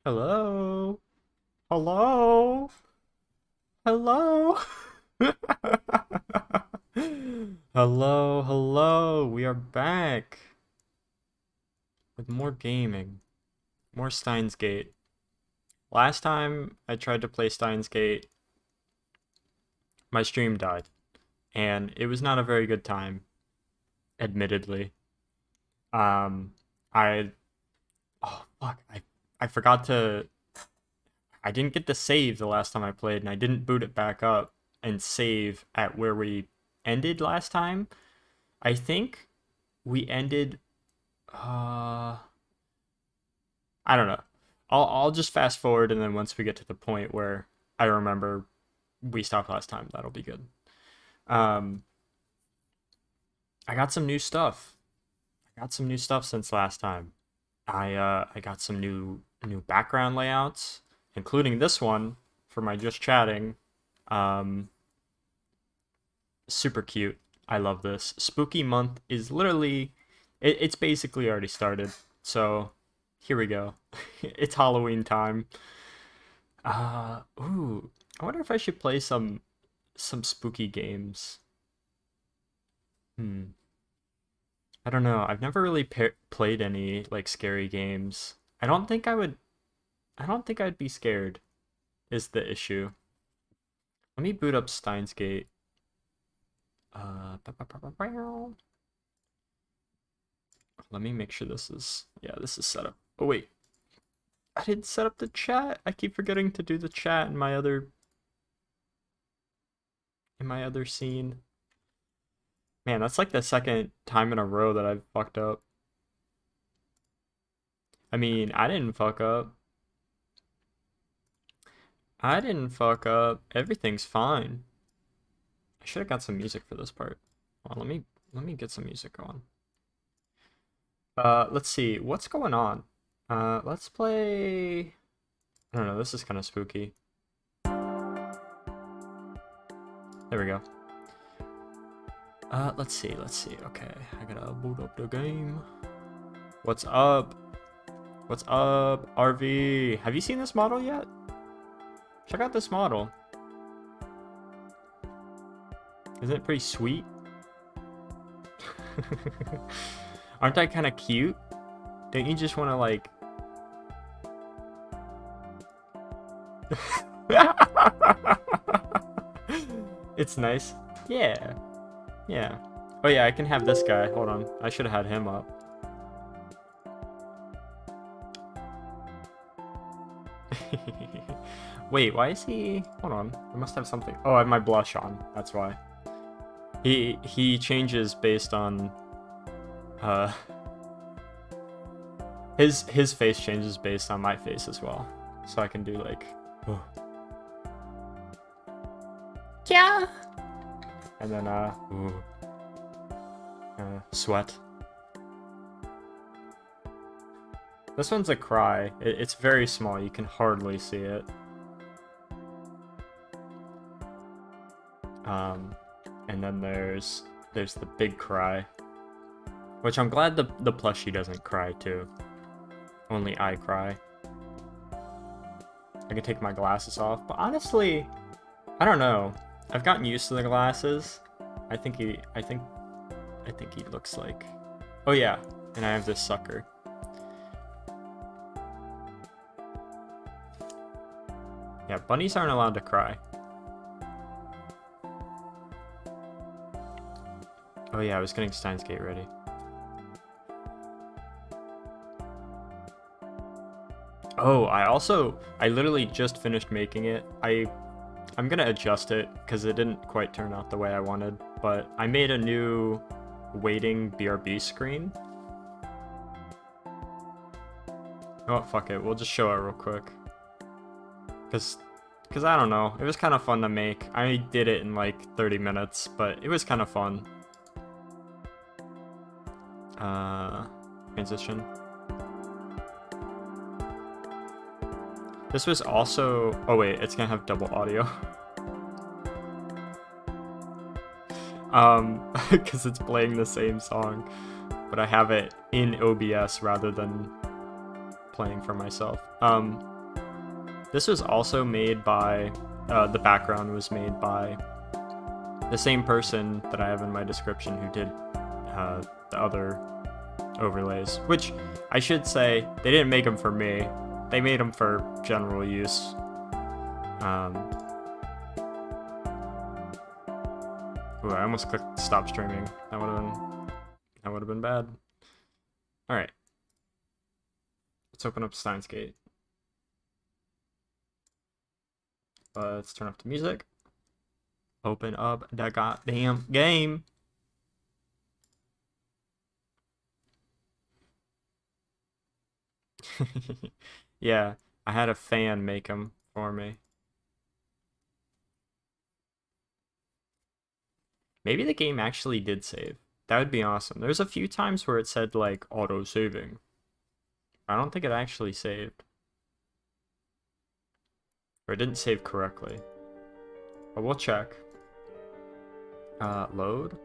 Hello? Hello? Hello? Hello, hello. We are back with more gaming. More Steins Gate. Last time I tried to play Steins Gate, my stream died. And it was not a very good time, admittedly. Um, I oh fuck, I forgot to I didn't get to save the last time I played, and I didn't boot it back up and save at where we ended last time. I think we ended. Uh, I don't know. I'll just fast forward, and then once we get to the point where I remember we stopped last time, that'll be good. Um, I got some new stuff. I got some new stuff since last time. I got some new background layouts, including this one for my just chatting. Um, Super cute. I love this. Spooky month is literally it's basically already started. So here we go. It's Halloween time. Ooh. I wonder if I should play some spooky games. Hmm. I don't know. I've never really played any like scary games. I don't think I'd be scared is the issue. Let me boot up Steins Gate. Let me make sure this is set up. Oh wait, I didn't set up the chat. I keep forgetting to do the chat in my other scene. Man, that's like the second time in a row that I've fucked up. I mean, I didn't fuck up. I didn't fuck up. Everything's fine. I should have got some music for this part. Well, let me get some music going. Let's see. What's going on? Let's play. I don't know. This is kind of spooky. There we go. Let's see. Okay, I gotta boot up the game. What's up? What's up, RV? Have you seen this model yet? Check out this model. Isn't it pretty sweet? Aren't I kind of cute? Don't you just want to like... It's nice. Yeah. Yeah. Oh yeah, I can have this guy. Hold on. I should have had him up. Wait, why is he... Hold on. I must have something. Oh, I have my blush on. That's why. He changes based on... His face changes based on my face as well. So I can do like... Oh. Yeah! And then, sweat. This one's a cry. It's very small. You can hardly see it. And then there's the big cry, which I'm glad the plushie doesn't cry too. Only I cry. I can take my glasses off, but honestly, I don't know. I've gotten used to the glasses. I think he looks like... Oh yeah, and I have this sucker. Yeah, bunnies aren't allowed to cry. Oh yeah, I was getting Steins Gate ready. Oh, I literally just finished making it. I'm gonna adjust it because it didn't quite turn out the way I wanted, but I made a new waiting BRB screen. Oh, fuck it. We'll just show it real quick. Cause I don't know. It was kind of fun to make. I did it in like 30 minutes, but it was kind of fun. Transition. This was also... Oh wait, it's gonna have double audio. Because it's playing the same song, but I have it in OBS rather than playing for myself. This was also made by, the background was made by the same person that I have in my description who did the other overlays. Which, I should say, they didn't make them for me. They made them for general use. Ooh, I almost clicked stop streaming. That would have been bad. All right. Let's open up Steins Gate. Let's turn up the music. Open up the goddamn game. Yeah, I had a fan make them for me. Maybe the game actually did save. That would be awesome. There's a few times where it said, like, auto-saving. I don't think it actually saved. Or it didn't save correctly. But we'll check. Load?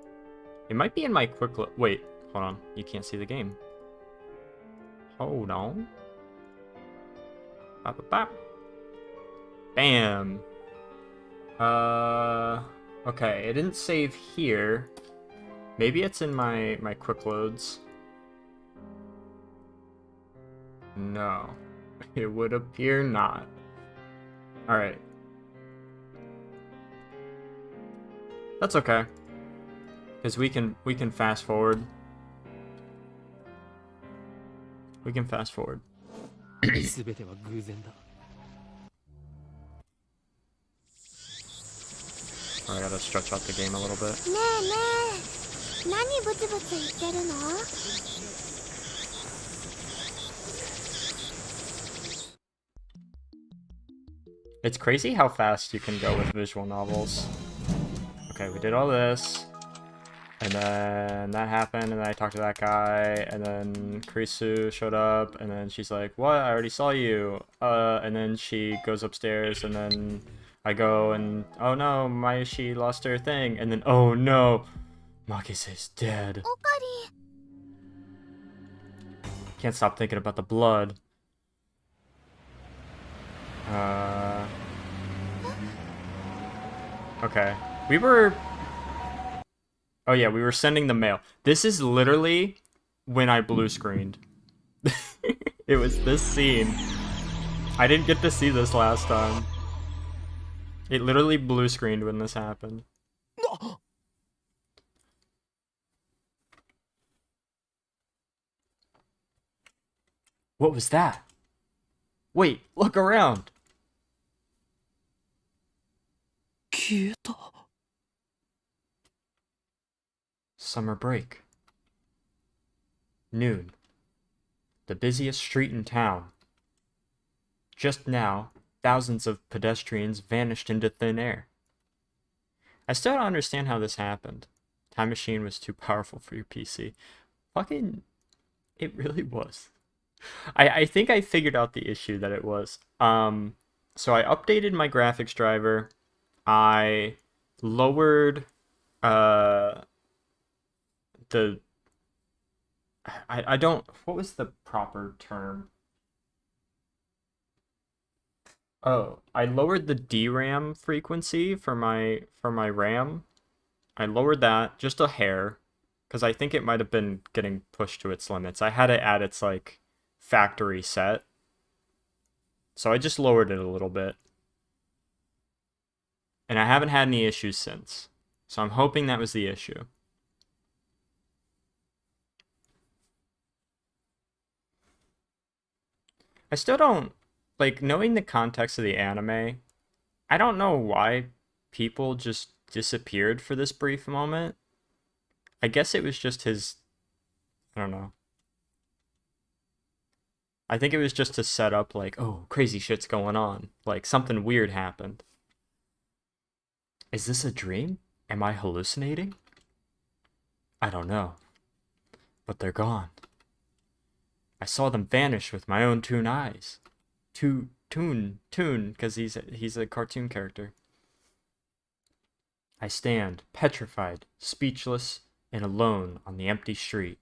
It might be in my quick load. Wait, hold on. You can't see the game. Hold on. Bop, bop, bop. Bam. Okay, it didn't save here. Maybe it's in my quick loads. No. It would appear not. Alright. That's okay. Because we can fast forward. We can fast forward. I gotta stretch out the game a little bit. It's crazy how fast you can go with visual novels. Okay, we did all this. And then that happened, and then I talked to that guy, and then Kurisu showed up, and then she's like, what? I already saw you. And then she goes upstairs, and then I go, and oh no, Maeshi lost her thing, and then oh no, Makise's dead. Can't stop thinking about the blood. Okay. Oh yeah, we were sending the mail. This is literally when I blue screened. It was this scene. I didn't get to see this last time. It literally blue screened when this happened. What was that? Wait, look around. Summer break. Noon. The busiest street in town. Just now, thousands of pedestrians vanished into thin air. I still don't understand how this happened. Time Machine was too powerful for your PC. Fucking, it really was. I think I figured out the issue that it was. So I updated my graphics driver. I lowered I don't, what was the proper term? Oh, I lowered the DRAM frequency for my RAM. I lowered that just a hair because I think it might have been getting pushed to its limits. I had it at its like factory set. So I just lowered it a little bit. And I haven't had any issues since. So I'm hoping that was the issue. I still don't, like, knowing the context of the anime, I don't know why people just disappeared for this brief moment. I guess it was just his, I don't know. I think it was just to set up, like, oh, crazy shit's going on. Like, something weird happened. Is this a dream? Am I hallucinating? I don't know. But they're gone. I saw them vanish with my own toon eyes. Toon, because he's a cartoon character. I stand, petrified, speechless, and alone on the empty street.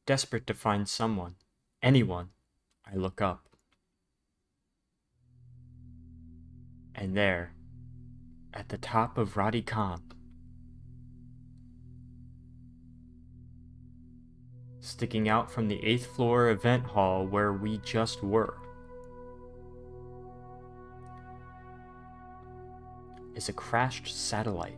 Desperate to find someone, anyone, I look up. And there, at the top of Radikant, sticking out from the 8th floor event hall where we just were, is a crashed satellite.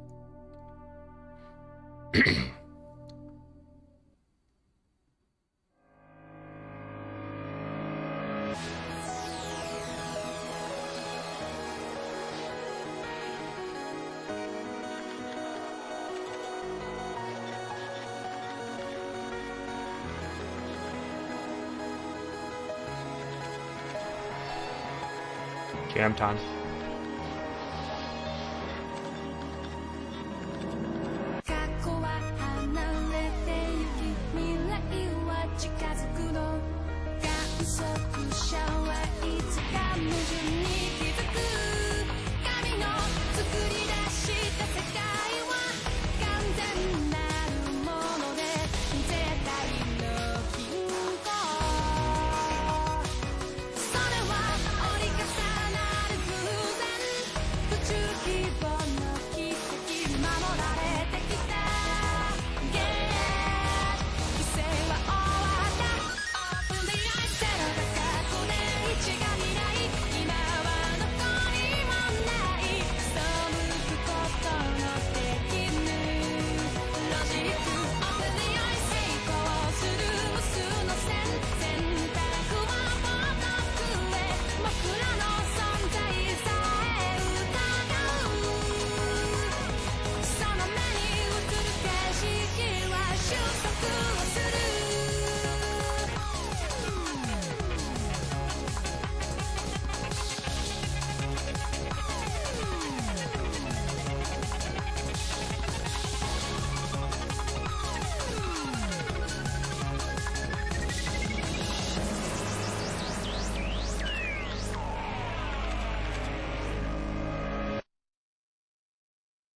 Jam time.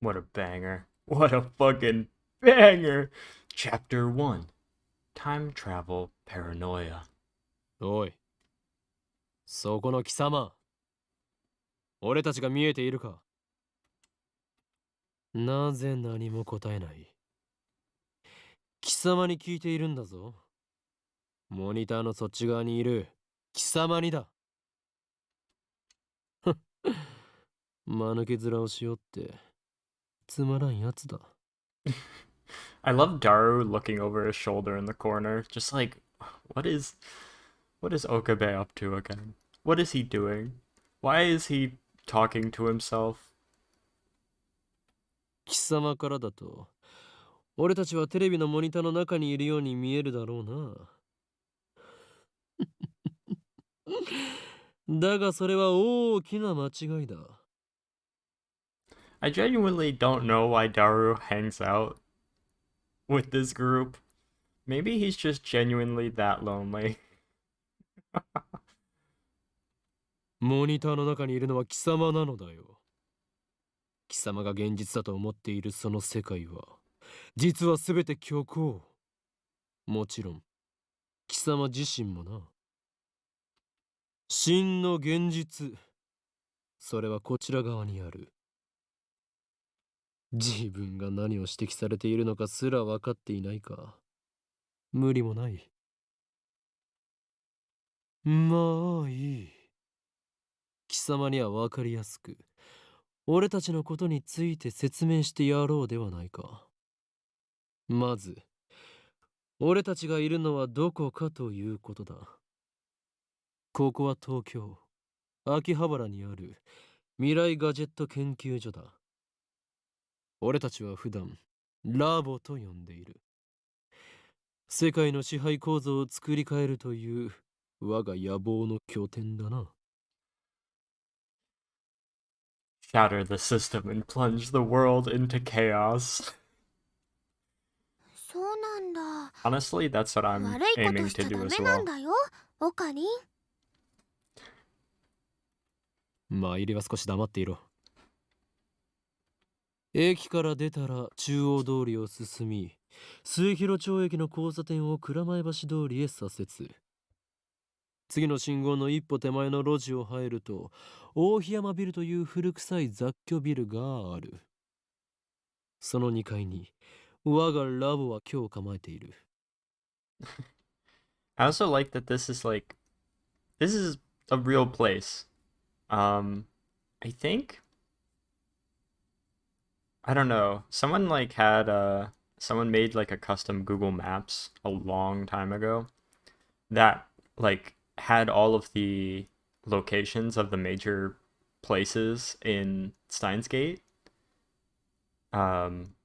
What a banger. What a fucking banger! Chapter 1 Time Travel Paranoia. おい、そこの貴様。俺たちが見えているか？なぜ何も答えない？貴様に聞いているんだぞ。モニターのそっち側にいる貴様にだ。間抜け面をしようってつまらんやつだ。I love Daru looking over his shoulder in the corner, just like, what is Okabe up to again? What is he doing? Why is he talking to himself? 貴様からだと、俺たちはテレビのモニターの中にいるように見えるだろうな。だがそれは大きな間違いだ。I genuinely don't know why Daru hangs out with this group. Maybe he's just genuinely that lonely. モニターの中にいるのは貴様なのだよ。貴様が現実だと思っているその世界は、実はすべて虚構。もちろん、貴様自身もな。真の現実、それはこちら側にある。自分が何を指摘されているのかすら分かっていないか。無理もない。まあいい。貴様には分かりやすく、俺たちのことについて説明してやろうではないか。まず、俺たちがいるのはどこかということだ。ここは東京、秋葉原にある未来ガジェット研究所だ。俺たちは普段、ラボと呼んでいる。世界の支配構造を作り変えるという我が野望の拠点だな。Shatter the system and plunge the world into chaos. そうなんだ。 Honestly, that's what I'm 悪いこと aiming しちゃ to ダ do メ as な well. んだよ、オカリン。参りは少し黙っていろ。駅から出たら中央通りを進み、末広町駅の交差点を蔵前橋通りへ左折。次の信号の一歩手前の路地を入ると、大檜山ビルという古臭い雑居ビルがある。その2階に、我がラボは今日構えている。I also like that this is a real place. I think I don't know. Someone had someone made like a custom Google Maps a long time ago that had all of the locations of the major places in Steins Gate, um,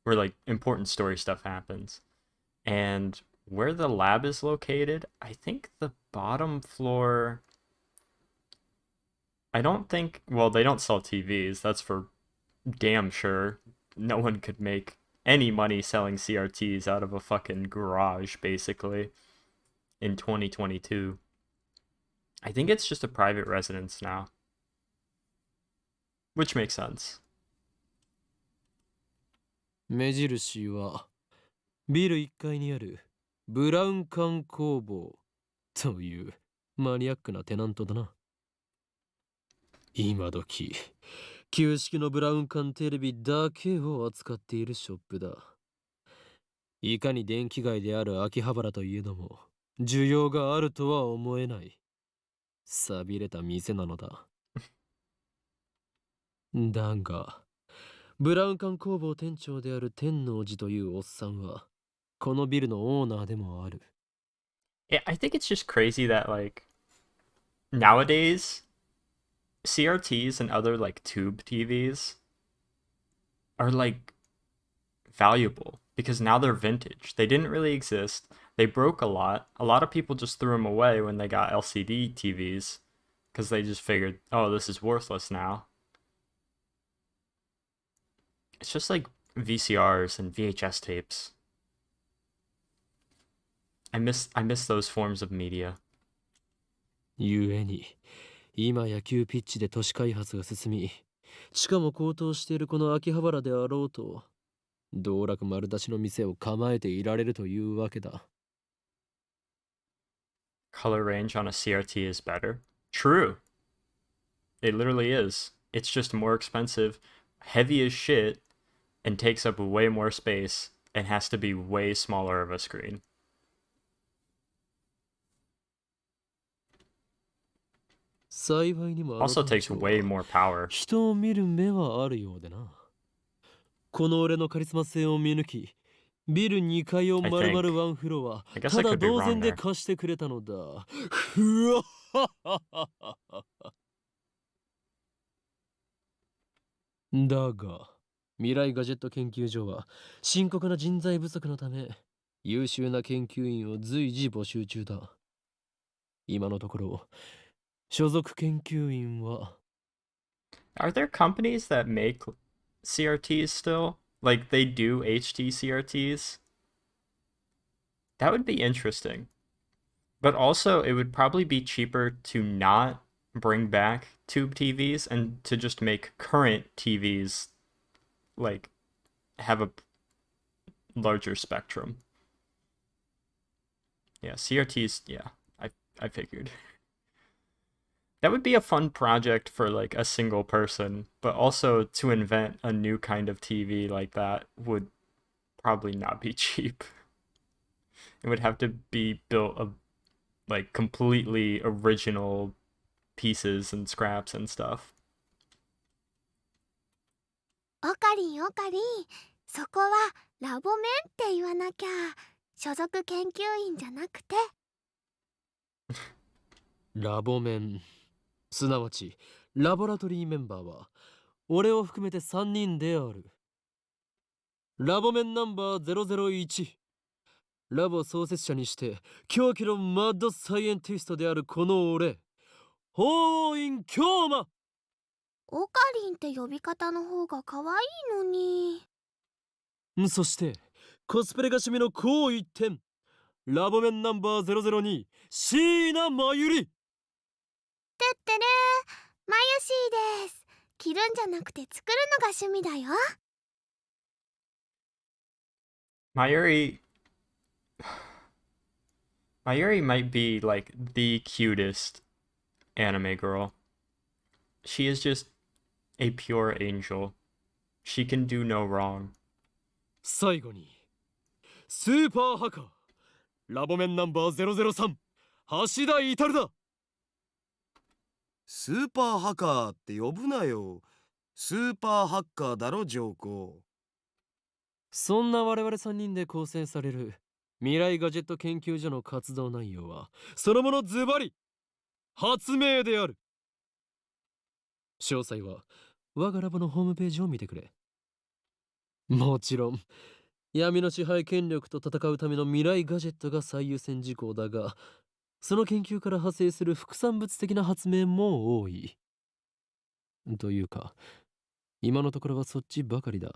where like important story stuff happens. And where the lab is located, I think the bottom floor. I don't think. Well, they don't sell TVs. That's for damn sure. No one could make any money selling CRTs out of a fucking garage, basically, in 2022. I think it's just a private residence now, which makes sense. 目印は、ビル1階にあるブラウン管工房というマニアックなテナントだな。今時、旧式のブラウン管テレビだけを扱っているショップだ。いかに電気街である秋葉原といえども、需要があるとは思えない。寂れた店なのだ。だが、ブラウン管工房店長である天王寺というおっさんは、このビルのオーナーでもある。Yeah, I think it's just crazy that nowadays CRTs and other tube TVs are valuable because now they're vintage. They didn't really exist. They broke a lot. A lot of people just threw them away when they got LCD TVs because they just figured, oh, this is worthless now. It's just like VCRs and VHS tapes. I miss those forms of media. ゆえに、今野球ピッチで都市開発が進み、しかも高騰しているこの秋葉原であろうと、道楽丸出しの店を構えていられるというわけだ。Color range on a CRT is better. True. It literally is. It's just more expensive, heavy as shit, and takes up way more space and has to be way smaller of a screen. 幸いにもあの Also 店 takes 長 way は more power. 人を見る目はあるようでな。この俺のカリスマ性を見抜き、ビル2階を I 丸 think. 々ワンフロア、 I guess た I だ could be 同 wrong 然で there. 貸してくれたのだ。ふわっはっはっはっは。だが、未来ガジェット研究所は深刻な人材不足のため、優秀な研究員を随時募集中だ。今のところ、所属研究員は Are there companies that make CRTs still? Like they do HD CRTs? That would be interesting. But also, it would probably be cheaper to not bring back tube TVs and to just make current TVs like have a larger spectrum. Yeah, CRTs, yeah, I figured. That would be a fun project for like a single person, but also to invent a new kind of TV like that would probably not be cheap. It would have to be built of like completely original pieces and scraps and stuff. オカリンオカリン、そこはラボメンって言わなきゃ。所属研究員じゃなくて。ラボメン、すなわちラボラトリーメンバーは俺を含めて3人である。ラボメンナンバー001、ラボ創設者にして狂気のマッドサイエンティストであるこの俺、法院京馬。オカリンって呼び方の方が可愛いのに。そしてコスプレが趣味のこう一点、ラボメンナンバー002、椎名真由里。てってれー、マユシーです。着るんじゃなくて作るのが趣味だよ。Mayuri Mayuri might be like the cutest anime girl. She is just a pure angel. She can do no wrong. 最後にスーパーハカーラボメンナンバー003橋田至だ。スーパーハカーって呼ぶなよ。スーパーハッカーだろ、上皇。そんな我々3人で構成される未来ガジェット研究所の活動内容はそのものズバリ発明である。詳細は我がラボのホームページを見てくれ。もちろん闇の支配権力と戦うための未来ガジェットが最優先事項だが、その研究から派生する副産物的な発明も多い。というか、今のところはそっちばかりだ。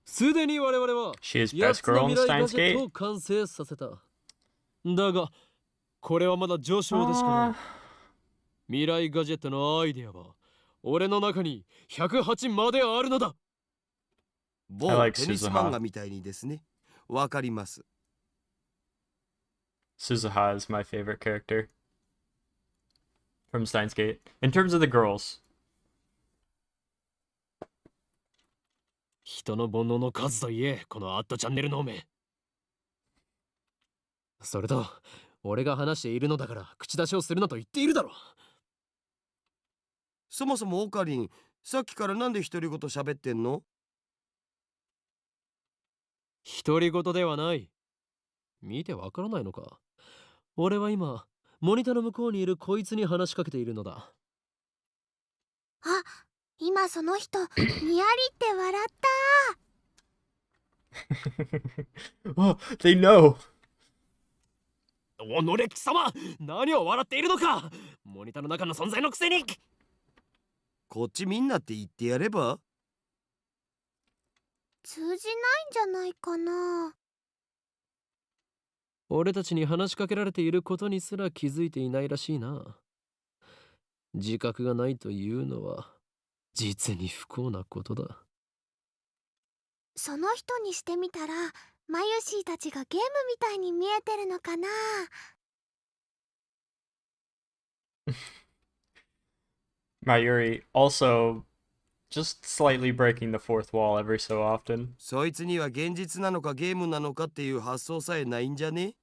すでに我々は She is 8 best つの girl in 未来ガ Steins ジェット Gate. を完成させた。だが、これはまだ序章でしかない。未来ガジェットのアイデアは俺の中に108まであるのだ。某 I like テニス Suzuha. 漫画みたいにですね。わかります。Suzuha is my favorite character from Steins Gate. In terms of the girls, 人の煩悩の数といえ、このアットチャンネルの目。それと、俺が話しているのだから口出しをするなと言っているだろ。そもそもオカリン、さっきからなんで独り言喋ってんの？独り言ではない。見てわからないのか。俺は今、モニターの向こうにいるこいつに話しかけているのだ。あ、今その人にやりって笑った。oh, they know. おのれ貴様、何を笑っているのか。モニターの中の存在のくせに。こっちみんなって言ってやれば？通じないんじゃないかな。俺たちに話しかけられていることにすら気づいていないらしいな。自覚がないというのは実に不幸なことだ。その人にしてみたらマユシーたちがゲームみたいに見えてるのかな。Mayuri also just slightly breaking the fourth wall every so often. そいつには現実なのかゲームなのかっていう発想さえないんじゃね？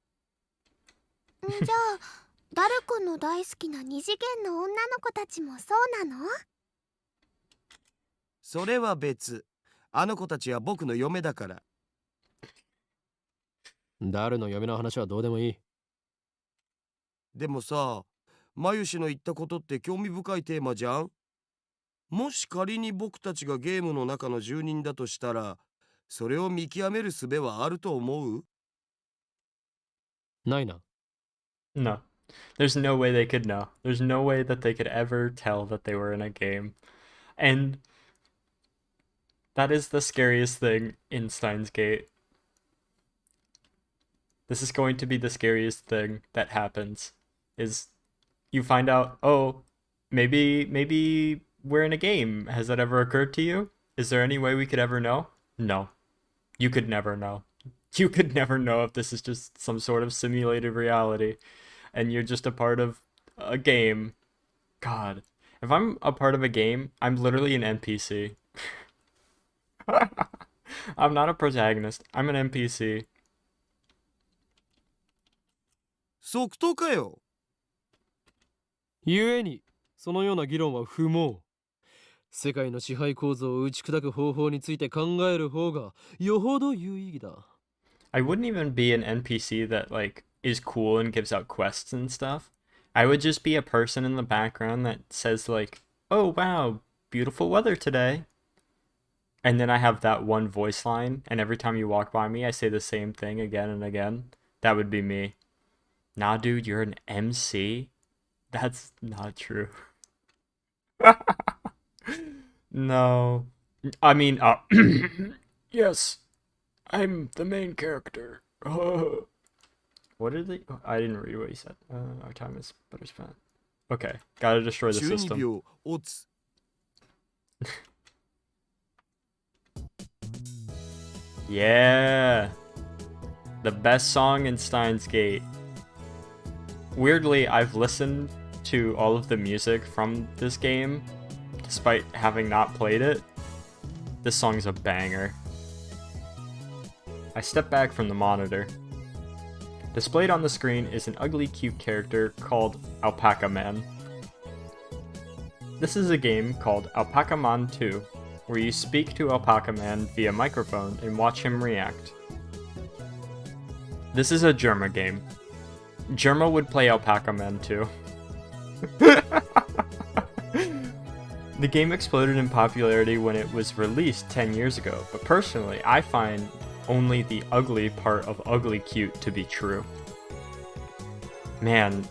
じゃあダル君の大好きな二次元の女の子たちもそうなの？それは別。あの子たちは僕の嫁だから。ダルの嫁の話はどうでもいい。でもさ、マユシの言ったことって興味深いテーマじゃん。もし仮に僕たちがゲームの中の住人だとしたら、それを見極める術はあると思う？ないな。No. There's no way they could know. There's no way that they could ever tell that they were in a game. And that is the scariest thing in Steins Gate. This is going to be the scariest thing that happens. Is you find out, oh, maybe we're in a game. Has that ever occurred to you? Is there any way we could ever know? No. You could never know. You could never know if this is just some sort of simulated reality and you're just a part of a game. God. If I'm a part of a game, I'm literally an NPC. I'm not a protagonist. I'm an NPC. 即答かよ。故にそのような議論は不毛。世界の支配構造を打ち砕く方法について考える方がよほど有意義だ。I wouldn't even be an NPC that like is cool and gives out quests and stuff. I would just be a person in the background that says like, "Oh wow, beautiful weather today." And then I have that one voice line and every time you walk by me I say the same thing again and again. That would be me. Nah, dude, you're an MC? That's not true. No. I mean, yes. I'm the main character. What did they? I didn't read what he said. Our time is better spent. Okay, gotta destroy the 12 system. 秒オツ。Yeah. The best song in Steins Gate. Weirdly, I've listened to all of the music from this game, despite having not played it. This song's a banger. I step back from the monitor. Displayed on the screen is an ugly, cute character called Alpaca Man. This is a game called Alpaca Man 2, where you speak to Alpaca Man via microphone and watch him react. This is a Germa game. Germa would play Alpaca Man too. The game exploded in popularity when it was released 10 years ago, but personally, I find only the ugly part of ugly cute to be true. Man,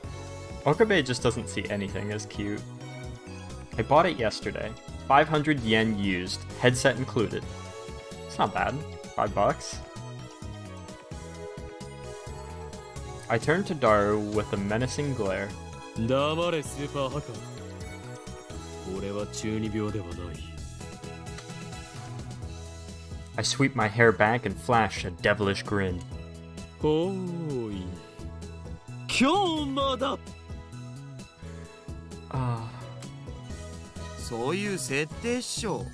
Okabe just doesn't see anything as cute. I bought it yesterday. 500 yen used, headset included. It's not bad. $5. I turned to Daru with a menacing glare. 黙れスーパーハカ。俺は中二病ではない。I sweep my hair back and flash a devilish grin. おーい。今日まだ。Ah. そういう設定っしょ。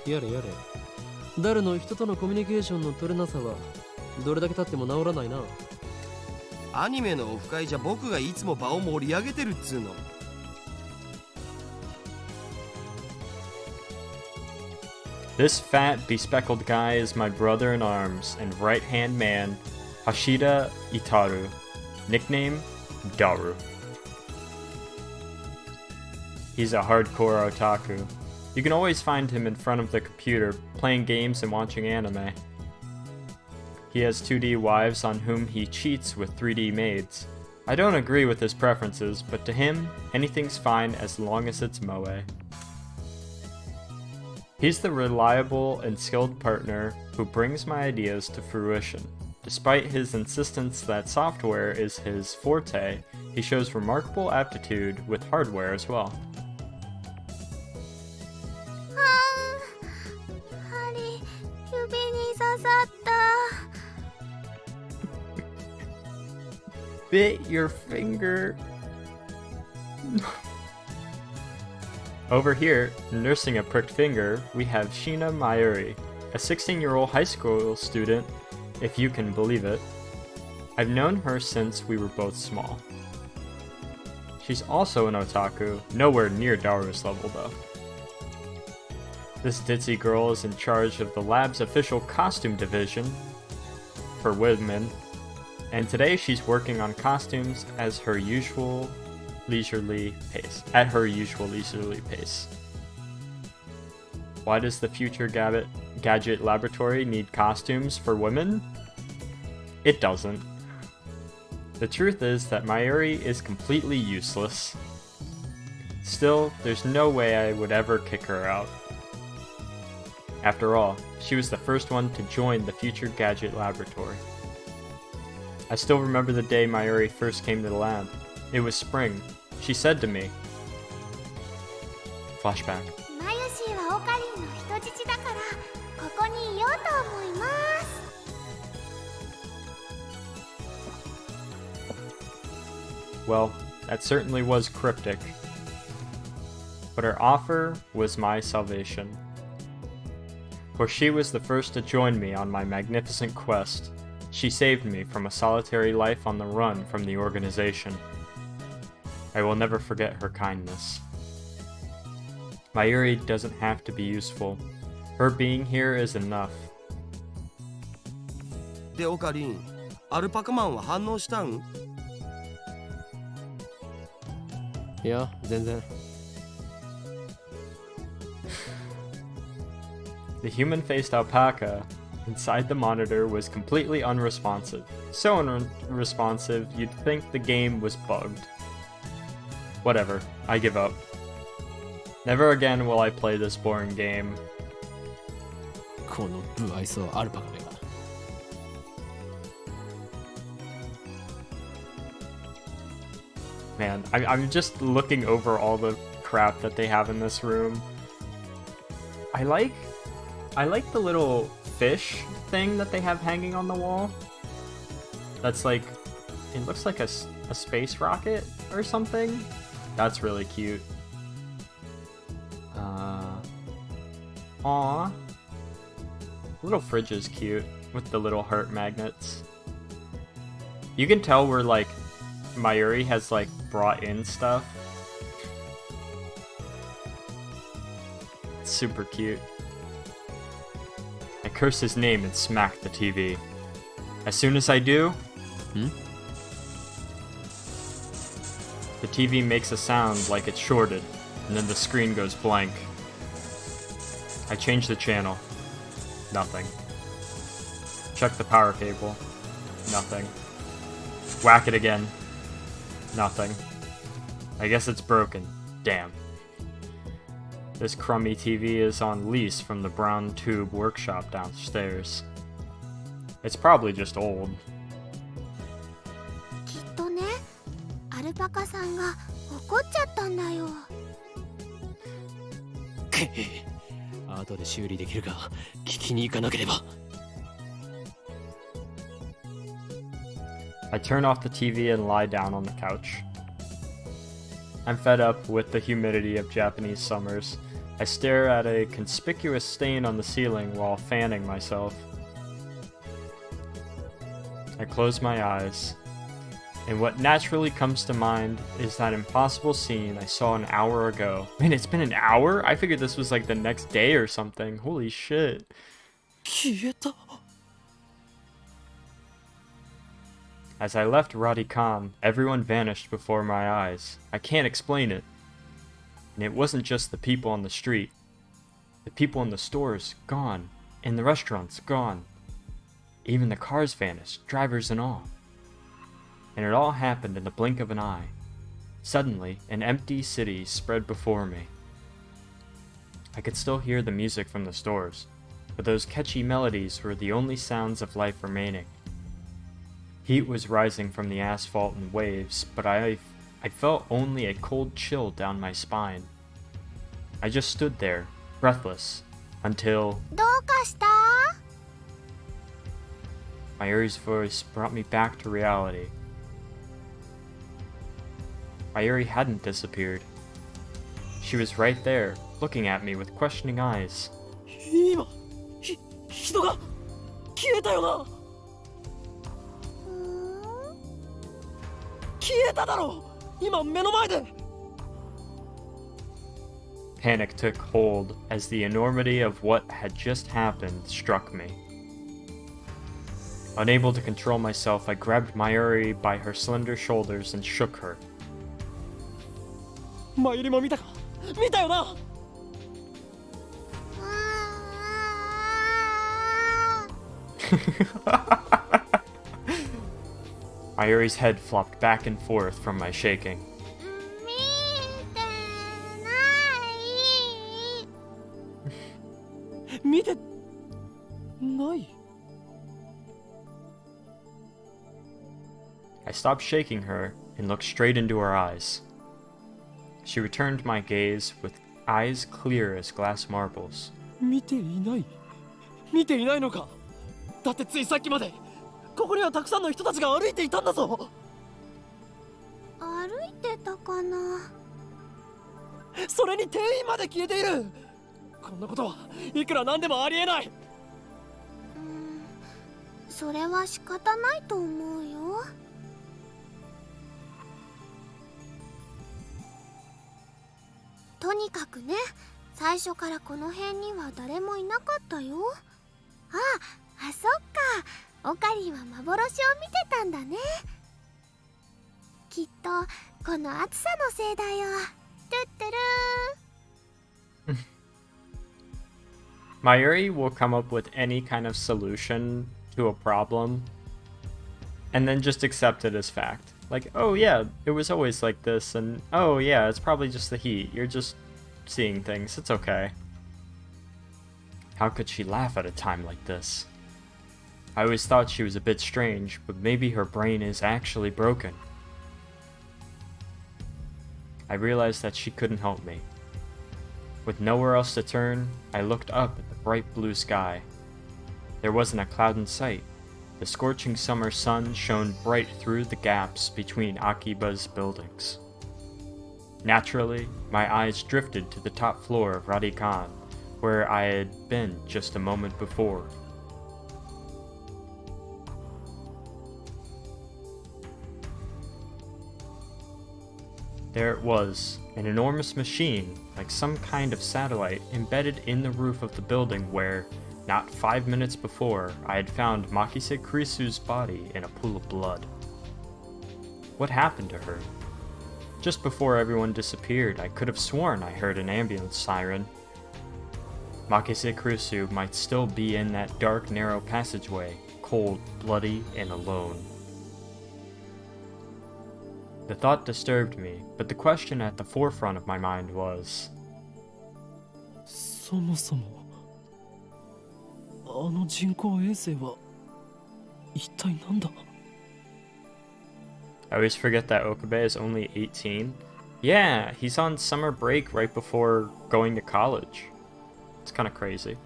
やれやれ。誰の人とのコミュニケーションの取れなさはどれだけ経っても治らないな。アニメのオフ会じゃ僕がいつも場を盛り上げてるっつうの。This fat, bespectacled guy is my brother in arms and right-hand man, Hashida Itaru, nickname Daru. He's a hardcore otaku. You can always find him in front of the computer, playing games and watching anime. He has 2D wives on whom he cheats with 3D maids. I don't agree with his preferences, but to him, anything's fine as long as it's moe. He's the reliable and skilled partner who brings my ideas to fruition. Despite his insistence that software is his forte, he shows remarkable aptitude with hardware as well. 針指に刺さった。 Bit your finger. Over here, nursing a pricked finger, we have Shina Mayuri, a 16-year-old high school student, if you can believe it. I've known her since we were both small. She's also an otaku, nowhere near Daru's level though. This ditzy girl is in charge of the lab's official costume division for women, and today she's working on costumes as her usual leisurely pace. Why does the future gadget laboratory need costumes for women? It doesn't. The truth is that Mayuri is completely useless. Still, there's no way I would ever kick her out. After all, she was the first one to join the future gadget laboratory. I still remember the day Mayuri first came to the lab. It was spring. She said to me, flashback. マユシーはオカリンの人質だからここにいようと思います。 Well, that certainly was cryptic. But her offer was my salvation. For she was the first to join me on my magnificent quest. She saved me from a solitary life on the run from the organization. I will never forget her kindness. Mayuri doesn't have to be useful. Her being here is enough. でオカリン、アルパカマンは反応したん？いや、全然。The human-faced alpaca inside the monitor was completely unresponsive. So unresponsive, you'd think the game was bugged. Whatever, I give up. Never again will I play this boring game. この不愛想アルパカめが。Man, I'm just looking over all the crap that they have in this room. I like the little fish thing that they have hanging on the wall. That's like, it looks like a space rocket or something. That's really cute. Aw. Little fridge is cute with the little heart magnets. You can tell where like Mayuri has like brought in stuff. It's super cute. I curse his name and smack the TV. As soon as I do, the TV makes a sound like it's shorted, and then the screen goes blank. I change the channel. Nothing. Check the power cable. Nothing. Whack it again. Nothing. I guess it's broken. Damn. This crummy TV is on lease from the Brown Tube workshop downstairs. It's probably just old. きっとね、アルパカさんが怒っちゃったんだよ。後で修理できるか聞きに行かなければ。I turn off the TV and lie down on the couch. I'm fed up with the humidity of Japanese summers. I stare at a conspicuous stain on the ceiling while fanning myself. I close my eyes, and what naturally comes to mind is that impossible scene I saw an hour ago. Man, it's been an hour? I figured this was like the next day or something. Holy shit. 消えた。As I left Radikan, everyone vanished before my eyes. I can't explain it. And it wasn't just the people on the street. The people in the stores, gone. And the restaurants, gone. Even the cars vanished, drivers and all. And it all happened in the blink of an eye. Suddenly, an empty city spread before me. I could still hear the music from the stores, but those catchy melodies were the only sounds of life remaining. Heat was rising from the asphalt in waves, but I felt only a cold chill down my spine. I just stood there, breathless, until どうかした？ Mayuri's voice brought me back to reality. Mayuri hadn't disappeared. She was right there, looking at me with questioning eyes. 今、人が消えたよな。消えただろ。今目の前で。Panic took hold as the enormity of what had just happened struck me. Unable to control myself, I grabbed Mayuri by her slender shoulders and shook her. マユリも見たか？見たよな。Mayuri's head flopped back and forth from my shaking. 見てない。見てない。I stopped shaking her and looked straight into her eyes. She returned my gaze with eyes clear as glass marbles. 見ていない。見ていないのか。だってついさっきまでここにはたくさんの人たちが歩いていたんだぞ。歩いてたかな。それに店員まで消えている。こんなことはいくらなんでもありえない。それは仕方ないと思うよ。とにかくね、最初からこの辺には誰もいなかったよ。あ、そっか。オカリンは幻を見てたんだね。きっとこの暑さのせいだよ。トゥットゥルー。Mayuri will come up with any kind of solution to a problem and then just accept it as fact. Like, oh yeah, it was always like this, and oh yeah, it's probably just the heat. You're just seeing things. It's okay. How could she laugh at a time like this? I always thought she was a bit strange, but maybe her brain is actually broken. I realized that she couldn't help me. With nowhere else to turn, I looked up at the bright blue sky. there wasn't a cloud in sight. The scorching summer sun shone bright through the gaps between Akiba's buildings. Naturally, my eyes drifted to the top floor of Radikan, where I had been just a moment before. There it was, an enormous machine, like some kind of satellite, embedded in the roof of the building where, not 5 minutes before, I had found Makise Kurisu's body in a pool of blood. What happened to her? Just before everyone disappeared, I could have sworn I heard an ambulance siren. Makise Kurisu might still be in that dark, narrow passageway, cold, bloody, and alone. The thought disturbed me, but the question at the forefront of my mind was, そもそもあの人工衛星は一体なんだ? I always forget that Okabe is only 18. Yeah, he's on summer break right before going to college. It's kind of crazy.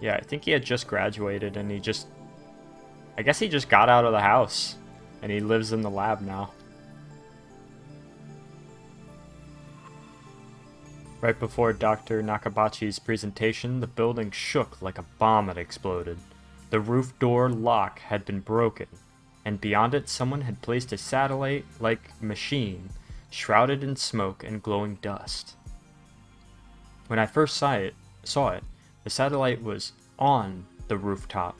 Yeah, I think he had just graduated and I guess he just got out of the house and he lives in the lab now. Right before Dr. Nakabachi's presentation, the building shook like a bomb had exploded. The roof door lock had been broken, and beyond it someone had placed a satellite-like machine, shrouded in smoke and glowing dust. When I first saw it, the satellite was on the rooftop.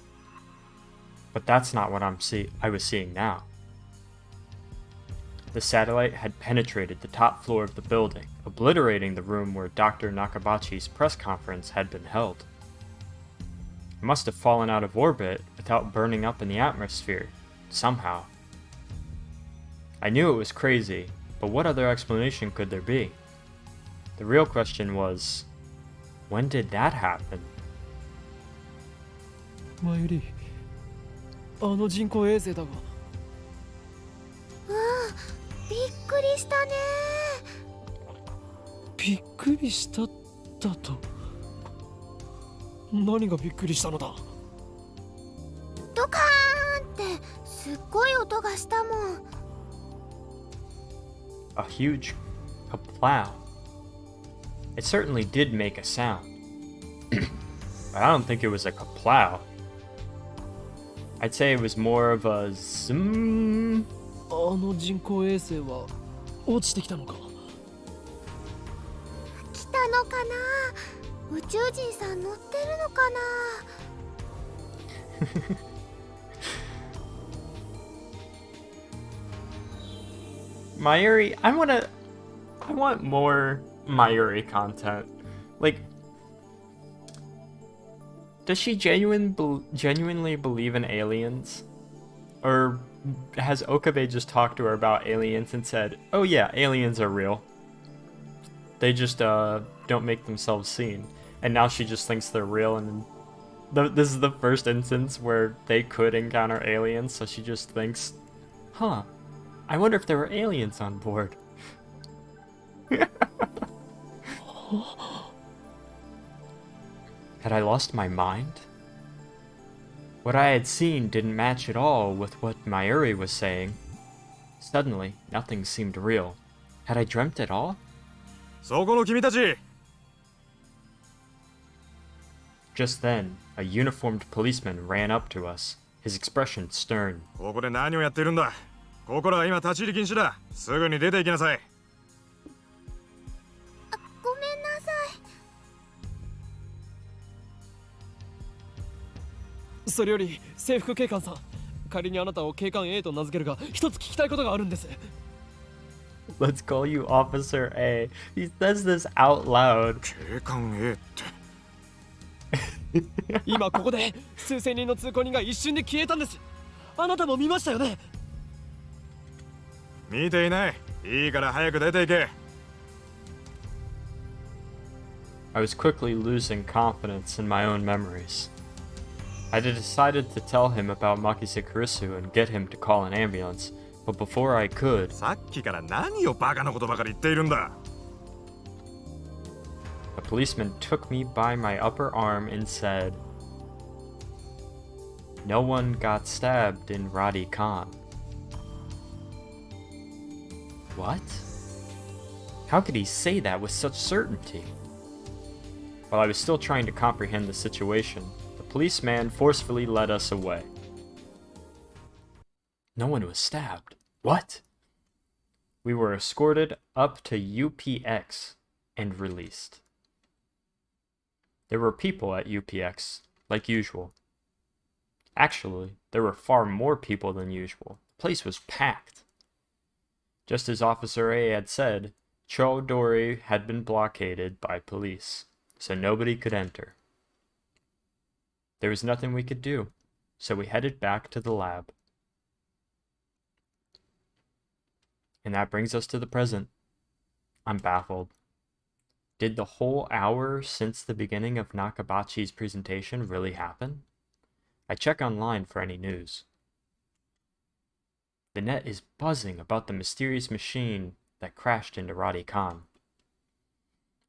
But that's not what I was seeing now. The satellite had penetrated the top floor of the building, obliterating the room where Dr. Nakabachi's press conference had been held. It must have fallen out of orbit without burning up in the atmosphere, somehow. I knew it was crazy, but what other explanation could there be? The real question was, when did that happen? マユリ、あの人工衛星だが。びっくりしたね。びっくりしただと。何がびっくりしたのだ？ドカーンってすっごい音がしたもん。A huge kaplow. It certainly did make a sound. But I don't think it was a kaplow. I'd say it was more of a zoom. あの人工衛星は落ちてきたのか？来たのかな？宇宙人さん乗ってるのかな？Mayuri, I want more Mayuri content. Like, does she genuinely believe in aliens? Or has Okabe just talked to her about aliens and said, oh yeah, aliens are real. They just don't make themselves seen. And now she just thinks they're real, and this is the first instance where they could encounter aliens, so she just thinks, huh, I wonder if there were aliens on board. Had I lost my mind? What I had seen didn't match at all with what Mayuri was saying. Suddenly, nothing seemed real. Had I dreamt it all? そこの君たち! Just then, a uniformed policeman ran up to us, his expression stern. ここで何をやっているんだ? ここらは今立ち入り禁止だ. すぐに出て行きなさい. ごめんなさい。それより制服警官さん、仮にあなたを警官 A と名付けるが、一つ聞きたいことがあるんです。 Let's call you Officer A. He says this out loud. 警官 A って。今ここで数千人の通行人が一瞬で消えたんです。あなたも見ましたよね？見ていない。いいから早く出て行け。 I was quickly losing confidence in my own memories. I had decided to tell him about Makise Kurisu and get him to call an ambulance, but before I could... さっきから何をバカなことばかり言っているんだ。policeman took me by my upper arm and said, "No one got stabbed in Radhi Khan." What? How could he say that with such certainty? While I was still trying to comprehend the situation, the policeman forcefully led us away. No one was stabbed. What? We were escorted up to UPX and released. There were people at UPX, like usual. Actually, there were far more people than usual. The place was packed. Just as Officer A had said, Chowdhury had been blockaded by police, so nobody could enter. There was nothing we could do, so we headed back to the lab. And that brings us to the present. I'm baffled. Did the whole hour since the beginning of Nakabachi's presentation really happen? I check online for any news. The net is buzzing about the mysterious machine that crashed into Radhi Khan.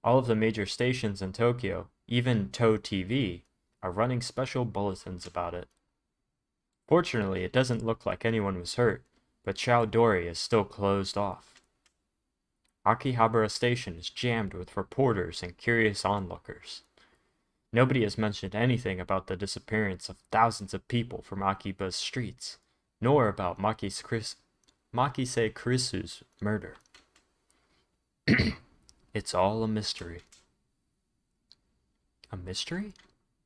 All of the major stations in Tokyo, even To TV, are running special bulletins about it. Fortunately, it doesn't look like anyone was hurt, but Chowdhury is still closed off. Akihabara Station is jammed with reporters and curious onlookers. Nobody has mentioned anything about the disappearance of thousands of people from Akiba's streets, nor about Makise Kurisu's murder. It's all a mystery. A mystery?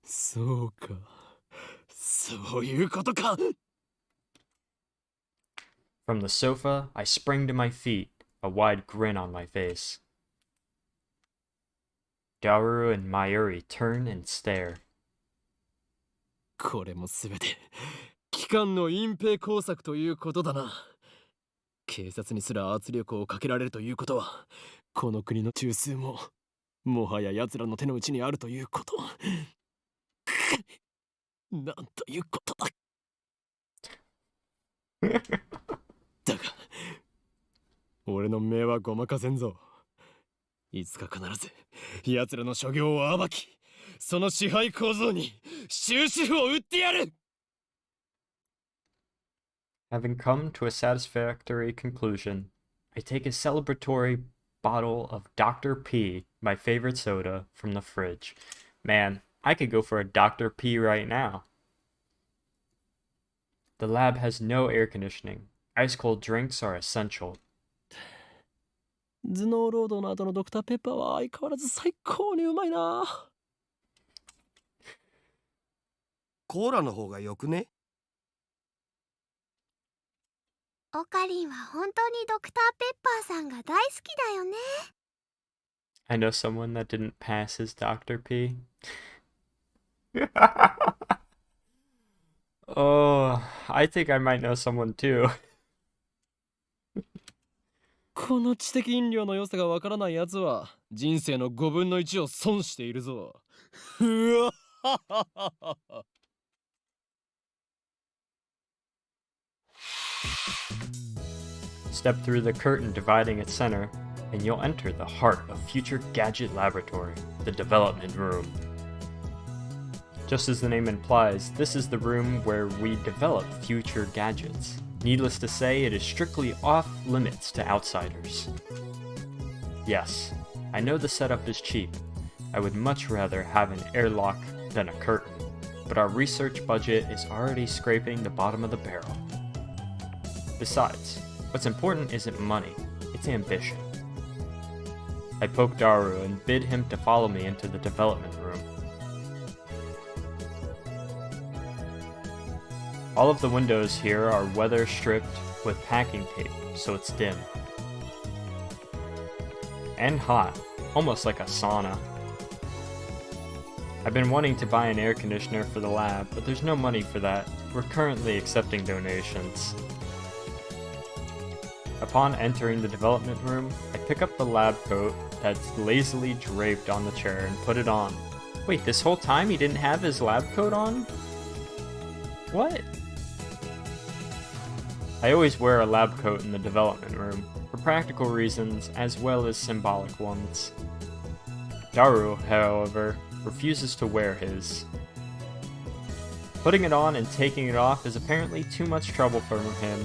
そうか。そういうことか。 From the sofa, I spring to my feet, a wide grin on my face. Daru and Mayuri turn and stare. これもすべて機関の隠蔽工作ということだな。警察にすら圧力をかけられるということは、この国の中枢ももはや奴らの手の内にあるということ。なんということだ。だが、俺の目はごまかせんぞ。いつか必ず奴らの所業を暴き、その支配構造に終止符を打ってやる。 Having come to a satisfactory conclusion, I take a celebratory bottle of Dr. P, my favorite soda, from the fridge. Man, I could go for a Dr. P right now. The lab has no air conditioning. Ice cold drinks are essential. 頭脳労働の後のドクターペッパーは相変わらず最高にうまいな。コーラの方がよくね？オカリンは本当にドクターペッパーさんが大好きだよね。I know someone that didn't pass his Dr. P. Oh, I think I might know someone too. この知的飲料の良さがわからないやつは人生の5分の1を損しているぞ。うわはははは。Step through the curtain dividing its center, and you'll enter the heart of Future Gadget Laboratory, the development room. Just as the name implies, this is the room where we develop future gadgets. Needless to say, it is strictly off limits to outsiders. Yes, I know the setup is cheap. I would much rather have an airlock than a curtain, but our research budget is already scraping the bottom of the barrel. Besides, what's important isn't money, it's ambition. I poke Daru and bid him to follow me into the development room. All of the windows here are weather stripped with packing tape, so it's dim. And hot, almost like a sauna. I've been wanting to buy an air conditioner for the lab, but there's no money for that. We're currently accepting donations. Upon entering the development room, I pick up the lab coat that's lazily draped on the chair and put it on. Wait, this whole time he didn't have his lab coat on? What? I always wear a lab coat in the development room, for practical reasons as well as symbolic ones. Daru, however, refuses to wear his. Putting it on and taking it off is apparently too much trouble for him.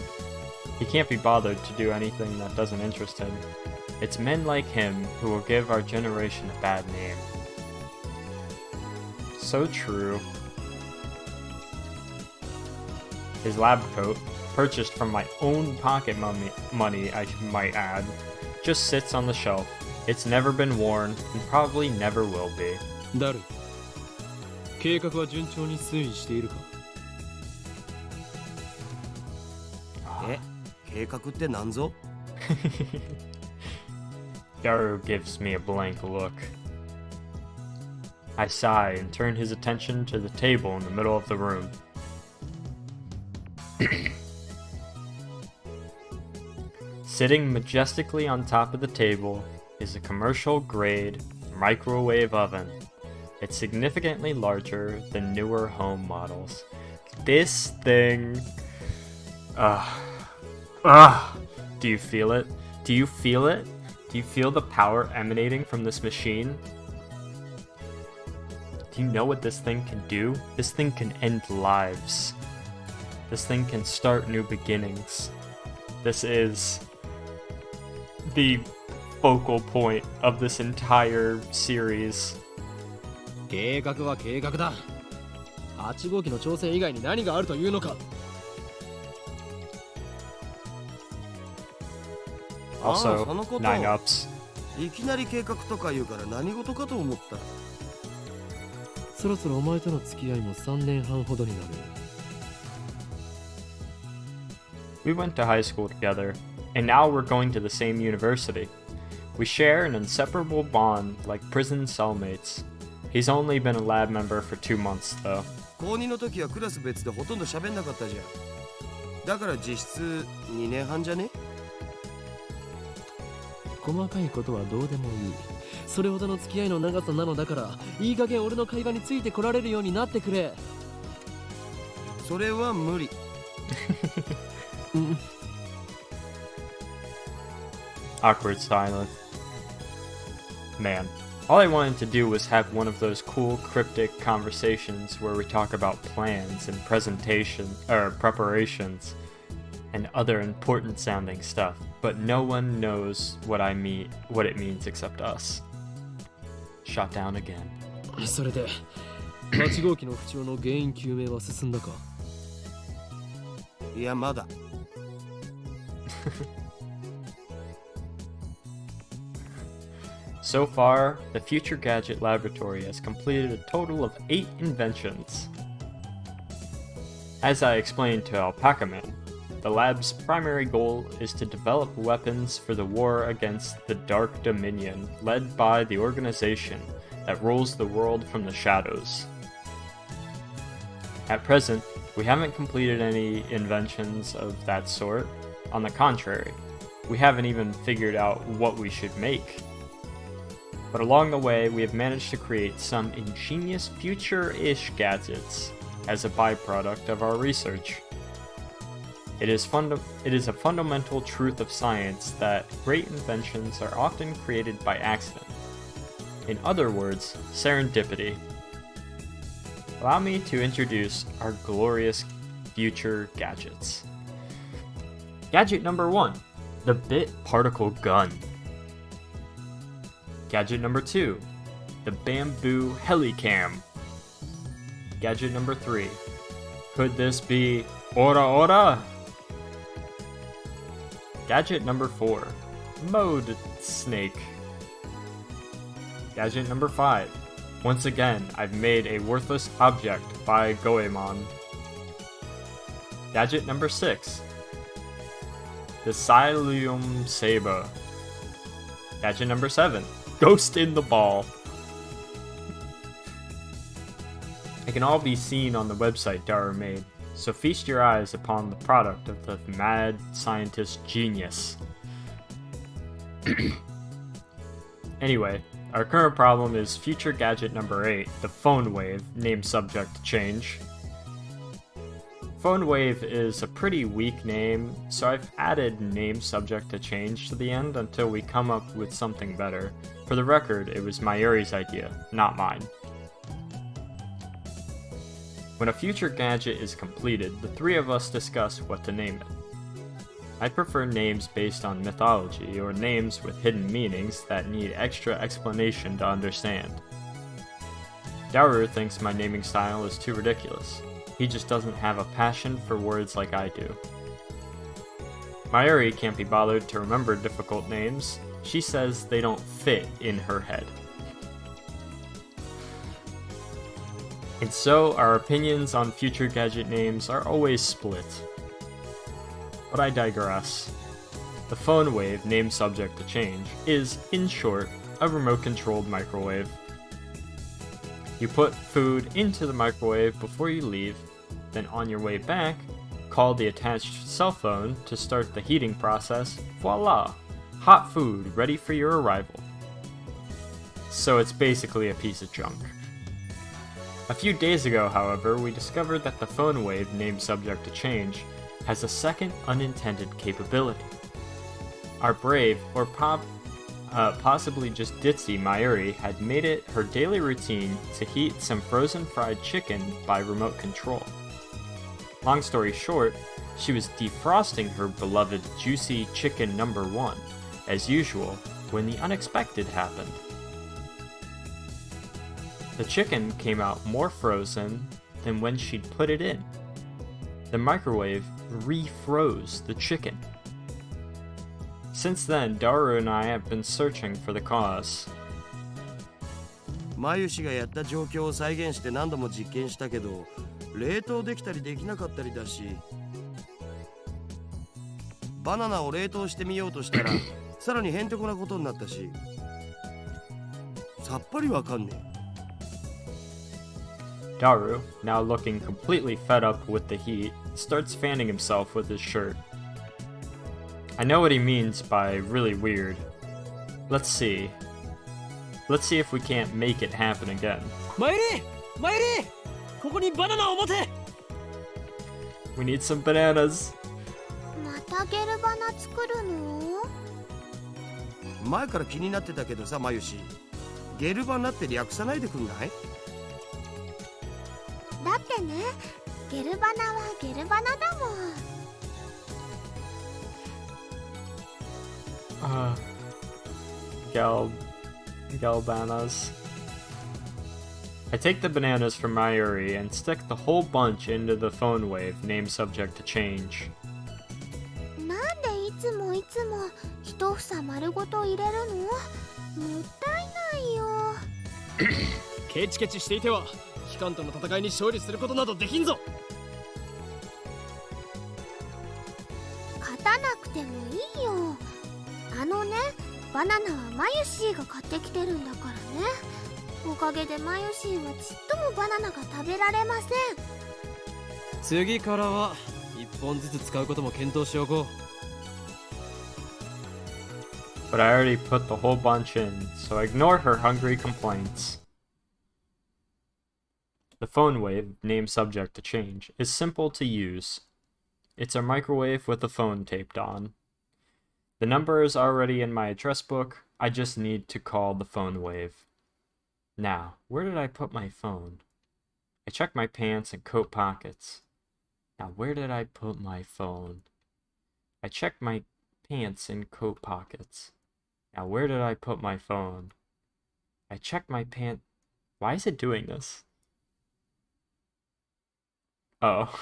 He can't be bothered to do anything that doesn't interest him. It's men like him who will give our generation a bad name. So true. His lab coat, purchased from my own pocket money, I might add, just sits on the shelf. It's never been worn, and probably never will be. ダル、計画は順調に推移しているか？え、計画ってなんぞ？ Daru gives me a blank look. I sigh and turn his attention to the table in the middle of the room. Sitting majestically on top of the table is a commercial-grade microwave oven. It's significantly larger than newer home models. This thing... Do you feel it? Do you feel it? Do you feel the power emanating from this machine? Do you know what this thing can do? This thing can end lives. This thing can start new beginnings. This is the focal point of this entire series. 計画は計画だ。8号機の挑戦以外に何があるというのか。Also, そのこと。 9 ups. いきなり計画とか言うから何事かと思った。そろそろお前との付き合いも3年半ほどになる。We went to high school together, and now we're going to the same university. We share an inseparable bond like prison cellmates. He's only been a lab member for 2 months, though. 高2の時はクラス別でほとんど喋んなかったじゃん。だから実質2年半じゃね？細かいことはどうでもいい。それほどの付き合いの長さなのだから、いい加減俺の会話についてこられるようになってくれ。それは無理。Awkward silence. Man, all I wanted to do was have one of those cool cryptic conversations where we talk about plans and preparations and other important sounding stuff, but no one knows what it means except us. Shot down again. それで、8号機の不調の原因究明は進んだか？いや、まだ。So far, the Future Gadget Laboratory has completed a total of 8 inventions. As I explained to Alpaca Man, the lab's primary goal is to develop weapons for the war against the Dark Dominion, led by the organization that rules the world from the shadows. At present, we haven't completed any inventions of that sort. On the contrary, we haven't even figured out what we should make. But along the way, we have managed to create some ingenious future-ish gadgets as a byproduct of our research. It is a fundamental truth of science that great inventions are often created by accident. In other words, serendipity. Allow me to introduce our glorious future gadgets. Gadget number 1, the Bit Particle Gun. Gadget number 2, the Bamboo Helicam. Gadget number 3, could this be Ora Ora? Gadget number 4, Mode Snake. Gadget number 5, once again, I've made a worthless object by Goemon. Gadget number 6, the Psyllium Saber. Gadget number 7, Ghost in the Ball. It can all be seen on the website Daru made, so feast your eyes upon the product of the mad scientist genius. Anyway, our current problem is future gadget number 8, the phone wave, name subject change. Phone wave is a pretty weak name, so I've added name subject to change to the end until we come up with something better. For the record, it was Mayuri's idea, not mine. When a future gadget is completed, the three of us discuss what to name it. I prefer names based on mythology or names with hidden meanings that need extra explanation to understand. Dauru thinks my naming style is too ridiculous. He just doesn't have a passion for words like I do. Mayuri can't be bothered to remember difficult names. She says they don't fit in her head. And so, our opinions on future gadget names are always split. But I digress. The phone wave, name subject to change, is, in short, a remote-controlled microwave. You put food into the microwave before you leave, then on your way back, call the attached cell phone to start the heating process. Voila! Hot food ready for your arrival. So it's basically a piece of junk. A few days ago, however, we discovered that the phone wave, name subject to change, has a second unintended capability. Our brave, or possibly just ditzy Mayuri had made it her daily routine to heat some frozen fried chicken by remote control. Long story short, she was defrosting her beloved juicy chicken number 1, as usual, when the unexpected happened. The chicken came out more frozen than when she'd put it in. The microwave refroze the chicken. Since then, Daru and I have been searching for the cause. マユシがやった状況を再現して何度も実験したけど、冷凍できたりできなかったりだし、バナナを冷凍してみようとしたらさらにへんてこなことになったし、さっぱりわかんねえ。Daru, now looking completely fed up with the heat, starts fanning himself with his shirt. I know what he means by really weird. Let's see. Let's see if we can't make it happen again. Mayuri! Mayuri! ここにバナナを持て! We need some bananas. またゲルバナ作るの？前から気になってたけどさ、マユシ。ゲルバナって略さないでくんない？だってね、ゲルバナはゲルバナだもん。Galbanas. I take the bananas from Mayuri and stick the whole bunch into the phone wave, name subject to change. なんでいつも一房丸ごと入れるの？もったいないよ。ケチケチしていては機関との戦いに勝利することなどできんぞ。勝たなくてもいいよ。あのね、バナナはマユシーが買ってきてるんだからね。おかげでマユシーはちっともバナナが食べられません。次からは1本ずつ使うことも検討しておこう。But I already put the whole bunch in, so ignore her hungry complaints. The phone wave, name subject to change, is simple to use. It's a microwave with a phone taped on. The number is already in my address book, I just need to call the phone wave. Now, where did I put my phone? I checked my pants and coat pockets. Now, where did I put my phone? I checked my pants and coat pockets. Now, where did I put my phone? I checked my pant... Why is it doing this? Oh.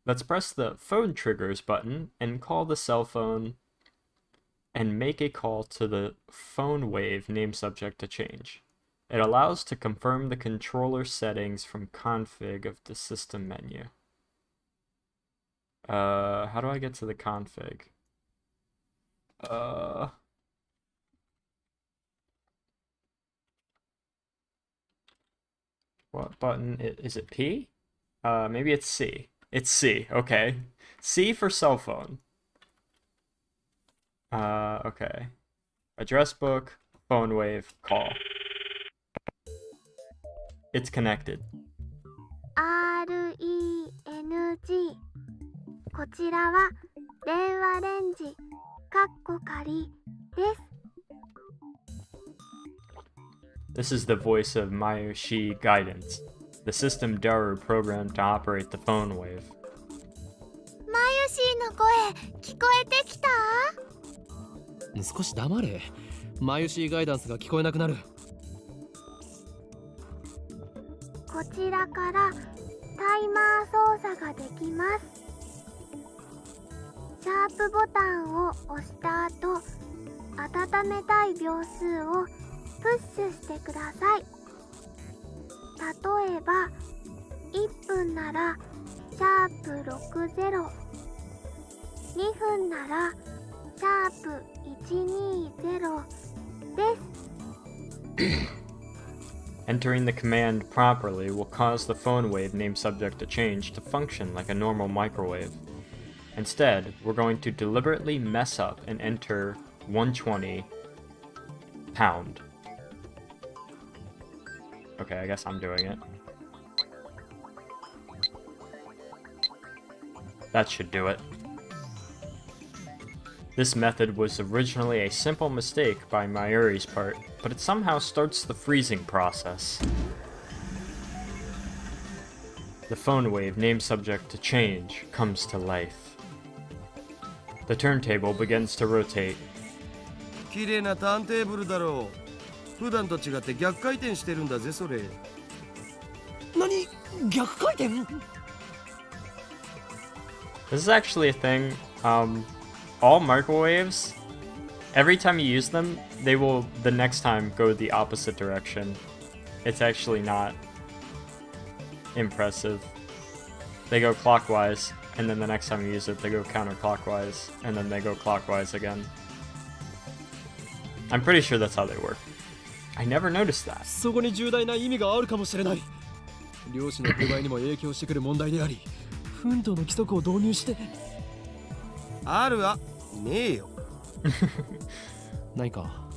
Let's press the phone triggers button and call the cell phone and make a call to the phone wave, name subject to change. It allows to confirm the controller settings from config of the system menu. How do I get to the config? What button? Is it P? Maybe it's C. It's C, okay. C for cell phone. Okay. Address book, phone wave, call. It's connected. RENG。 こちらは電話レンジかっこ仮です。 This is the voice of Mayoshi Guidance, the system Daru programmed to operate the phone wave. マユシーの声聞こえてきた？少し黙れ。マユシーガイダンスが聞こえなくなる。こちらからタイマー操作ができます。シャープボタンを押した後、温めたい秒数をプッシュしてください。例えば1分ならシャープ60、2分ならシャープ120です。Entering the command properly will cause the phone wave name subject to change to function like a normal microwave. Instead, we're going to deliberately mess up and enter 120 pound. Okay, I guess I'm doing it. That should do it. This method was originally a simple mistake by Mayuri's part, but it somehow starts the freezing process. The phone wave name subject to change comes to life. The turntable begins to rotate. 綺麗なターンテーブルだろう。普段と違って逆回転してるんだぜそれ。何？逆回転？ This is actually a thing. All microwaves, every time you use them, they will the next time go the opposite direction. It's actually not impressive. They go clockwise, and then the next time you use it, they go counterclockwise, and then they go clockwise again. I'm pretty sure that's how they work. I never noticed that. そこに重大な意味があるかもしれない。漁師の手前にも影響してくる問題であり、奮闘の規則を導入して。あるわ、ねえよ。ないか。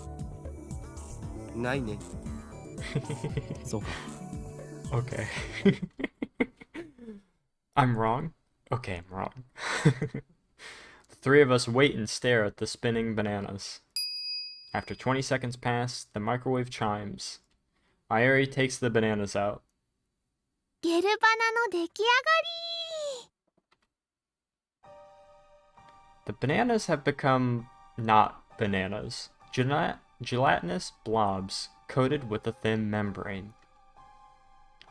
ないね。そうか。Okay. I'm wrong? Okay, I'm wrong. The three of us wait and stare at the spinning bananas. After 20 seconds pass, the microwave chimes. Mayuri takes the bananas out. ゲルバナの出来上がり。 The bananas have become not bananas, gelatinous blobs coated with a thin membrane.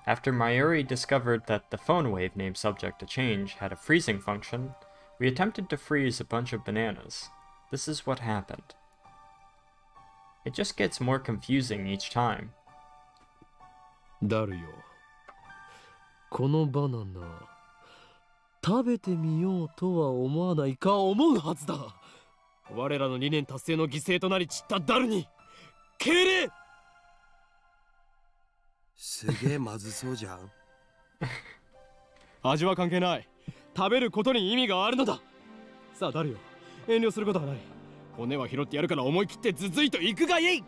After Mayuri discovered that the phone wave named subject to change had a freezing function, we attempted to freeze a bunch of bananas. This is what happened. It just gets more confusing each time. ダルよ。このバナナ、食べてみようとは思わないか思うはずだ。我らの理念達成の犠牲となり散ったダルに敬礼。すげえまずそうじゃん。味は関係ない。食べることに意味があるのだ。さあダルよ、遠慮することはない。骨は拾ってやるから思い切ってズズイと行くがいい。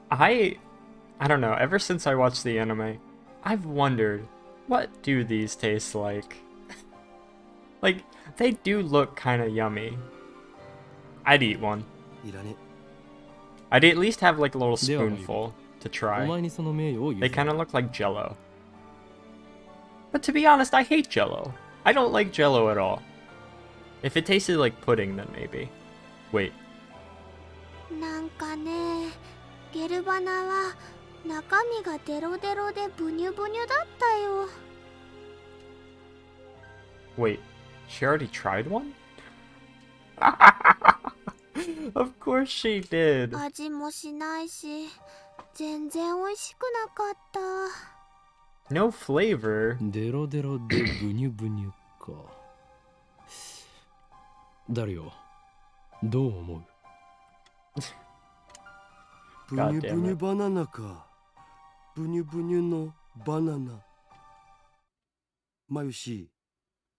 I don't know, ever since I watched the anime, I've wondered, what do these taste like? Like, they do look kind of yummy. I'd eat one. いらね。I'd at least have like a little spoonful to お try. 前にその名誉を譲 They る。 kind of look like Jello. But to be honest, I hate Jello. I don't like Jello at all. If it tasted like pudding, then maybe. Wait. なんかね、ゲルバナは中身がデロデロでブニュブニュだったよ。 Wait. She already tried one? Of course she did. 味もしないし、全然美味しくなかった。 No flavor. デロデロでブニュブニュか。ダルよ、どう思う？ブニュブニュバナナか。ブニュブニュのバナナ。マユシ、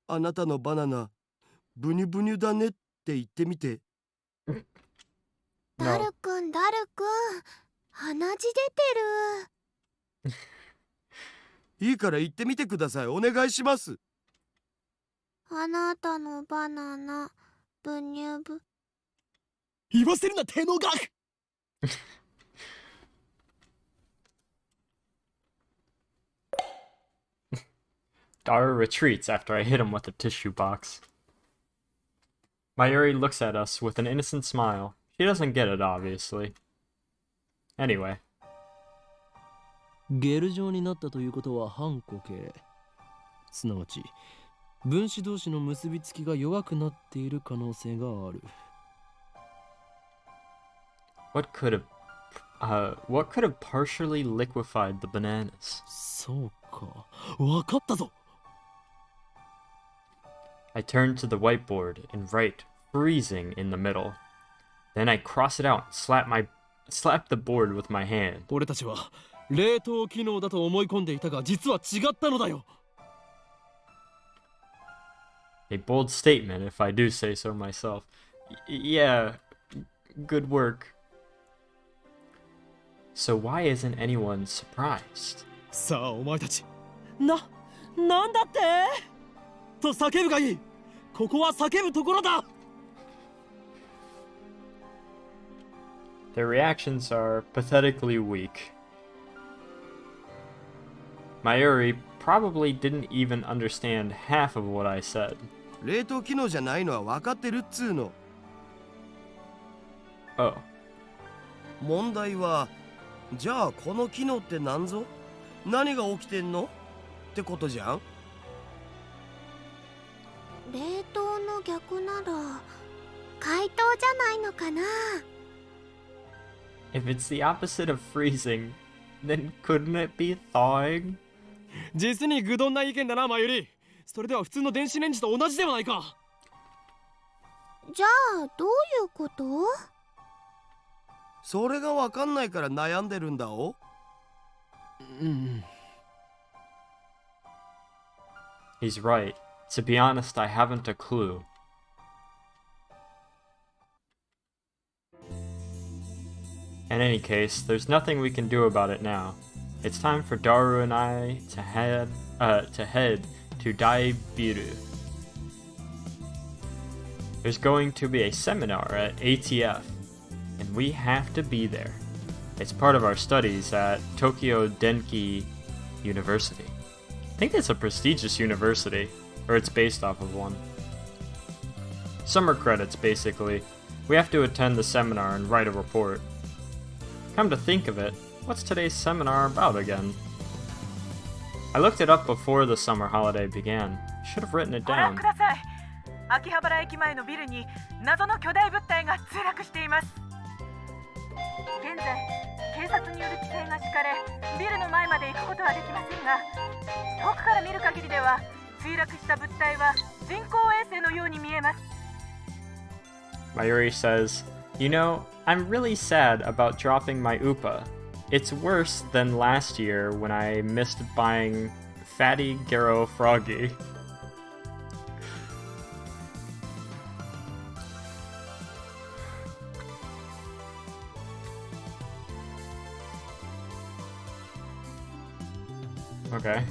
あなたのバナナ、ブニュブニュだねって言ってみて。ダルくん、ダルくん、鼻血出てる。いいから言ってみてください。お願いします。あなたのバナナ、ブニュブ。言わせるな、手の額。Dara retreats after I hit him with a tissue box. Mayuri looks at us with an innocent smile. She doesn't get it, obviously. Anyway. ゲル状になったということは反固形。すなわち、分子同士の結びつきが弱くなっている可能性がある。What could have partially liquefied the bananas? そうか。わかったぞ。I turn to the whiteboard and write freezing in the middle. Then I cross it out and slap the board with my hand. 俺たちは冷凍機能だと思い込んでいたが、実は違ったのだよ。A bold statement, if I do say so myself. Yeah, good work. So why isn't anyone surprised? さあお前たち、なんだってと叫ぶがいい。ここは叫ぶところだ。Their reactions are pathetically weak. Mayuri probably didn't even understand half of what I said. 冷凍機能じゃないのは分かってるっつうの。Oh, 問題は、じゃあこの機能って何ぞ？何が起きてんの？ってことじゃん。冷凍の逆なら解凍じゃないのかな。 if it's the opposite of freezing, then couldn't it be thawing? 実に愚鈍な意見だな、マユリ。それでは普通の電子レンジと同じではないか。じゃあどういうこと？それが分かんないから悩んでるんだお。He's right. To be honest, I haven't a clue. In any case, there's nothing we can do about it now. It's time for Daru and I to head to Daibiru. There's going to be a seminar at ATF, and we have to be there. It's part of our studies at Tokyo Denki University. I think it's a prestigious university, or it's based off of one. Summer credits, basically. We have to attend the seminar and write a report. Come to think of it, what's today's seminar about again? I looked it up before the summer holiday began. Should have written it down. 秋葉原駅前のビルに謎の巨大物体が墜落しています。現在、警察による規制が敷かれ、ビルの前まで行くことはできませんが、遠くから見る限りでは、墜落した物体は人工衛星のように見えます。Mayuri says, "You know, I'm really sad about dropping my UPA. It's worse than last year when I missed buying Fatty Garo Froggy." Okay.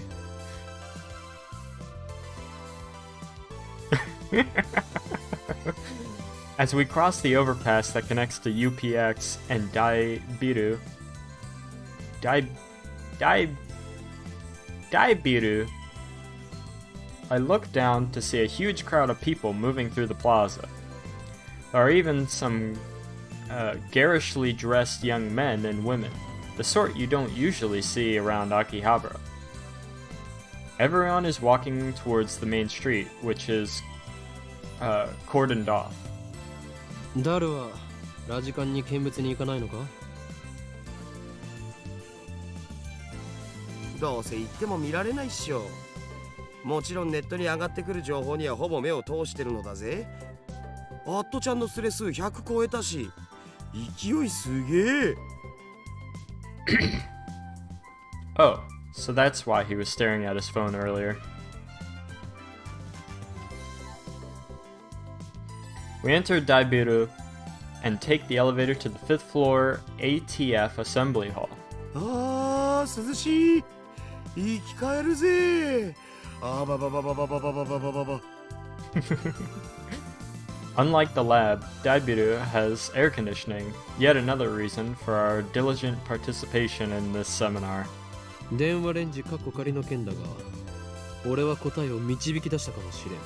As we cross the overpass that connects to UPX and Daibiru, I look down to see a huge crowd of people moving through the plaza. There are even some garishly dressed young men and women, the sort you don't usually see around Akihabara. Everyone is walking towards the main street, which is cordoned off. ダルはラジカンに見物に行かないのか？どうせ行っても見られないっしょ。もちろんネットに上がってくる情報にはほぼ目を通してるのだぜ。アットちゃんのスレ数100超えたし、勢いすげえ。Oh, so that's why he was staring at his phone earlier. We enter Daibiru and take the elevator to the 5th floor ATF Assembly Hall. あー、涼しい。生き返るぜ。あばばばばばばばばばばば。Unlike the lab, Daibiru has air conditioning, yet another reason for our diligent participation in this seminar. 電話レンジカッコ仮の件だが、俺は答えを導き出したかもしれん。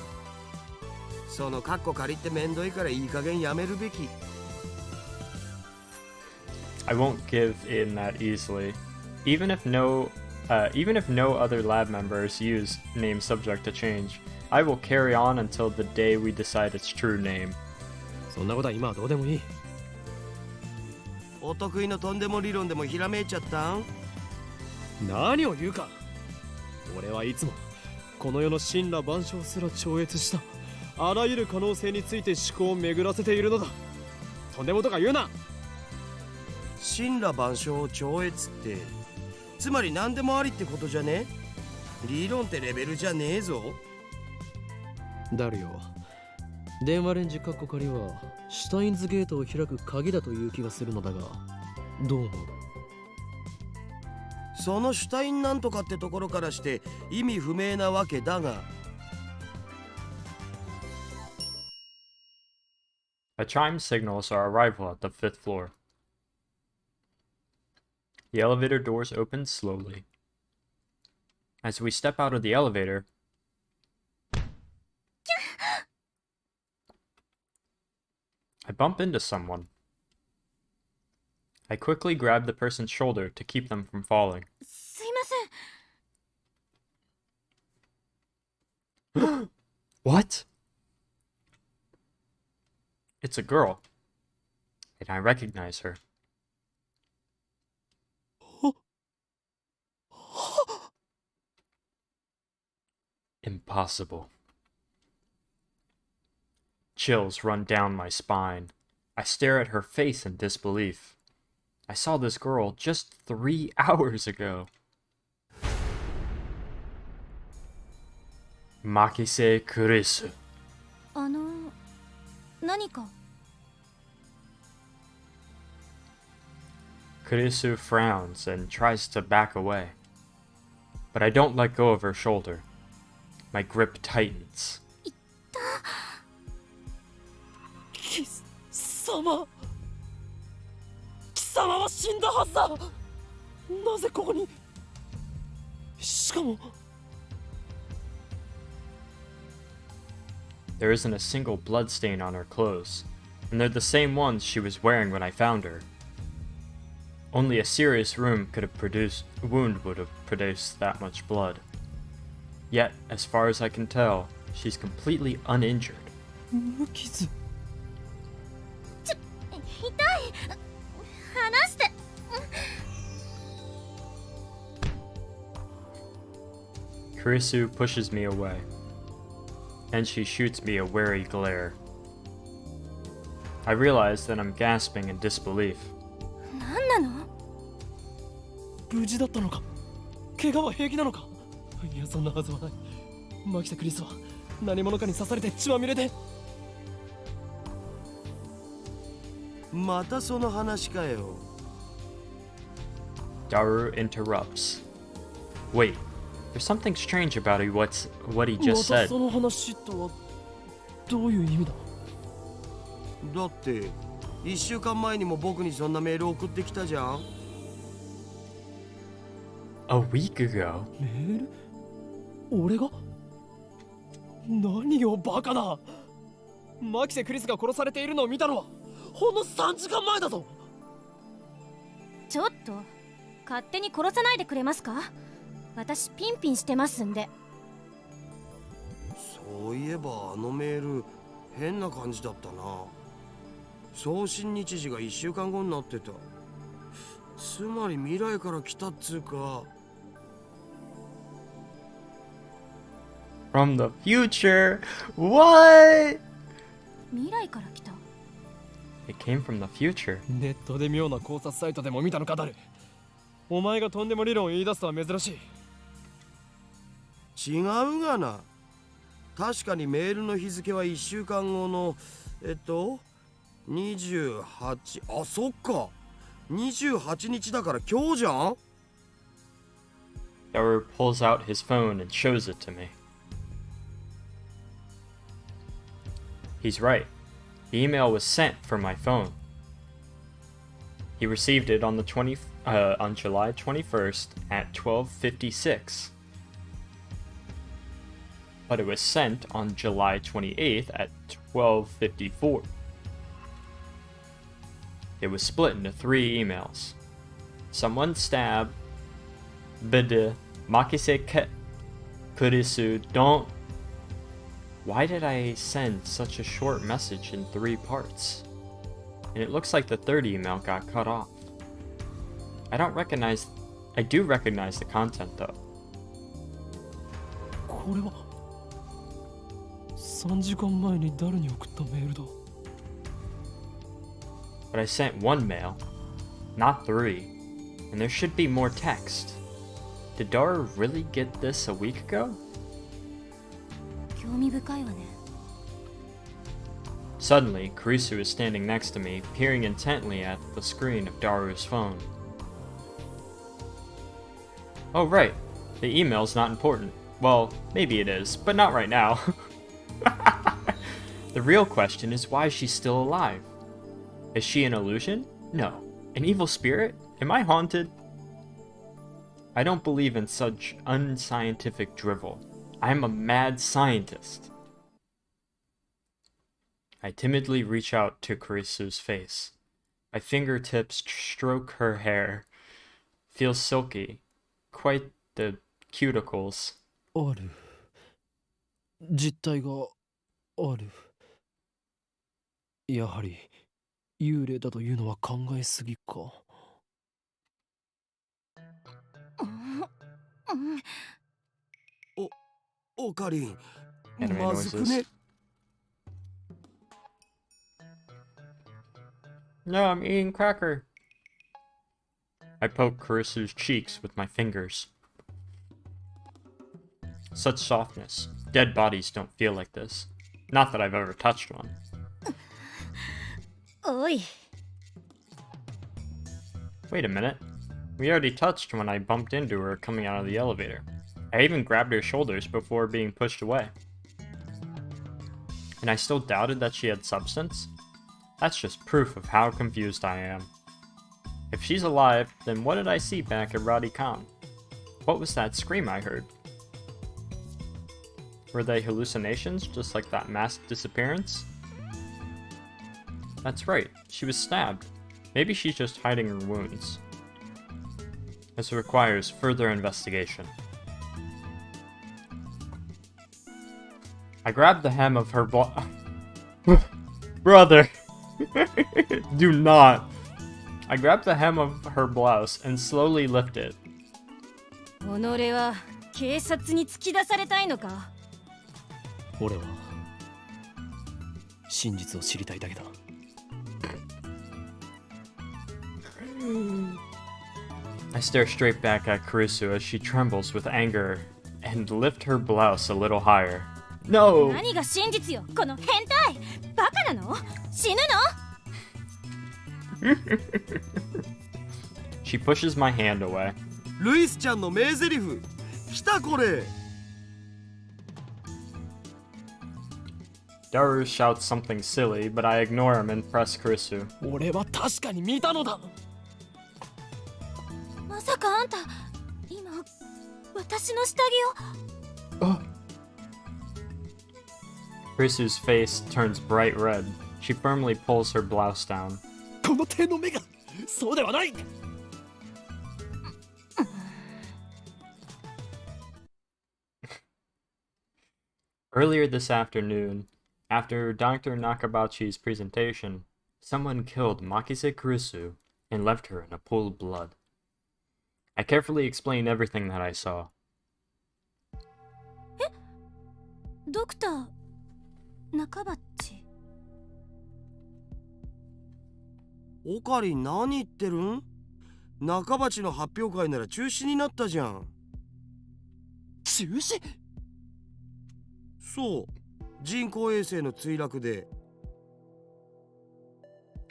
そのカッコ仮ってめんどいからいい加減やめるべき。I won't give in that easily. Even if no other lab members use name subject to change, I will carry on until the day we decide its true name. そんなことは今はどうでもいい。お得意のとんでも理論でもひらめいちゃったん？何を言うか。俺はいつもこの世の神羅万象すら超越したあらゆる可能性について思考を巡らせているのだ。とんでもとか言うな。神羅万象を超越ってつまり何でもありってことじゃね？理論ってレベルじゃねえぞ。ダルよ、電話レンジカッコ仮はシュタインズゲートを開く鍵だという気がするのだが、どう思う？そのシュタインなんとかってところからして意味不明なわけだが。A chime signals our arrival at the 5th floor. The elevator doors open slowly. As we step out of the elevator, I bump into someone. I quickly grab the person's shoulder to keep them from falling. すいません。 What? It's a girl, and I recognize her. Impossible. Chills run down my spine. I stare at her face in disbelief. I saw this girl just 3 hours ago. Makise Kurisu. 何か。 Kurisu frowns and tries to back away. But I don't let go of her shoulder. My grip tightens. 貴様は死んだはずだ。なぜここに。しかも There isn't a single blood stain on her clothes, and they're the same ones she was wearing when I found her. Only a serious wound would have produced that much blood. Yet, as far as I can tell, she's completely uninjured. 無傷。痛い。離して。 Kurisu pushes me away, and she shoots me a wary glare. I realize that I'm gasping in disbelief. 何なの？無事だったのか。怪我は平気なのか。いや、そんなはずはない。マキタ・クリスは何者かに刺されて血まみれで。またその話かよ。Daru interrupts. Wait, there's something strange about what he just また said. その話とはどういう意味だ。だって1週間前にも僕にそんなメール送ってきたじゃん。A week ago? メール？俺が？何をバカだ。マキセ・クリスが殺されているのを見たのはほんの3時間前だぞ。ちょっと勝手に殺さないでくれますか？私ピンピンしてますんで。そういえばあのメール変な感じだったな。送信日時が1週間後になってた。つまり未来から来たっつうか。 From the future? What? 未来から来た。 It came from the future. ネットで妙な考察サイトでも見たのかダル。お前がとんでも理論を言い出すとは珍しい。違うがな。確かにメールの日付は1週間後の28。あ、そっか。28日だから今日じゃん。Daru pulls out his phone and shows it to me. He's right. The email was sent from my phone. He received it on on July 21st at 12:56. But it was sent on July 28th at 12:54. It was split into 3 emails. Someone stabbed Bide Makise Kurisu don't. Why did I send such a short message in 3 parts? And it looks like the 3rd email got cut off. I do recognize the content though. これは3時間前に誰に送ったメールだ But I sent 1 mail, not 3, and there should be more text. Did Daru really get this a week ago? 興味深いわね。 Suddenly, Kurisu is standing next to me, peering intently at the screen of Daru's phone. Oh right, the email's not important. Well, maybe it is, but not right now. The real question is why she's still alive. Is she an illusion? No. An evil spirit? Am I haunted? I don't believe in such unscientific drivel. I am a mad scientist. I timidly reach out to Kurisu's face. My fingertips stroke her hair. Feels silky. Quite the cuticles. ある実体があるやはり幽霊だというのは考えすぎかオカリン Anime まずくね No, I'm eating cracker. I poke Kurisu's cheeks with my fingers. Such softness. Dead bodies don't feel like this. Not that I've ever touched one. おい Wait a minute. We already touched when I bumped into her coming out of the elevator. I even grabbed her shoulders before being pushed away. And I still doubted that she had substance? That's just proof of how confused I am. If she's alive, then what did I see back at Radicon? What was that scream I heard? Were they hallucinations, just like that mass disappearance? That's right, she was stabbed. Maybe she's just hiding her wounds. This requires further investigation. I grabbed the hem of her Brother! Do not! I grabbed the hem of her blouse and slowly lifted. 己は警察に突き出されたいのか俺は真実を知りたいだけだ I stare straight back at Kurisu as she trembles with anger and lift her blouse a little higher. No! 何が真実よこの変態バカなの死ぬの She pushes my hand away. ルイスちゃんの名台詞来たこれ Daru shouts something silly, but I ignore him and press Kurisu. 俺は確かに見たのだまさかあんた今私の下着を Kurisu's face turns bright red. She firmly pulls her blouse down. この手の目がそうではない Earlier this afternoon, after Dr. Nakabachi's presentation, someone killed Makise Kurisu and left her in a pool of blood. I carefully explained everything that I saw. ドクター中バッチオカリン何言ってるん中鉢の発表会なら中止になったじゃん中止そう人工衛星の墜落で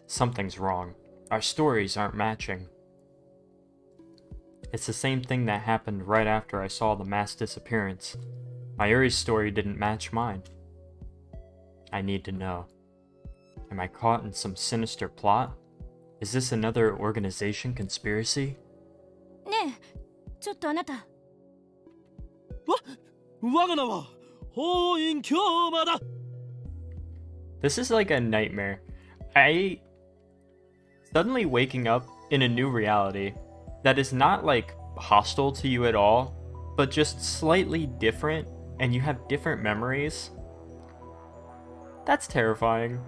Something's wrong. Our stories aren't matching. It's the same thing that happened right after I saw the mass disappearance. Mayuri's story didn't match mine. I need to know. Am I caught in some sinister plot? Is this another organization conspiracy? ねえ、ちょっとあなた。我が名は法院京馬だ。 This is like a nightmare. I suddenly waking up in a new reality that is not like hostile to you at all, but just slightly different, and you have different memories. That's terrifying.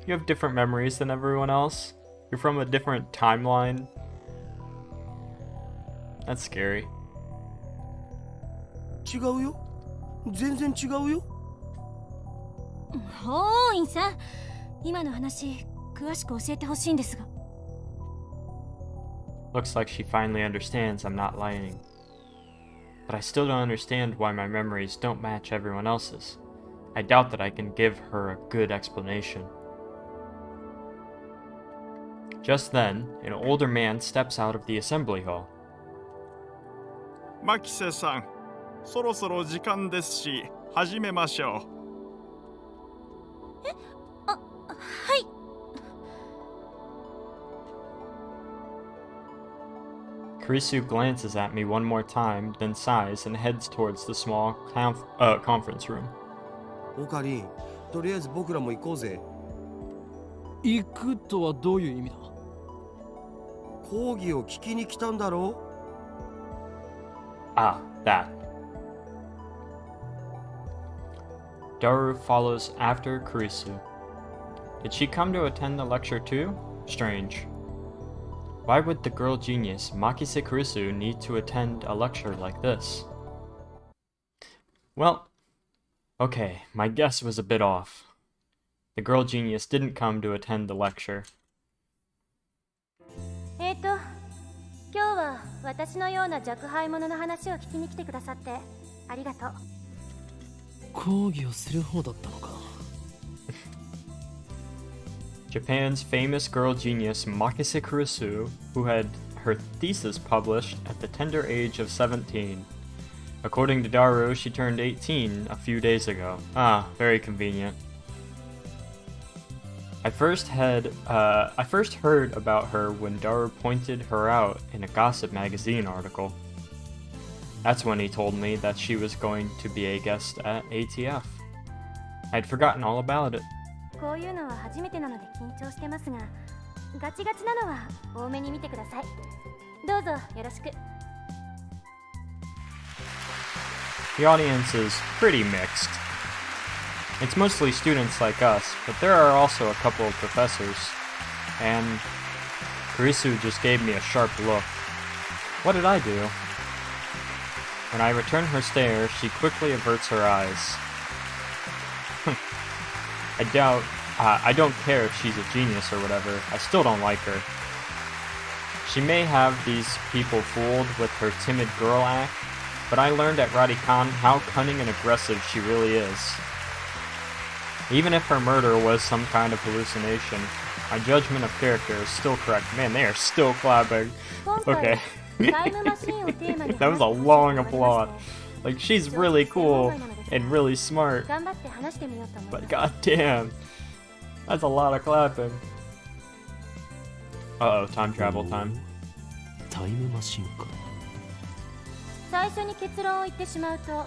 You have different memories than everyone else. You're from a different timeline. That's scary. 違うよ。全然違うよ。法院さん、今の話詳しく教えてほしいんですが。Looks like she finally understands I'm not lying. But I still don't understand why my memories don't match everyone else's. I doubt that I can give her a good explanation. Just then, an older man steps out of the assembly hall. 牧瀬さん、そろそろ時間ですし、始めましょう。はい。Kurisu glances at me one more time, then sighs and heads towards the small conference room. オカリン、とりあえず僕らも行こうぜ。行くとはどういう意味だ。講義を聞きに来たんだろ Ah, that. Daru follows after Kurisu. Did she come to attend the lecture too? Strange. Why would the girl genius Makise Kurisu need to attend a lecture like this? Well, okay, my guess was a bit off. The girl genius didn't come to attend the lecture. 今日は私のような若輩者の話を聞きに来てくださってありがとう。講義をする方だったのか。Japan's famous girl genius Makise Kurisu, who had her thesis published at the tender age of 17. According to Daru, she turned 18 a few days ago. Ah, very convenient. I first heard about her when Daru pointed her out in a gossip magazine article. That's when he told me that she was going to be a guest at ATF. I'd forgotten all about it. こういうのは初めてなので緊張してますが、ガチガチなのは多めに見てください。どうぞよろしく。The audience is pretty mixed. It's mostly students like us, but there are also a couple of professors. And Kurisu just gave me a sharp look. What did I do? When I return her stare, she quickly averts her eyes. I don't care if she's a genius or whatever, I still don't like her. She may have these people fooled with her timid girl act, but I learned at Radikan how cunning and aggressive she really is. Even if her murder was some kind of hallucination, my judgment of character is still correct. Man, they are still clapping. Okay. That was a long applaud. Like, she's really cool and really smart. But goddamn, that's a lot of clapping. Uh-oh, time travel time. タイムマシンか。最初に結論を言ってしまうと、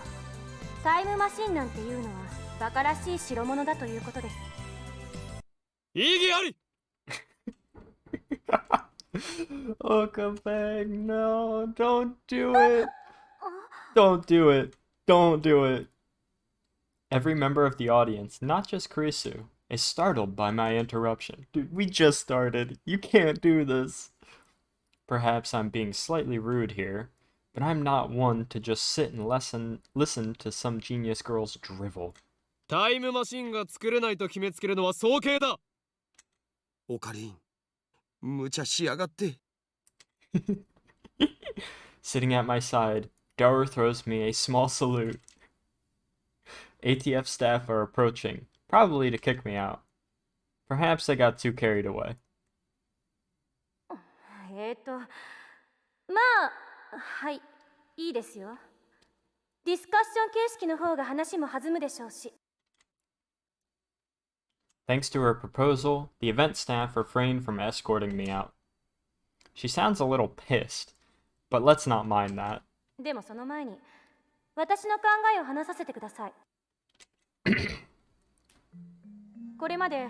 タイムマシンなんていうのはバカらしい代物だということです。意義あり。Oh, come back, no, don't do it. Don't do it. Don't do it. Every member of the audience, not just Kurisu, is startled by my interruption. Dude, we just started. You can't do this. Perhaps I'm being slightly rude here, but I'm not one to just sit and listen to some genius girl's drivel. タイムマシンが作れないと決めつけるのは早計だ。オカリン、無茶しやがって。Sitting at my side, Daru throws me a small salute. ATF staff are approaching, probably to kick me out. Perhaps I got too carried away. はい、いいですよ。ディスカッション形式の方が話も弾むでしょうし。Thanks to her proposal, the event staff refrained from escorting me out. She sounds a little pissed, but let's not mind that. でもその前に、私の考えを話させてください。これまで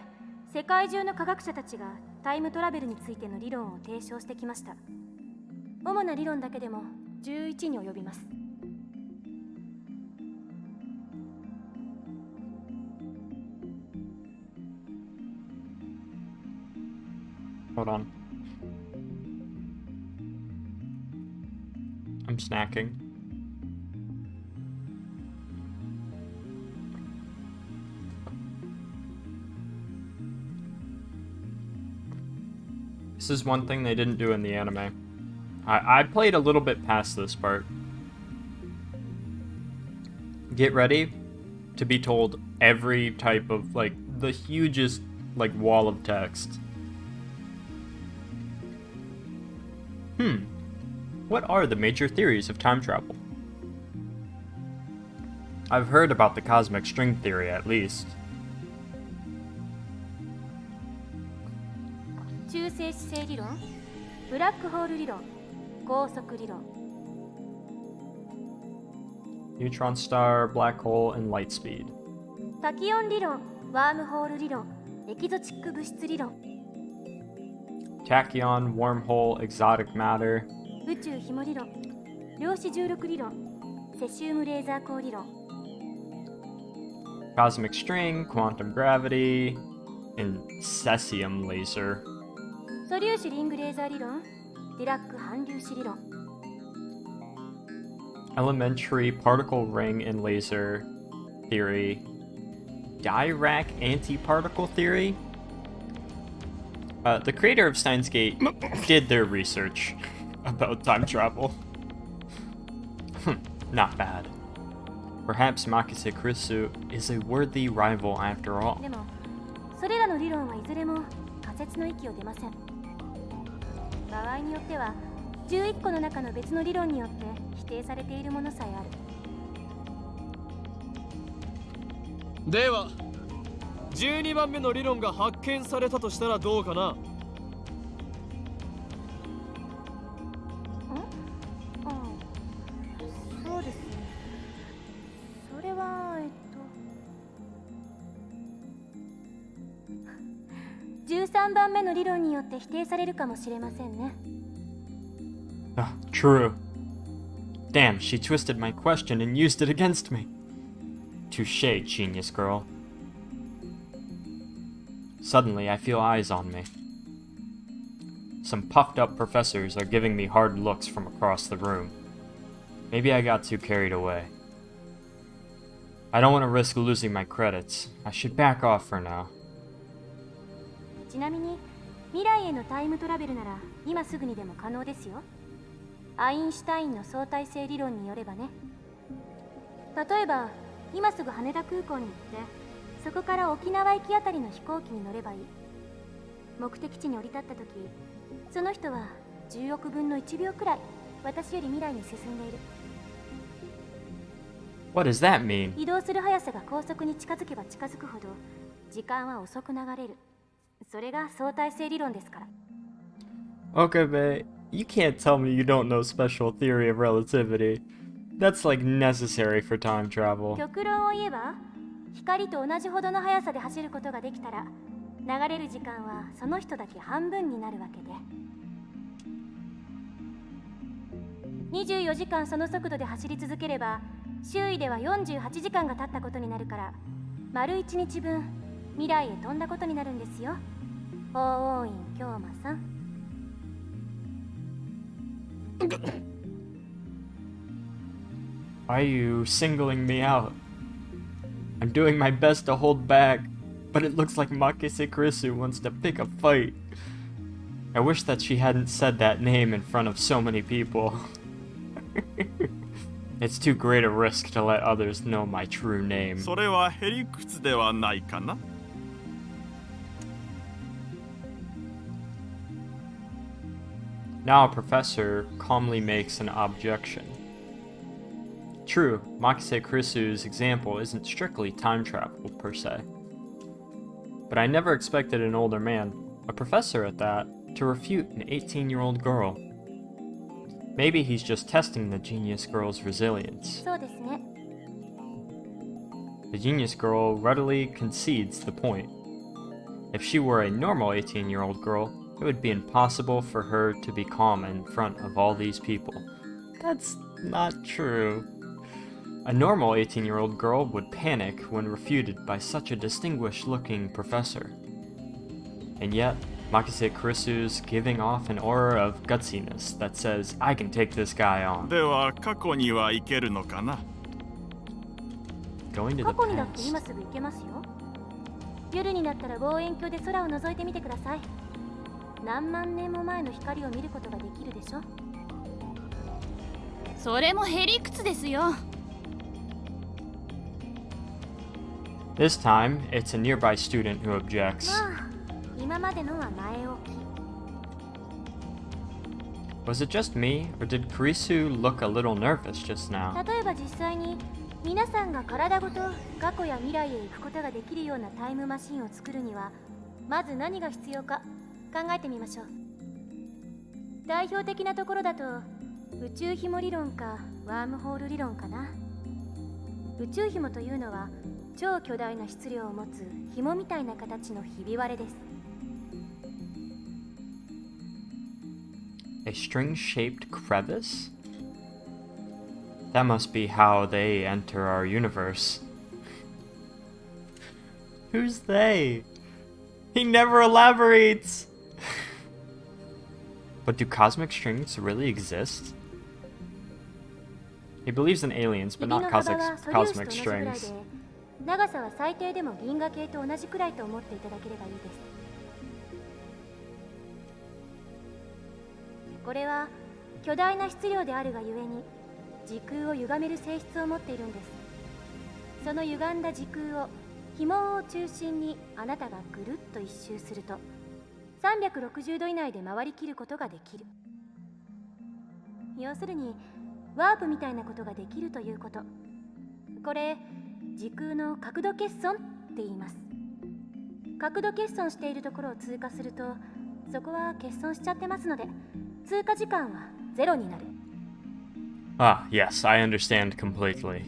世界中の科学者たちがタイムトラベルについての理論を提唱してきました。主な理論だけでも11に及びます。Hold on. I'm snacking. This is one thing they didn't do in the anime. I played a little bit past this part. Get ready to be told every type of, like, the hugest, like, wall of text. What are the major theories of time travel? I've heard about the cosmic string theory, at least. 中性子星理論、ブラックホール理論、高速理論。Neutron star, black hole, and light speed. タキオン理論、ワームホール理論、エキゾチック物質理論。Tachyon, wormhole, exotic matter. 宇宙ひも理論、量子重力理論、セシウムレーザー光理論。Cosmic string, quantum gravity, and cesium laser. 素粒子リングレーザー理論、ディラック反粒子理論。Elementary particle ring and laser theory. Dirac antiparticle theory? The creator of Steins Gate did their research about time travel. Not bad. Perhaps Makise Krisu is a worthy rival after all. でも、それらの理論はいずれも仮説の域を出ません。場合によっては、11個の中の別の理論によって否定されているものさえある。では12番目の理論が発見されたとしたらどうかな。そうですね。それは13番目の理論によって否定されるかもしれませんね。True. Damn, she twisted my question and used it against me. Touché, genius girl. Suddenly, I feel eyes on me. Some puffed up professors are giving me hard looks from across the room. Maybe I got too carried away. I don't want to risk losing my credits. I should back off for now. ちなみに、未来へのタイムトラベルなら今すぐにでも可能ですよ。アインシュタインの相対性理論によればね。例えば、今すぐ羽田空港に行って、そこから沖縄行きあたりの飛行機に乗ればいい。目的地に降り立った時、その人は10億分の1秒くらい私より未来に進んでいる。What does that mean? 移動する速さが高速に近づけば近づくほど時間は遅く流れる。それが相対性理論ですから。Okay, babe. You can't tell me you don't know special theory of relativity. That's like necessary for time travel. 極論を言えば、光と同じほどの速さで走ることができたら、流れる時間はその人だけ半分になるわけで。24時間その速度で走り続ければ、周囲では48時間が経ったことになるから、丸1日分未来へ飛んだことになるんですよ。法王院京馬さん。Why are you singling me out? I'm doing my best to hold back, but it looks like Makise Krisu wants to pick a fight. I wish that she hadn't said that name in front of so many people. It's too great a risk to let others know my true name. それはへりくつではないかな。Now a professor calmly makes an objection. True, Makise Kurisu's example isn't strictly time travel per se. But I never expected an older man, a professor at that, to refute an 18-year-old girl. Maybe he's just testing the genius girl's resilience. そうですね。 The genius girl readily concedes the point. If she were a normal 18-year-old girl, it would be impossible for her to be calm in front of all these people. That's not true. A normal 18-year-old girl would panic when refuted by such a distinguished-looking professor. And yet, Makise Kurisu's giving off an aura of gutsiness that says, I can take this guy on. では過去には行けるのかな？ Going to the 過去にだって past. 今すぐ行けますよ。夜になったら望遠鏡で空を覗いてみてください。何万年も前の光を見ることができるでしょ。それもへりくつですよ。 This time, it's a nearby student who objects. まあ、今までのは前置き。 Was it just me, or did Kurisu look a little nervous just now? 例えば実際に皆さんが体ごと過去や未来へ行くことができるようなタイムマシンを作るにはまず何が必要か考えてみましょう。代表的なところだと宇宙紐理論かワームホール理論かな。宇宙紐というのは超巨大な質量を持つ紐みたいな形のひび割れです。 A string-shaped crevice? That must be how they enter our universe. Who's they? He never elaborates! But do cosmic strings really exist? He believes in aliens, but 指 not の幅は cosmic, 素粒子と cosmic 同じくらいで strings. 長さは最低でも銀河系と同じくらいと思っていただければいいです。これは巨大な質量であるがゆえに時空を歪める性質を持っているんです。その歪んだ時空を紐を中心にあなたがぐるっと一周すると360度以内で回りきることができる。要するにワープみたいなことができるということ。これ時空の角度欠損って言います。角度欠損しているところを通過するとそこは欠損しちゃってますので通過時間はゼロになる。 Ah, yes, I understand completely.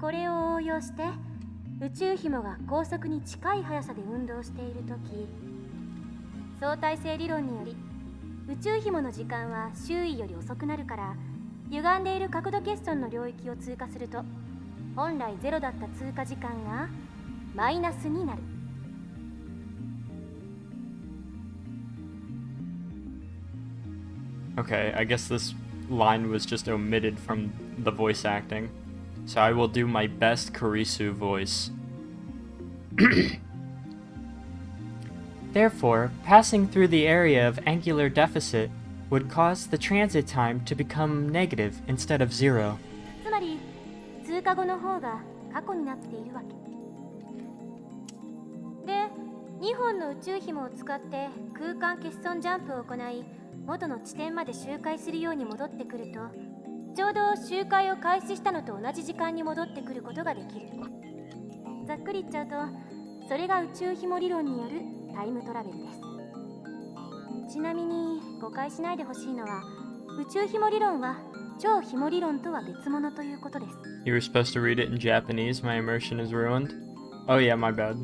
これを応用して宇宙紐が高速に近い速さで運動しているとき、相対性理論により宇宙紐の時間は周囲より遅くなるから歪んでいる角度欠損の領域を通過すると本来ゼロだった通過時間がマイナスになる。 Okay, I guess this line was just omitted from the voice acting. So I will do my best Kurisu voice. Therefore, passing through the area of angular deficit would cause the transit time to become negative instead of 0. つまり通過後の方が過去になっているわけで、2本の宇宙紐を使って空間欠損ジャンプを行い元の地点まで周回するように戻ってくるとちょうど周回を開始したのと同じ時間に戻ってくることができる。ざっくり言っちゃうとそれが宇宙紐理論によるタイムトラベルです。ちなみに誤解しないでほしいのは宇宙紐理論は超紐理論とは別物ということです。 You were supposed to read it in Japanese. My immersion is ruined. Oh yeah, my bad.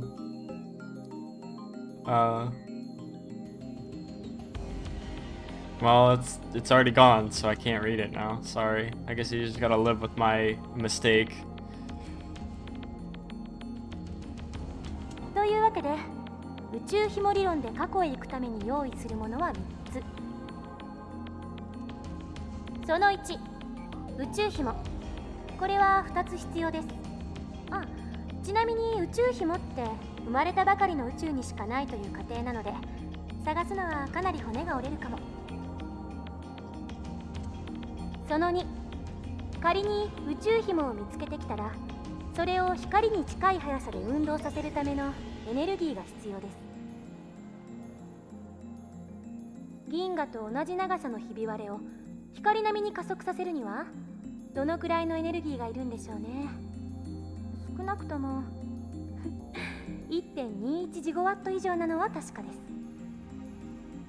Well, it's already gone, so I can't read it now. Sorry. I guess you just gotta live with my mistake. というわけで宇宙紐理論で過去へ行くために用意するものは3つ。その1、宇宙紐。これは2つ必要です。あ、ちなみに宇宙紐って生まれたばかりの宇宙にしかないという過程なので探すのはかなり骨が折れるかも。その2、仮に宇宙紐を見つけてきたらそれを光に近い速さで運動させるためのエネルギーが必要です。銀河と同じ長さのひび割れを光並みに加速させるにはどのくらいのエネルギーがいるんでしょうね。少なくとも1.21 ジゴワット以上なのは確かです。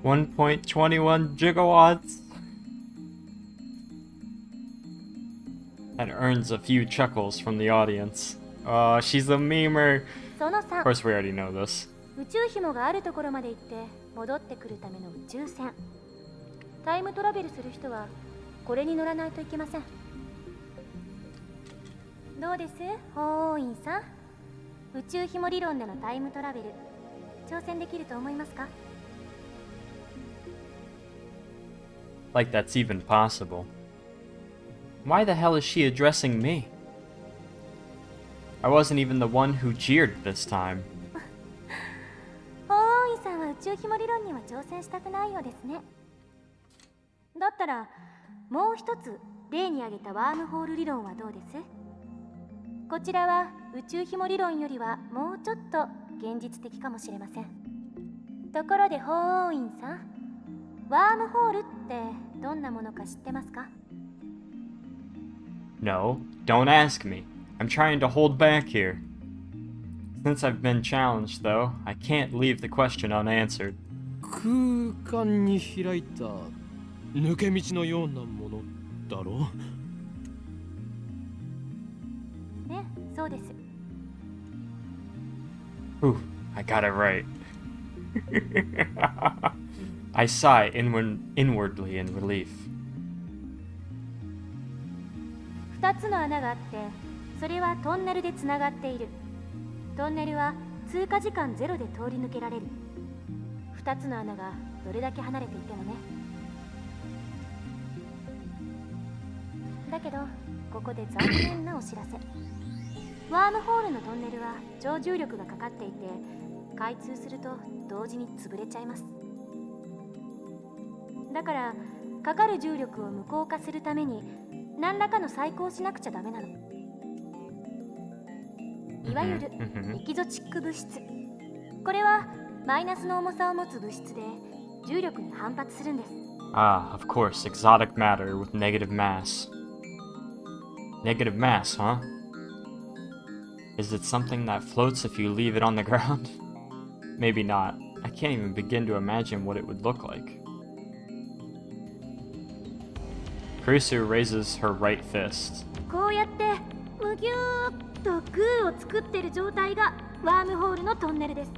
1.21 gigawatts? That earns a few chuckles from the audience. Oh, she's a memer. その Of 3、 course, we already know this. 宇宙紐があるところまで行って戻ってくるための宇宙船。タイムトラベルする人はこれに乗らないといけません。どうです、法王院さん。宇宙紐理論でのタイムトラベル挑戦できると思いますか？ Like that's even possible. Why the hell is she addressing me? I wasn't even the one who jeered this time. 法王院さんは宇宙紐理論には挑戦したくないようですね。だったらもう一つ例に挙げたワームホール理論はどうです？こちらは宇宙紐理論よりはもうちょっと現実的かもしれません。ところで法王院さん、ワームホールってどんなものか知ってますか？ No, don't ask me. I'm trying to hold back here. Since I've been challenged, though, I can't leave the question unanswered. 空間に開いた抜け道のようなものだろう。ね、そうです。Ooh, I got it right. I sigh inwardly in relief. 2つの穴があって、それはトンネルでつながっている。トンネルは通過時間ゼロで通り抜けられる。2つの穴がどれだけ離れていてもね。だけどここで残念なお知らせ。ワームホールのトンネルは超重力がかかっていて、開通すると同時に潰れちゃいます。だからかかる重力を無効化するために何らかの細工をしなくちゃダメなの。いわゆるエキゾチック物質。これはマイナスの重さを持つ物質で重力に反発するんです。Ah, of course, exotic matter with negative mass. Negative mass, huh? Is it something that floats if you leave it on the ground? Maybe not. I can't even begin to imagine what it would look like. Kurisu raises her right fist. こうやってむぎゅーっとグーを作ってる状態がワームホールのトンネルです。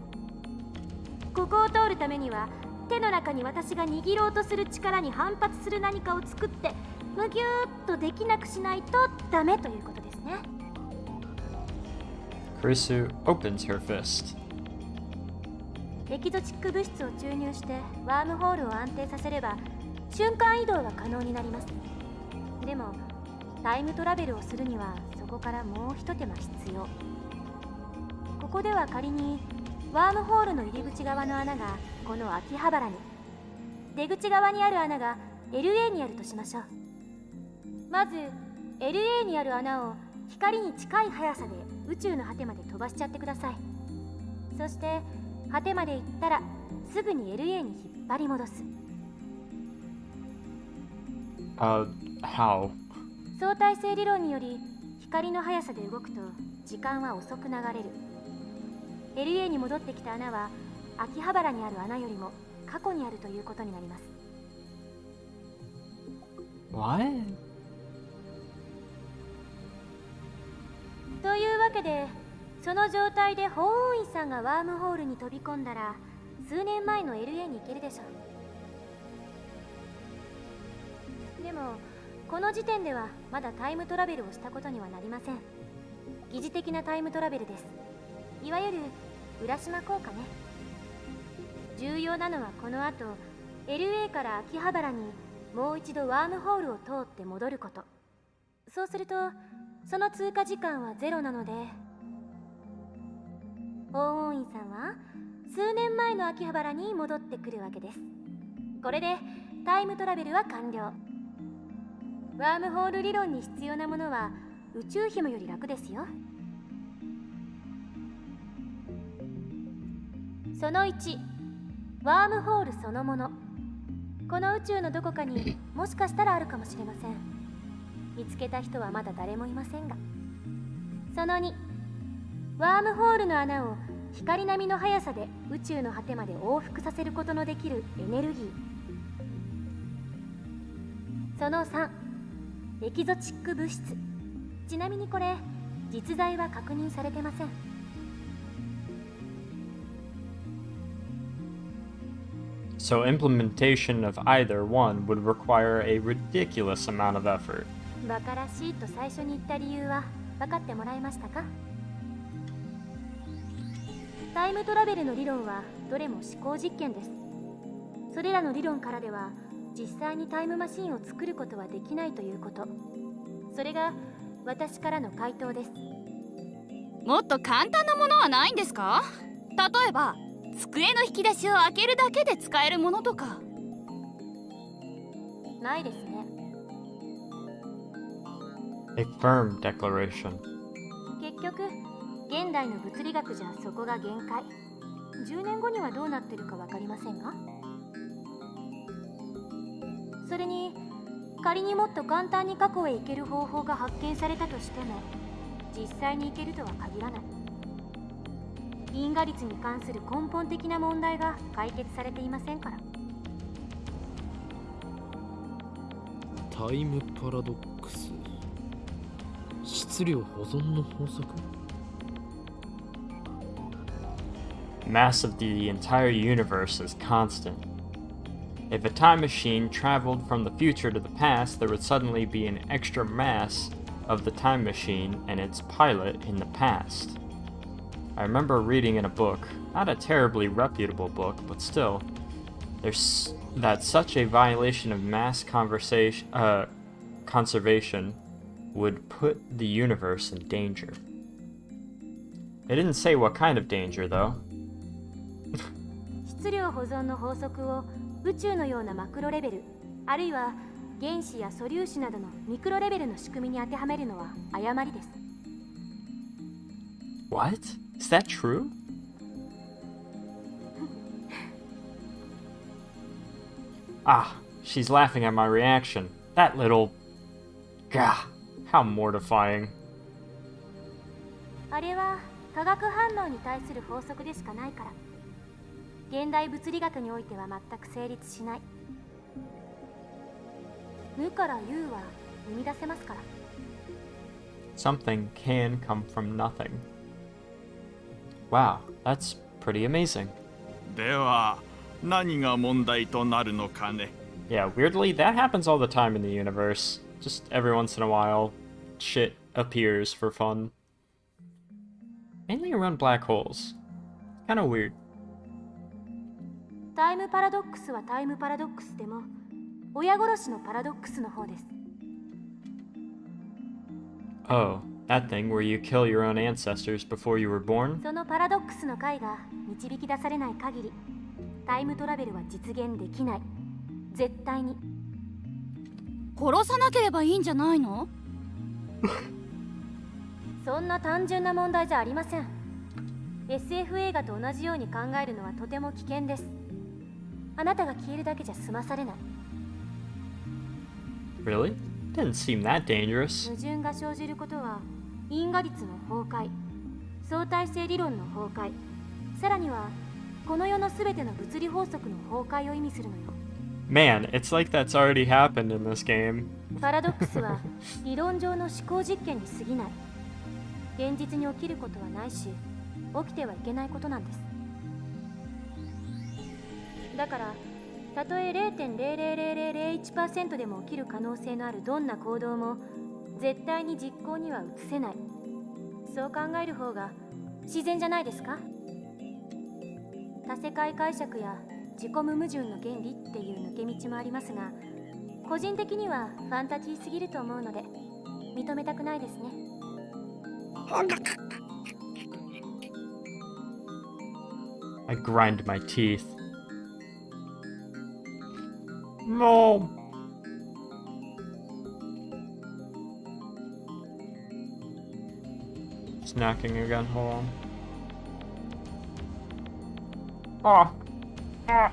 ここを通るためには手の中に私が握ろうとする力に反発する何かを作ってむぎゅーっとできなくしないとダメということですね。Kurisu opens her fist. エキゾチック物質を注入してワームホールを安定させれば瞬間移動が可能になります。でもタイムトラベルをするにはそこからもう一手間必要。ここでは仮にワームホールの入り口側の穴がこの秋葉原に、出口側にある穴が LA にあるとしましょう。まず LA にある穴を光に近い速さで宇宙の果てまで飛ばしちゃってください。そして果てまで行ったらすぐに LA に引っ張り戻す。How? 相対性理論により光の速さで動くと時間は遅く流れる。 LA に戻ってきた穴は秋葉原にある穴よりも過去にあるということになります。 What? というわけでその状態で法王院さんがワームホールに飛び込んだら数年前の LA に行けるでしょう。でもこの時点ではまだタイムトラベルをしたことにはなりません。疑似的なタイムトラベルです。いわゆる浦島効果ね。重要なのはこの後 LA から秋葉原にもう一度ワームホールを通って戻ること。そうするとその通過時間はゼロなので、法王院さんは数年前の秋葉原に戻ってくるわけです。これでタイムトラベルは完了。ワームホール理論に必要なものは宇宙紐より楽ですよ。その1、ワームホールそのもの。この宇宙のどこかにもしかしたらあるかもしれません。見つけた人はまだ誰もいませんが。その2、ワームホールの穴を光並みの速さで宇宙の果てまで往復させることのできるエネルギー。その3、エキゾチック物質。ちなみにこれ実在は確認されてません。So implementation of either one would require a ridiculous amount of effort. バカらしいと最初に言った理由は分かってもらえましたか？タイムトラベルの理論はどれも思考実験です。それらの理論からでは実際にタイムマシンを作ることはできないということ。それが私からの回答です。もっと簡単なものはないんですか？例えば机の引き出しを開けるだけで使えるものとか。ないですね。A firm declaration. 結局現代の物理学じゃそこが限界。10年後にはどうなってるか分かりませんが。それに仮にもっと簡単に過去へ行ける方法が発見されたとしても実際に行けるとは限らない。因果率に関する根本的な問題が解決されていませんから。タイムパラドックス、質量保存の法則。 Mass of the entire universe is constant. If a time machine traveled from the future to the past, there would suddenly be an extra mass of the time machine and its pilot in the past. I remember reading in a book, not a terribly reputable book, but still, that such a violation of mass conservation would put the universe in danger. It didn't say what kind of danger, though. 質量保存の法則を宇宙のようなマクロレベル、あるいは原子や素粒子などのミクロレベルの仕組みに当てはめるのは誤りです。What? Is that true? Ah, she's laughing at my reaction. That little... Gah, how mortifying. あれは化学反応に対する法則でしかないから。現代物理学においては全く成立しない。無から有は生み出せますから。Something can come from nothing. Wow, that's pretty amazing. では何が問題となるのかね。 Yeah, weirdly, that happens all the time in the universe. Just every once in a while, shit appears for fun. Mainly around black holes. Kind of weird. タイムパラドックスはタイムパラドックスでも親殺しのパラドックスの方です。Oh, that thing where you kill your own ancestors before you were born? そのパラドックスの解が導き出されない限りタイムトラベルは実現できない。絶対に。殺さなければいいんじゃないの？そんな単純な問題じゃありません。 SF 映画と同じように考えるのはとても危険です。あなたが消えるだけじゃ済まされない。 Really? Didn't seem that dangerous. 矛盾が生じることは因果率の崩壊、相対性理論の崩壊、さらにはこの世のすべての物理法則の崩壊を意味するのよ。 Man, it's like that's already happened in this game. パラドックスは理論上の思考実験に過ぎない。現実に起きることはないし、起きてはいけないことなんです。だからたとえ 0.00001% でも起きる可能性のあるどんな行動も絶対に実行には移せない。そう考える方が自然じゃないですか？多世界解釈や自己無矛盾の原理っていう抜け道もありますが、個人的にはファンタジーすぎると思うので認めたくないですね。I grind my teeth. No. Snacking again, hold on. Ah. Ah.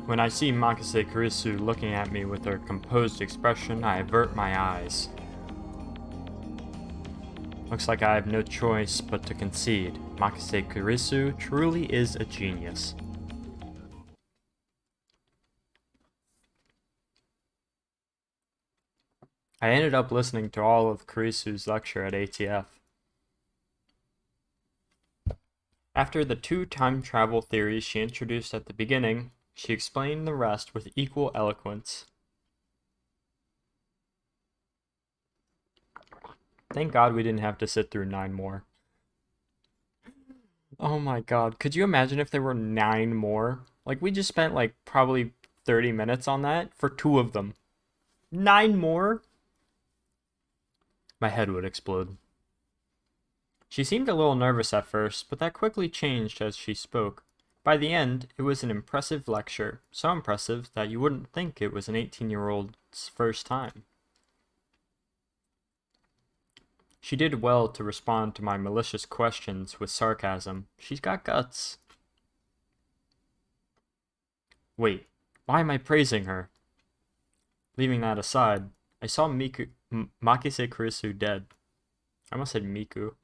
When I see Makise Kurisu looking at me with her composed expression, I avert my eyes. Looks like I have no choice but to concede. Makise Kurisu truly is a genius. I ended up listening to all of Kurisu's lecture at ATF. After the 2 time travel theories she introduced at the beginning, she explained the rest with equal eloquence. Thank God we didn't have to sit through 9 more. Oh my God, could you imagine if there were 9 more? Like, we just spent like probably 30 minutes on that for 2 of them. 9 more? My head would explode. She seemed a little nervous at first, but that quickly changed as she spoke. By the end, it was an impressive lecture, so impressive that you wouldn't think it was an 18-year-old's first time. She did well to respond to my malicious questions with sarcasm. She's got guts. Wait, why am I praising her? Leaving that aside, I saw Makise Kurisu dead. I almost said Miku.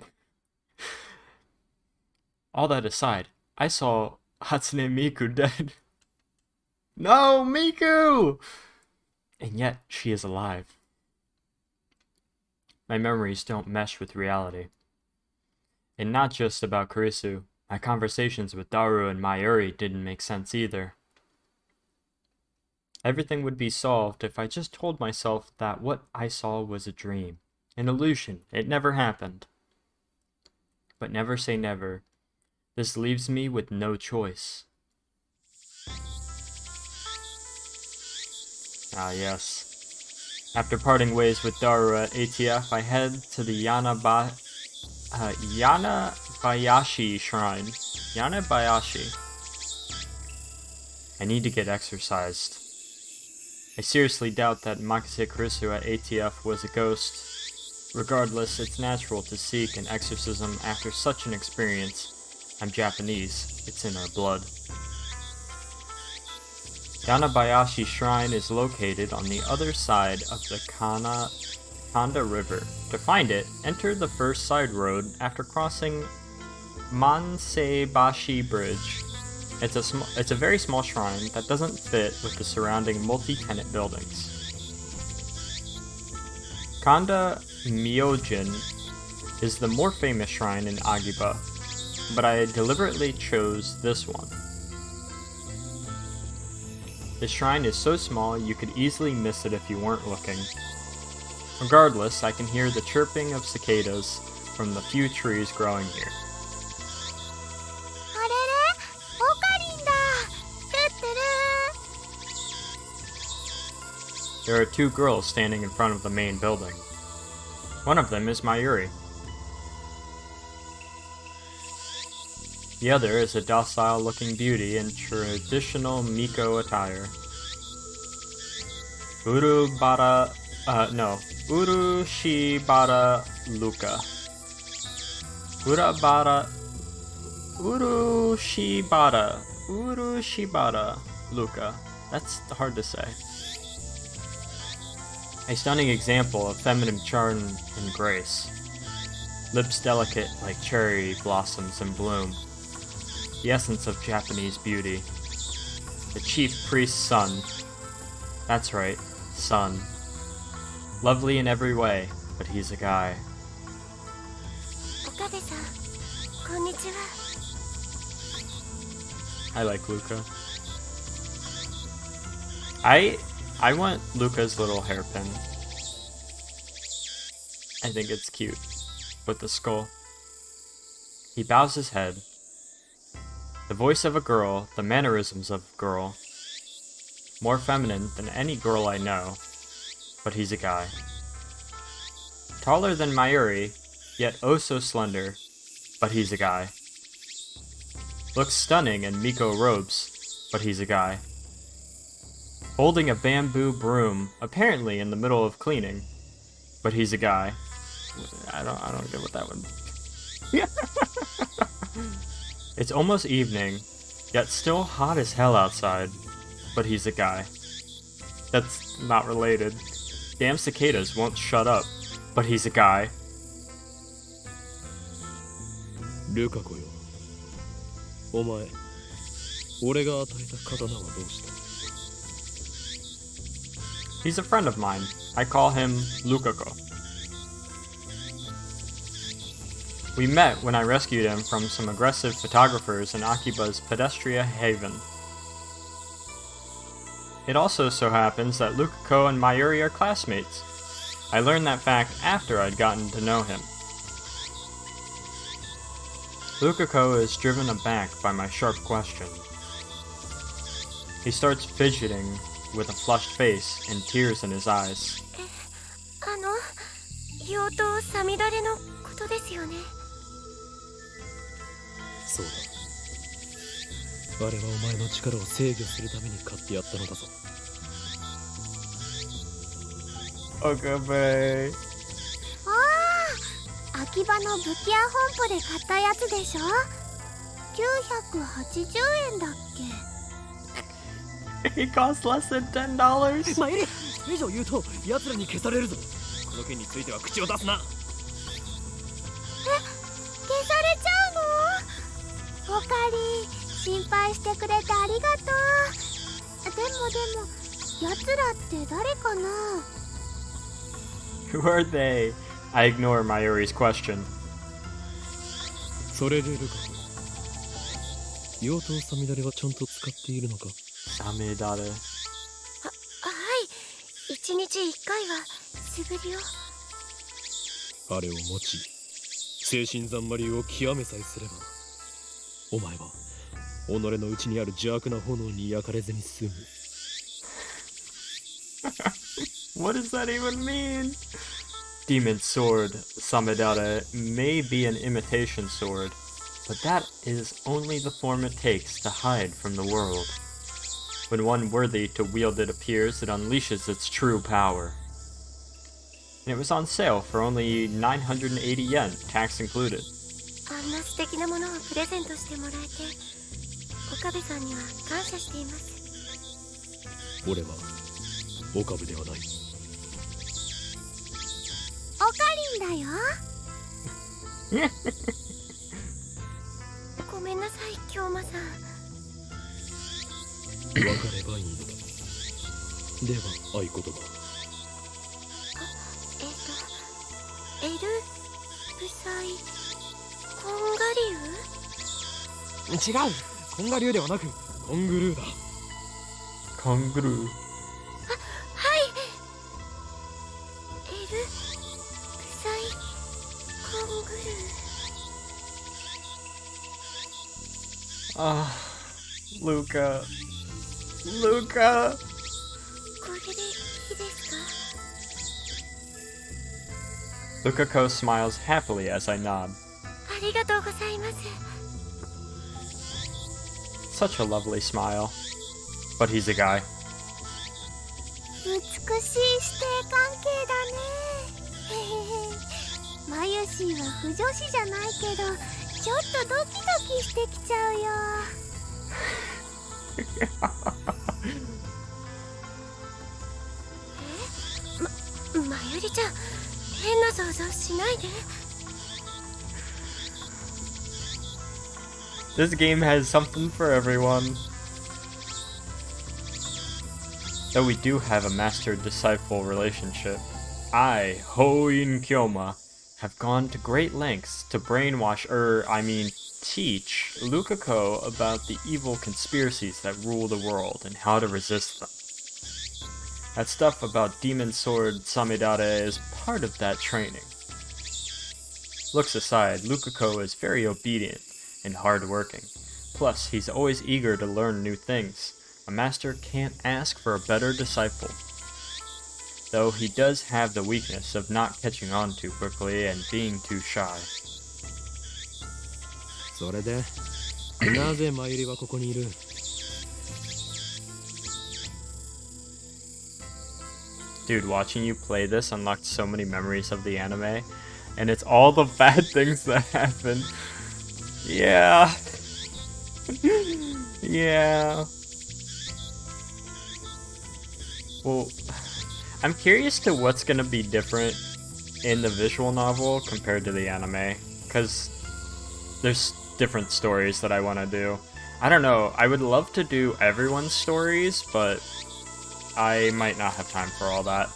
All that aside, I saw Hatsune Miku dead. No, Miku! And yet, she is alive. My memories don't mesh with reality. And not just about Kurisu, my conversations with Daru and Mayuri didn't make sense either. Everything would be solved if I just told myself that what I saw was a dream, an illusion, it never happened. But never say never. This leaves me with no choice. Ah yes. After parting ways with Daru at ATF, I head to the Yanabayashi Shrine. Yanabayashi. I need to get exercised. I seriously doubt that Makise Kurisu at ATF was a ghost. Regardless, it's natural to seek an exorcism after such an experience. I'm Japanese, it's in our blood. Yanabayashi Shrine is located on the other side of the Kanda River. To find it, enter the first side road after crossing Manseibashi Bridge. It's a very small shrine that doesn't fit with the surrounding multi-tenant buildings. Kanda Myojin is the more famous shrine in Agiba, but I deliberately chose this one. The shrine is so small you could easily miss it if you weren't looking. Regardless, I can hear the chirping of cicadas from the few trees growing here. There are 2 girls standing in front of the main building. One of them is Mayuri. The other is a docile-looking beauty in traditional Miko attire. Urushibara Luka. Urushibara Luka. That's hard to say. A stunning example of feminine charm and grace. Lips delicate like cherry blossoms in bloom. The essence of Japanese beauty. The chief priest's son. That's right, son. Lovely in every way, but he's a guy. I like Luca. I want Luca's little hairpin. I think it's cute. With the skull. He bows his head. The voice of a girl, the mannerisms of a girl. More feminine than any girl I know. But he's a guy. Taller than Mayuri, yet oh so slender. But he's a guy. Looks stunning in Miko robes. But he's a guy. Holding a bamboo broom, apparently in the middle of cleaning. But he's a guy. I don't get what that would. It's almost evening, yet still hot as hell outside. but he's a guy. That's not related. Damn cicadas won't shut up, but he's a guy. ルカ子よ。お前、俺が与えた刀はどうした？ He's a friend of mine. I call him Lukako. We met when I rescued him from some aggressive photographers in Akiba's Pedestria Haven. It also so happens that Lukako and Mayuri are classmates. I learned that fact after I'd gotten to know him. Lukako is driven aback by my sharp question. He starts fidgeting with a flushed face and tears in his eyes. 妖刀さみだれのことですよね。そうだ。あれはお前の力を制御するために買ってやったのだぞ。Okay. 秋葉の武器屋本舗で買ったやつでしょ。980円だっけ。 He costs less than $10. マユリ、それ以上言うと奴らに消されるぞ。この件については口を出すな。消されちゃうの？おかり、心配してくれてありがとう。でも奴らって誰かな？ Who are they? I ignore Mayuri's question. それでルカ子、妖刀サミダレはちゃんと使っているのか？ Samidare. はい、1日1回は素振りを。あれを持ち、精神残魔流を極めさえすれば、お前は己の内にある邪悪な炎に焼かれずに済む。What does that even mean? Demon sword, Samidare, may be an imitation sword, but that is only the form it takes to hide from the world. When one worthy to wield it appears, it unleashes its true power. And it was on sale for only 980 yen, tax included. あんな素敵なものをプレゼントしてもらえて、岡部さんには感謝しています。俺は岡部ではない。おかりんだよ。ごめんなさい、京馬さん。分かればいいのだ。では合言葉。エルブサイコンガリュウ？違う、コンガ流ではなくコングルーだ。Congroo. はい。エルブサイコングルー。Ah, Luca. Luca! これでいいですか？ Lukako smiles happily as I nod. ありがとうございます。 Such a lovely smile. But he's a guy. 美しい師弟関係だね。マユシーは不女子じゃないけど、ちょっとドキドキしてきちゃうよ。まゆりちゃん、変な想像しないで。 This game has something for everyone. Though we do have a master-disciple relationship, I, Hoin Kyoma, have gone to great lengths to brainwash teach Lukako about the evil conspiracies that rule the world and how to resist them. That stuff about Demon Sword Samidare is part of that training. Looks aside, Lukako is very obedient and hard-working. Plus, he's always eager to learn new things. A master can't ask for a better disciple. Though he does have the weakness of not catching on too quickly and being too shy. それで、なぜマユリはここにいる？ Dude, watching you play this unlocked so many memories of the anime, and it's all the bad things that happen. Yeah. Yeah. Well, I'm curious to what's gonna be different in the visual novel compared to the anime, because there's different stories that I want to do. I don't know, I would love to do everyone's stories, but I might not have time for all that.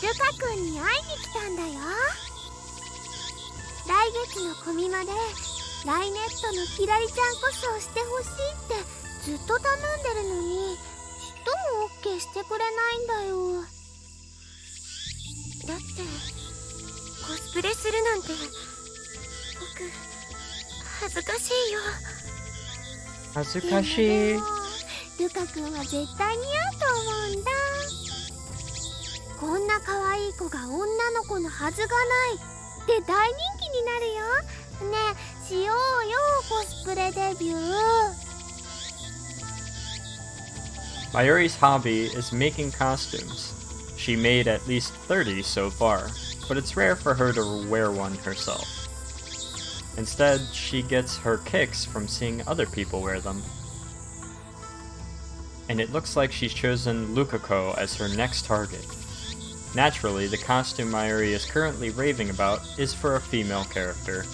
ルカ君に会いに来たんだよ。来月のコミマでライネットのキラリちゃんこそしてほしいってずっと頼んでるのにちっとも OK してくれないんだよ。だってコスプレするなんて僕恥ずかしいよ。恥ずかしい。でもルカ君は絶対似合うと思うんだ。こんな可愛い子が女の子のはずがないで大人気になるよ。ねえしようよコスプレデビュー。 Mayuri's hobby is making costumes. She made at least 30 so far, but it's rare for her to wear one herself. Instead, she gets her kicks from seeing other people wear them. And it looks like she's chosen Lukako as her next target. Naturally, the costume Mayuri is currently raving about is for a female character.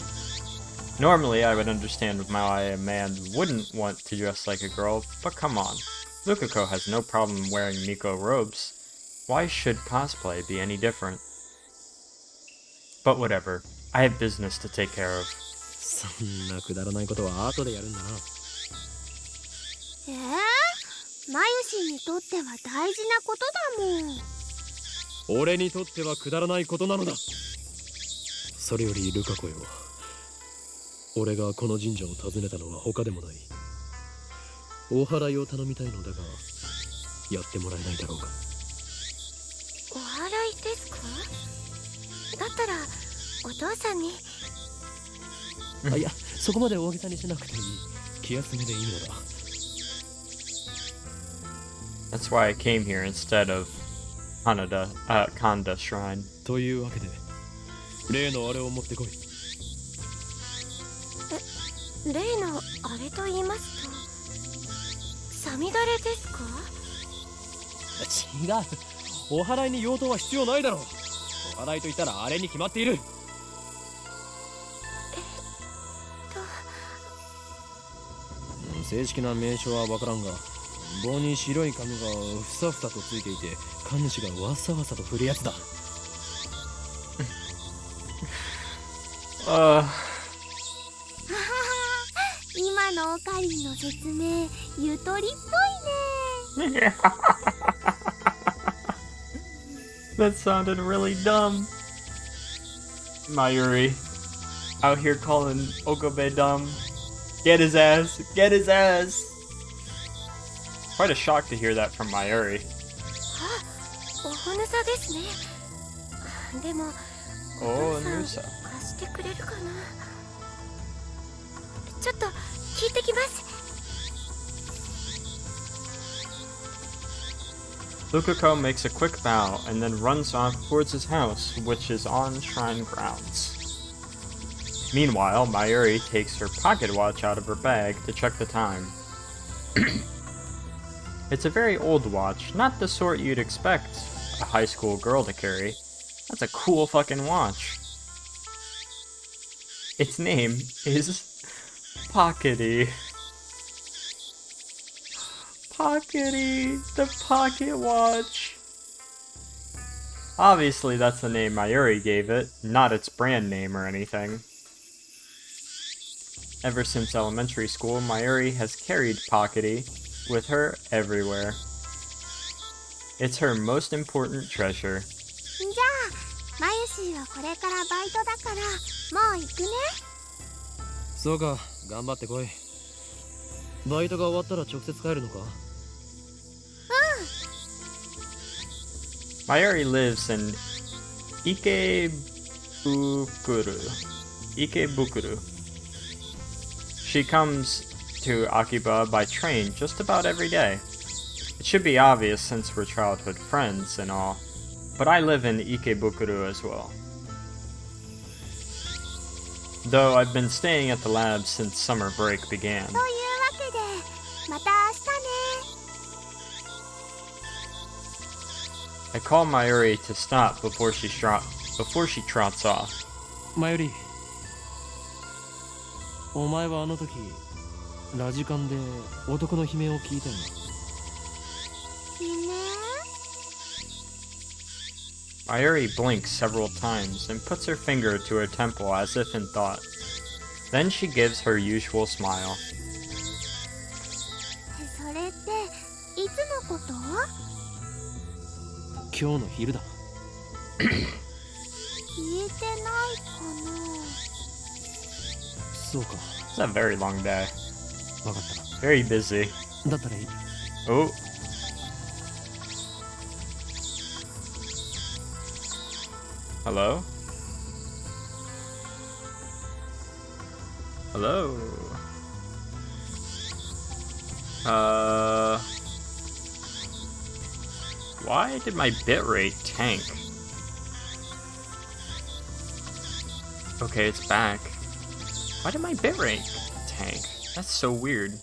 Normally, I would understand why a man wouldn't want to dress like a girl, but come on. Lukako has no problem wearing Miko robes. Why should cosplay be any different? But whatever, I have business to take care of. そんなくだらないことは後でやるんだな。マユシにとっては大事なことだもん。俺にとってはくだらないことなのだ。それよりルカ子よ、俺がこの神社を訪ねたのは他でもない。お祓いを頼みたいのだがやってもらえないだろうか。お祓いですか？だったらお父さんに。いや、そこまで大げさにしなくていい。気休めでいいのだ。That's why I came here instead of Kanda Shrine. というわけで例のあれを持ってこい。例のあれと言いますとサミダレですか？違う、お祓いに用途は必要ないだろう。お祓いと言ったらあれに決まっている。正式な名称は分からんが、棒に白い紙がふさふさとついていて神主がわさわさと振るやつだ。今のオカリンの説明ゆとりっぽいね。That sounded really dumb. Mayuri, out here calling Okabe dumb. Get his ass! Get his ass! Quite a shock to hear that from Mayuri. おほぬさですね。でもおぬさ貸してくれるかな。ちょっと聞いてきます。 Lukako makes a quick bow and then runs off towards his house, which is on shrine grounds. Meanwhile, Mayuri takes her pocket watch out of her bag to check the time. It's a very old watch, not the sort you'd expect a high school girl to carry. That's a cool fucking watch. Its name is Pockety. Pockety, the pocket watch. Obviously that's the name Mayuri gave it, not its brand name or anything. Ever since elementary school, Mayuri has carried Pockety with her everywhere. It's her most important treasure. じゃあマユシーはこれからバイトだからもう行くね。そうか、頑張ってこい。バイトが終わったら直接帰るのか？ Mayuri lives in Ikebukuro. She comes to Akiba by train just about every day. It should be obvious since we're childhood friends and all, but I live in Ikebukuro as well. Though I've been staying at the lab since summer break began. というわけでまた明日ね。I call Mayuri to stop before she trots off. マユリ、お前はあの時ラジカンで男の悲鳴を聞いたよな。悲鳴？ Mayuri blinks several times and puts her finger to her temple as if in thought. Then she gives her usual smile. それっていつのこと？今日の昼だ。聞いてないかな。そうか。 It's a very long day. わかった。 Very busy. だったらいい。 Oh. Hello? Hello? Why did my bitrate tank? Okay, it's back. Why did my bitrate tank? That's so weird.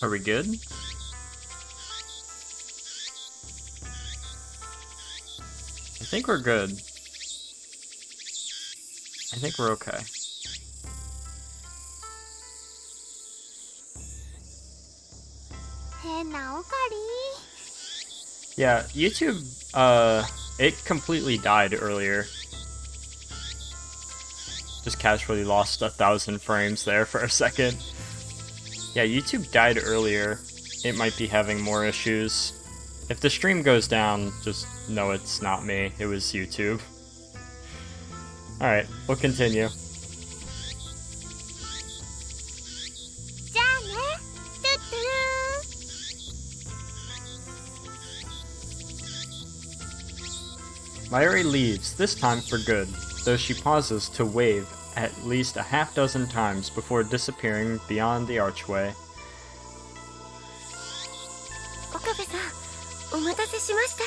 Are we good? I think we're good. I think we're okay. Yeah, YouTube, it completely died earlier. Just casually lost 1,000 frames there for a second. Yeah, YouTube died earlier. It might be having more issues. If the stream goes down, just know it's not me. It was YouTube. Alright, we'll continue. じゃあね、トゥットゥルー。 Mayuri leaves, this time for good, though she pauses to wave at least a half dozen times before disappearing beyond the archway. 岡部さん、お待たせしました。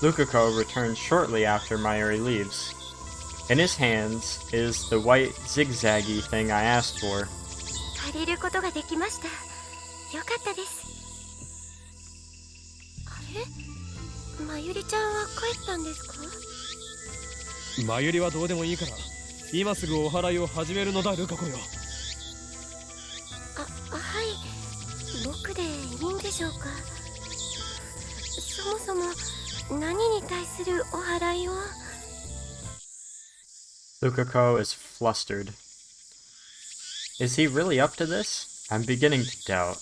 Lukako returns shortly after Mayuri leaves. In his hands is the white zigzaggy thing I asked for. 借りることができました。よかったです。あれ？まゆりちゃんは帰ったんですか？マユリはどうでもいいから、今すぐお祓いを始めるのだ、ルカ子よ。はい。僕でいいんでしょうか。そもそも何に対するお祓いを？ Lukako is flustered. Is he really up to this? I'm beginning to doubt.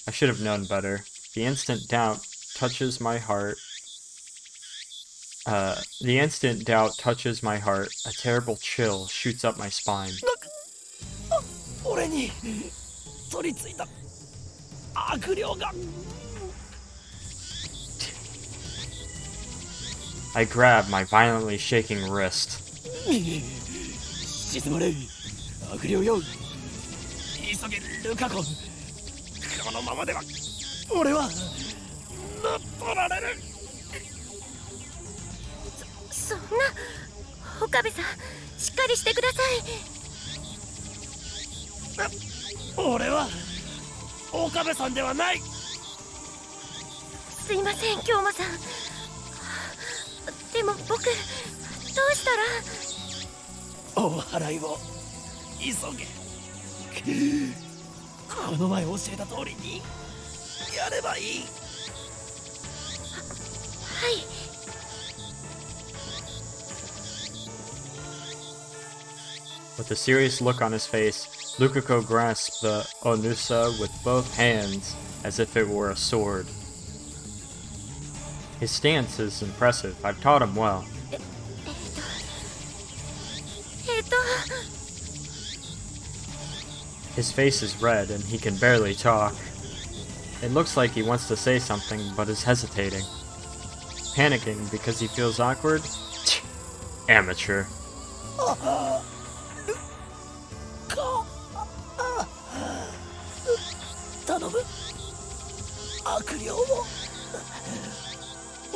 I should have known better. The instant doubt touches my heart. The instant doubt touches my heart. A terrible chill shoots up my spine. 俺に取り付いた悪霊が。 I grab my violently shaking wrist. 静まれ、悪霊よ。急げ、ルカ子。このままでは俺は乗っ取られる。そんな、岡部さん、しっかりしてください。俺は岡部さんではない。すいません、京馬さん。でも僕、どうしたら？お祓いを急げ。この前教えた通りにやればいい。はい。 With a serious look on his face, Lukako grasps the onusa with both hands as if it were a sword. His stance is impressive. I've taught him well. His face is red and he can barely talk. It looks like he wants to say something but is hesitating. Panicking because he feels awkward? Amateur. 頼む、悪霊を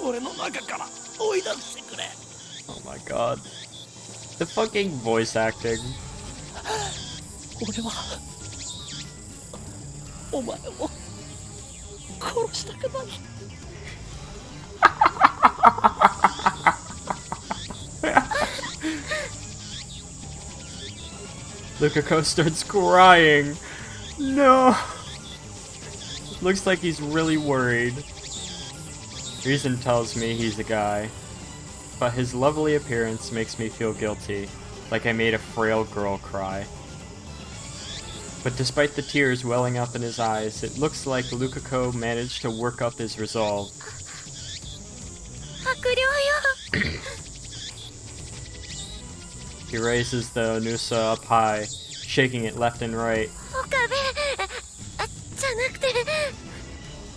俺の中から追い出してくれ。 Oh my god. The fucking voice acting. 俺はお前を殺したくない。Lukako starts crying. No. Looks like he's really worried. Reason tells me he's a guy, but his lovely appearance makes me feel guilty, like I made a frail girl cry. But despite the tears welling up in his eyes, it looks like Lukako managed to work up his resolve. 悪霊よ。 He raises the Onusa up high, shaking it left and right. 岡部、じゃなくて、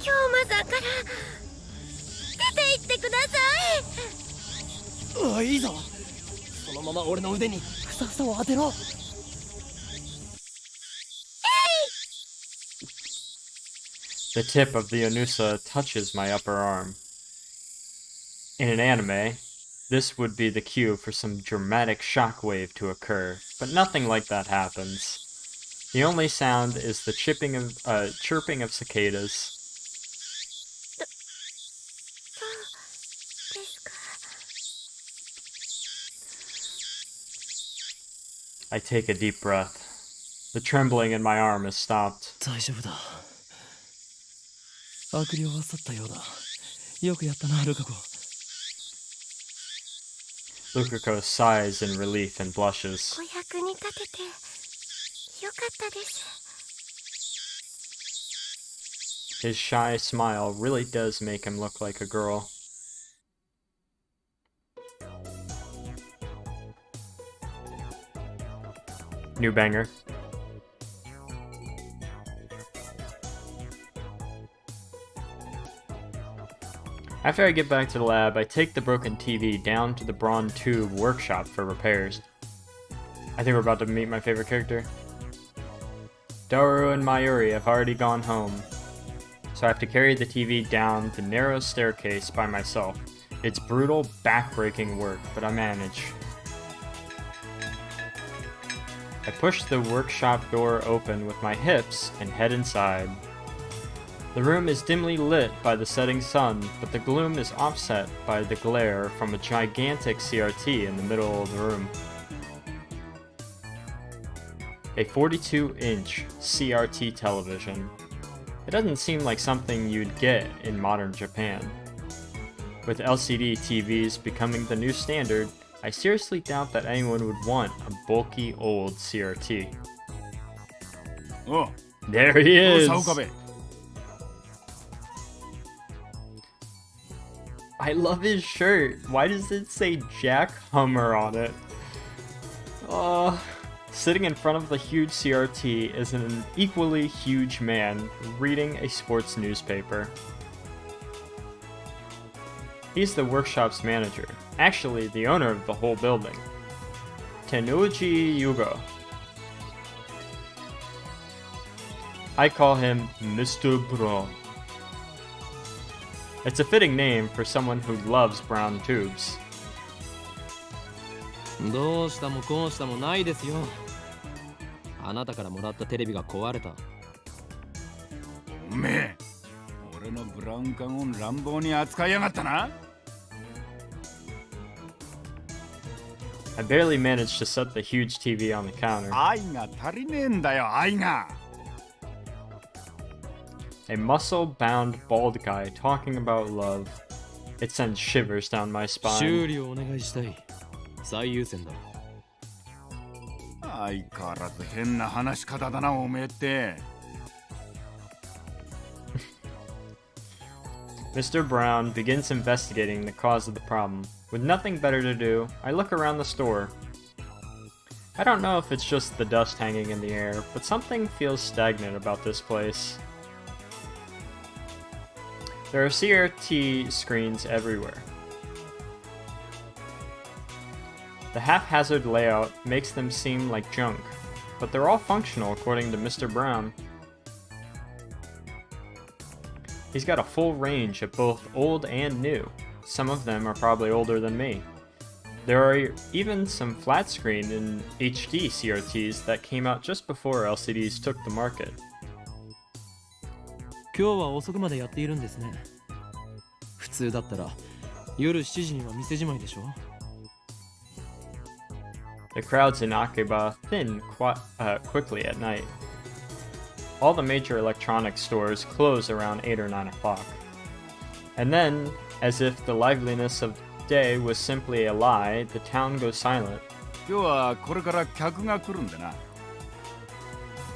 京馬さんから出て行ってください。あ、いいぞ。そのまま俺の腕にふさふさを当てろ。The tip of the Onusa touches my upper arm. In an anime, this would be the cue for some dramatic shockwave to occur, but nothing like that happens. The only sound is the chirping of cicadas. ですか。 I take a deep breath. The trembling in my arm is stopped. 大丈夫だ。悪霊は去ったようだ。よくやったな、ルカ子。 Lukako sighs in relief and blushes. お役に立ててよかったです。 His shy smile really does make him look like a girl. New banger. After I get back to the lab, I take the broken TV down to the Brawn Tube workshop for repairs. I think we're about to meet my favorite character. Daru and Mayuri have already gone home, so I have to carry the TV down the narrow staircase by myself. It's brutal, back-breaking work, but I manage. I push the workshop door open with my hips and head inside. The room is dimly lit by the setting sun, but the gloom is offset by the glare from a gigantic CRT in the middle of the room. A 42-inch CRT television. It doesn't seem like something you'd get in modern Japan. With LCD TVs becoming the new standard, I seriously doubt that anyone would want a bulky old CRT. Oh, There he is! I love his shirt. Why does it say Jack Hummer on it? Sitting in front of the huge CRT is an equally huge man reading a sports newspaper. He's the workshop's manager, actually the owner of the whole building. Tenuji Yugo. I call him Mr. Brown. It's a fitting name for someone who loves brown tubes. どうしたもこうしたもないですよ。あなたからもらったテレビが壊れた。おめえ、俺のブラウン管を乱暴に扱いやがったな。I barely managed to set the huge TV on the counter. 愛が足りねえんだよ、愛が。A muscle-bound bald guy talking about love. It sends shivers down my 修 spine. 理をお願いしたい。最優先だ。相変わらず変な話し方だな、おめえって。Mr. Brown begins investigating the cause of the problem. With nothing better to do, I look around the store. I don't know if it's just the dust hanging in the air, but something feels stagnant about this place. There are CRT screens everywhere. The haphazard layout makes them seem like junk, but they're all functional according to Mr. Brown. He's got a full range of both old and new. Some of them are probably older than me. There are even some flat screen and HD CRTs that came out just before LCDs took the market. 今日は遅くまでやっているんですね。普通だったら夜7時には店じまいでしょ。The crowds in Akiba thin quickly at night. All the major electronics stores close around 8 or 9 o'clock. And then, as if the liveliness of day was simply a lie, the town goes silent. 今日はこれから客が来るんでな。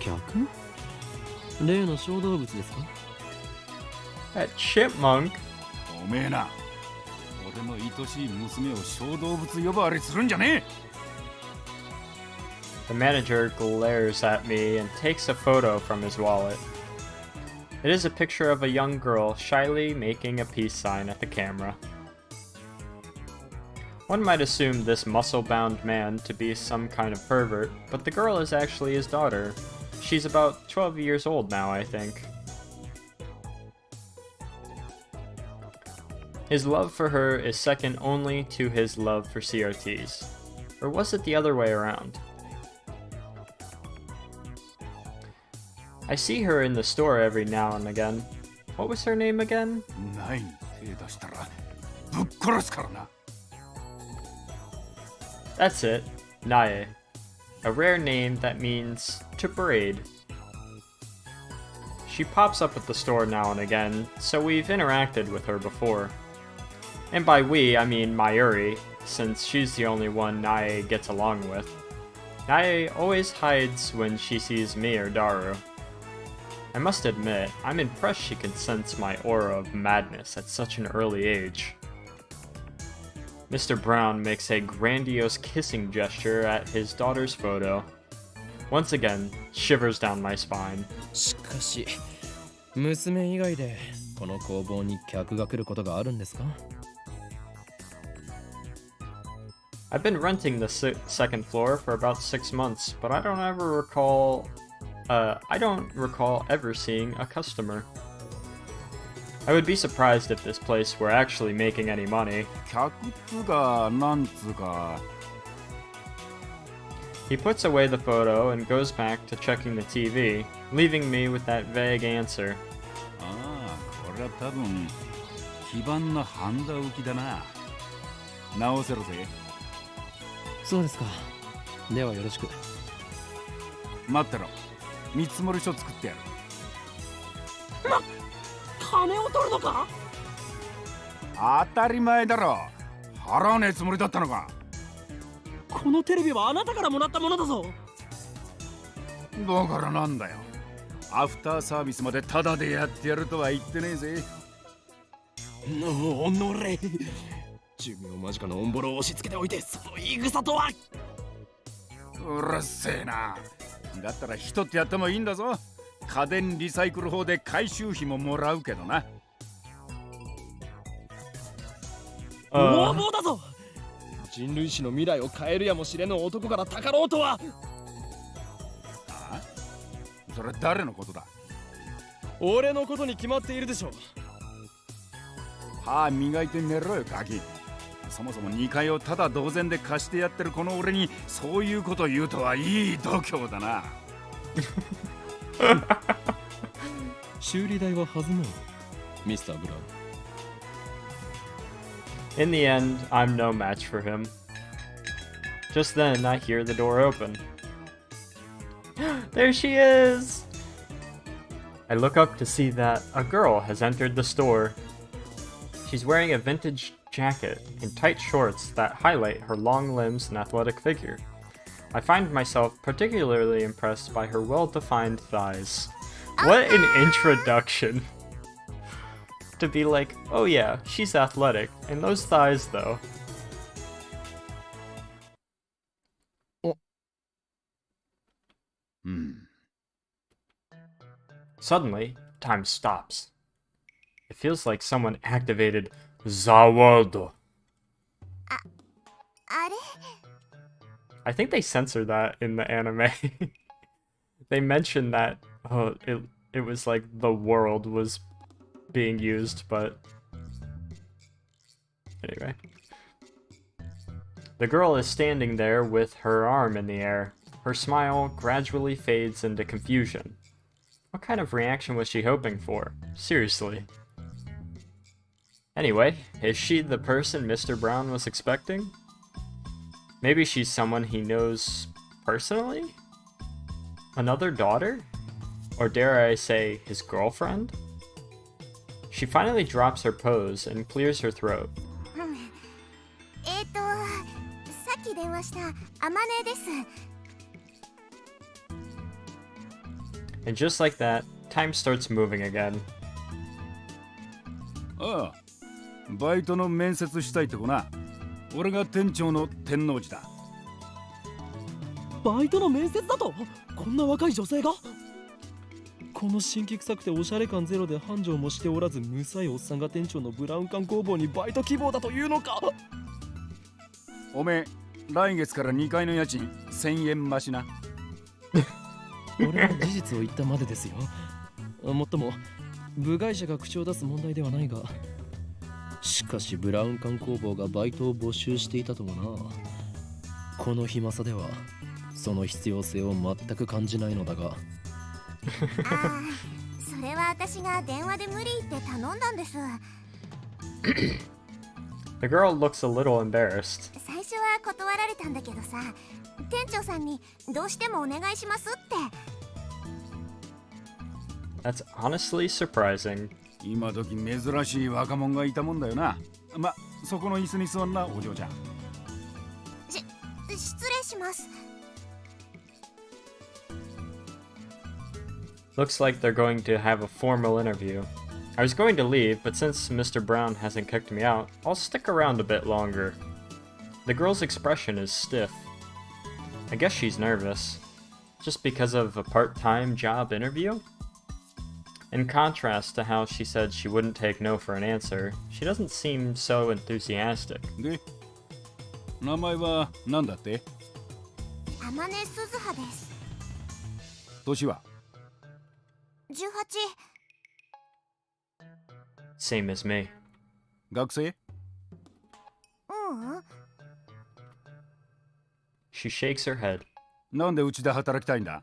客？例の小動物ですか？ That chipmunk! おめえな、俺の愛しい娘を小動物呼ばわりするんじゃねえ。 The manager glares at me and takes a photo from his wallet. It is a picture of a young girl shyly making a peace sign at the camera. One might assume this muscle-bound man to be some kind of pervert, but the girl is actually his daughter. She's about 12 years old now, I think. His love for her is second only to his love for CRTs. Or was it the other way around? I see her in the store every now and again. What was her name again? ないに手出したらぶっ殺すからな。 That's it, Nae. A rare name that means to braid. She pops up at the store now and again, so we've interacted with her before. And by we, I mean Mayuri, since she's the only one Nae gets along with. Nae always hides when she sees me or Daru. I must admit, I'm impressed she can sense my aura of madness at such an early age. Mr. Brown makes a grandiose kissing gesture at his daughter's photo. Once again, shivers down my spine. しかし、娘以外でこの工房に客が来ることがあるんですか？ I've been renting the second floor for about 6 months, but I don't recall ever seeing a customer. I would be surprised if this place were actually making any money. 客っつうかなんつうか。 He puts away the photo and goes back to checking the TV, leaving me with that vague answer. ああ、これは多分基盤のハンダ浮きだな。直せろぜ。そうですか。ではよろしく。待ってろ。見積もり書作ってやる。金を取るのか？当たり前だろ。払わねえつもりだったのか。このテレビはあなたからもらったものだぞ。だからなんだよ。アフターサービスまでタダでやってやるとは言ってねえぜ。おのれ。寿命間近のオンボロを押し付けておいて、その言い草とは。うるせえな。だったら人ってやってもいいんだぞ。家電リサイクル法で回収費ももらうけどな。横暴だぞ。人類史の未来を変えるやもしれぬ男からたかろうとは。あ？それ誰のことだ？俺のことに決まっているでしょ。歯磨いて寝ろよガキ。そもそも2階をただ同然で貸してやってるこの俺にそういうこと言うとはいい度胸だな。修理代は弾む、ミスター・ブラウン。In the end, I'm no match for him. Just then, I hear the door open. There she is! I look up to see that a girl has entered the store. She's wearing a vintage jacket and tight shorts that highlight her long limbs and athletic figure. I find myself particularly impressed by her well-defined thighs. What an introduction! To be like, oh yeah, she's athletic, and those thighs though. Suddenly, time stops. It feels like someone activated Zawado. あれ I think they censor that in the anime. They mentioned that it was like the world was being used, but anyway. The girl is standing there with her arm in the air. Her smile gradually fades into confusion. What kind of reaction was she hoping for? Seriously. Anyway, is she the person Mr. Brown was expecting? Maybe she's someone he knows personally? Another daughter? Or dare I say, his girlfriend? She finally drops her pose and clears her throat. さっき電話したあまねです。 And just like that, time starts moving again. ああ、バイトの面接したいとこな。俺が店長の天王寺だ。バイトの面接だと？こんな若い女性が？この新規臭くておしゃれ感ゼロで繁盛もしておらず無才おっさんが店長のブラウン管工房にバイト希望だというのか？おめえ、来月から2階の家賃1000円増しな。俺は事実を言ったまでですよ。もっとも部外者が口を出す問題ではないが、しかしブラウン管工房がバイトを募集していたともな。この暇さではその必要性を全く感じないのだが。ああ、それは私が電話で無理って頼んだんです。 The girl looks a little embarrassed. 最初は断られたんだけどさ、店長さんにどうしてもお願いしますって。 That's honestly surprising. 今時珍しい若者がいたもんだよな。ま、そこの椅子に座んな、お嬢ちゃん。失礼します。 Looks like they're going to have a formal interview. I was going to leave, but since Mr. Brown hasn't kicked me out, I'll stick around a bit longer. The girl's expression is stiff. I guess she's nervous. Just because of a part-time job interview? In contrast to how she said she wouldn't take no for an answer, she doesn't seem so enthusiastic. で、名前は何だって？あまねすずはです。年は？ 18。 Same as me. 学生？ううん。 She shakes her head. なんでうちで働きたいんだ？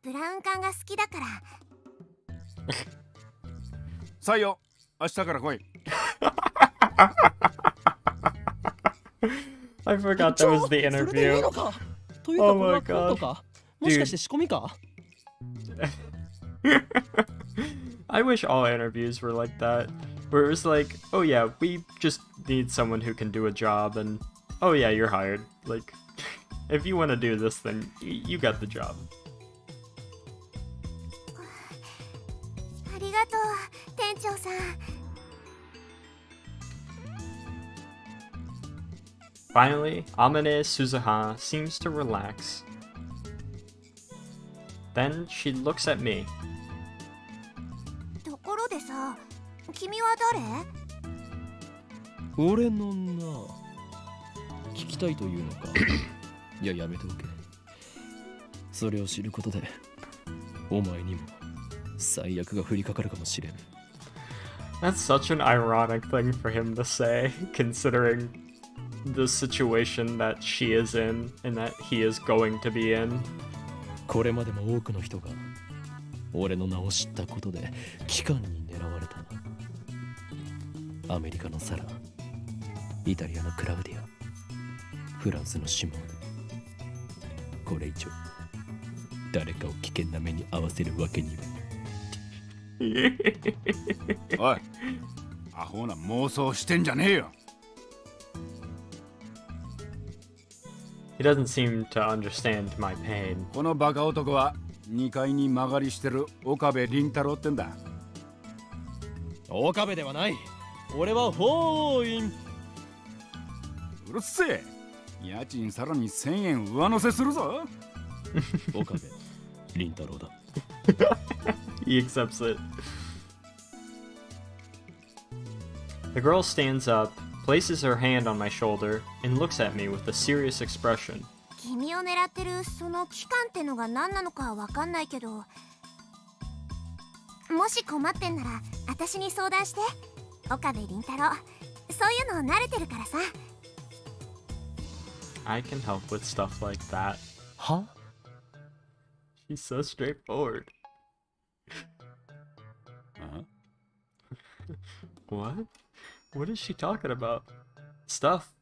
ブラウン管が好きだから。採用、明日から来い。I forgot that was the interview. Oh my god. もしかして仕込みか？ I wish all interviews were like that, where it was like, oh yeah, we just need someone who can do a job, and oh yeah, you're hired. Like, if you want to do this, then you got the job. ありがとう、店長さん。 Finally, Amane Suzuha seems to relax. Then she looks at me. ところでさ、君は誰？俺のな。聞きたいというのか？いや、やめておけ。それを知ることで、お前にも最悪が降りかかるかもしれん。 That's such an ironic thing for him to say, considering the situation that she is in and that he is going to be in. これまでも多くの人が俺の名を知ったことで機関に狙われた。アメリカのサラ、イタリアのクラウディア、フランスのシモン。これ以上誰かを危険な目に遭わせるわけには。おい、アホな妄想してんじゃねえよ。 He doesn't seem to understand my pain. このバカ男は2階に曲がりしてる岡部倫太郎ってんだ。岡部ではない。俺は法院。うるせえ。家賃さらに1000円上乗せするぞ。岡部倫太郎だ。He accepts it. The girl stands up, places her hand on my shoulder, and looks at me with a serious expression. 君を狙ってるその期間ってのが何なのかわかんないけど、もし困ってんなら私に相談して。岡部倫太郎、そういうの慣れてるからさ。I can help with stuff like that. は She's so straightforward. What? What is she talking about? Stuff?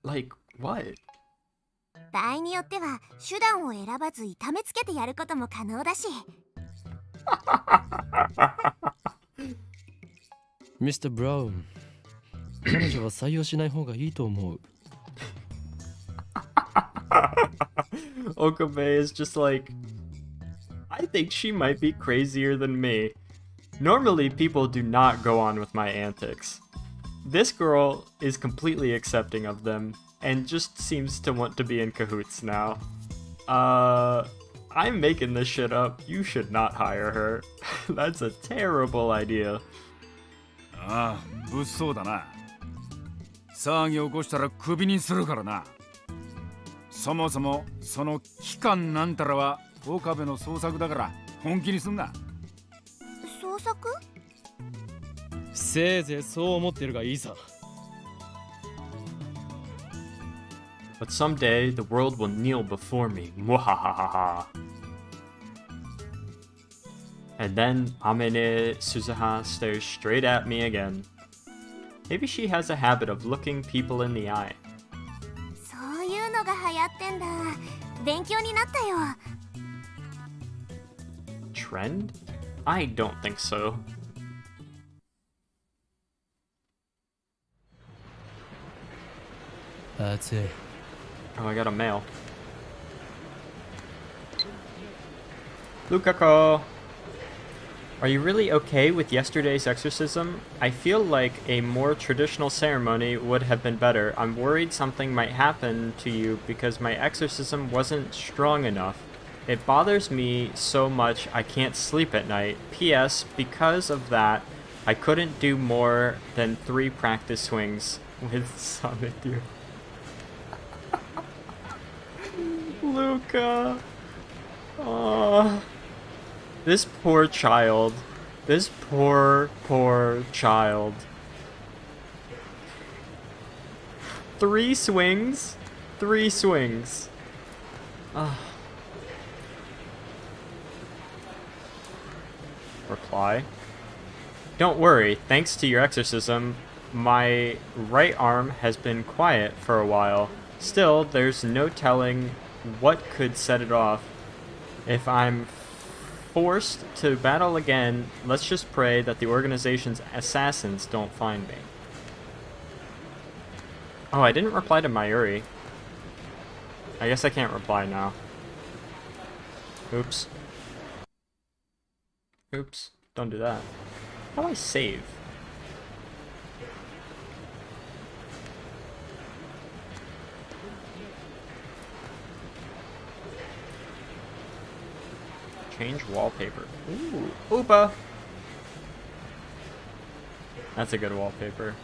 Like what? 場合によっては手段を選ばず痛めつけてやることも可能だし。ミスター・ブラウン、彼女は採用しない方がいいと思う。Okabe is just like, I think she might be crazier than me. Normally, people do not go on with my antics. This girl is completely accepting of them and just seems to want to be in cahoots now. I'm making this shit up. You should not hire her. That's a terrible idea. ああ、物騒だな。騒ぎ起こしたらクビにするからな。そもそもその期間なんたらは岡部の創作だから本気にすんな。創作？せいぜいそう思ってるがいいさ。But someday the world will kneel before me. Mwahahaha. And then Amene Suzuha stares straight at me again. Maybe she has a habit of looking people in the eye. そういうのが流行ってんだ。勉強になったよ。Trend? I don't think so. That's it. Oh, I got a mail. Lukako! Are you really okay with yesterday's exorcism? I feel like a more traditional ceremony would have been better. I'm worried something might happen to you because my exorcism wasn't strong enough. It bothers me so much I can't sleep at night. P.S. Because of that, I couldn't do more than 3 practice swings with Samityu. Luca. Oh. This poor child. This poor child. 3 swings? 3 swings. Reply. Don't worry, thanks to your exorcism, my right arm has been quiet for a while. Still, there's no telling what could set it off. If I'm forced to battle again, let's just pray that the organization's assassins don't find me. Oh, I didn't reply to Mayuri. I guess I can't reply now. Oops. Oops. Don't do that. How do I save? Change wallpaper. Ooh, Oopa! That's a good wallpaper.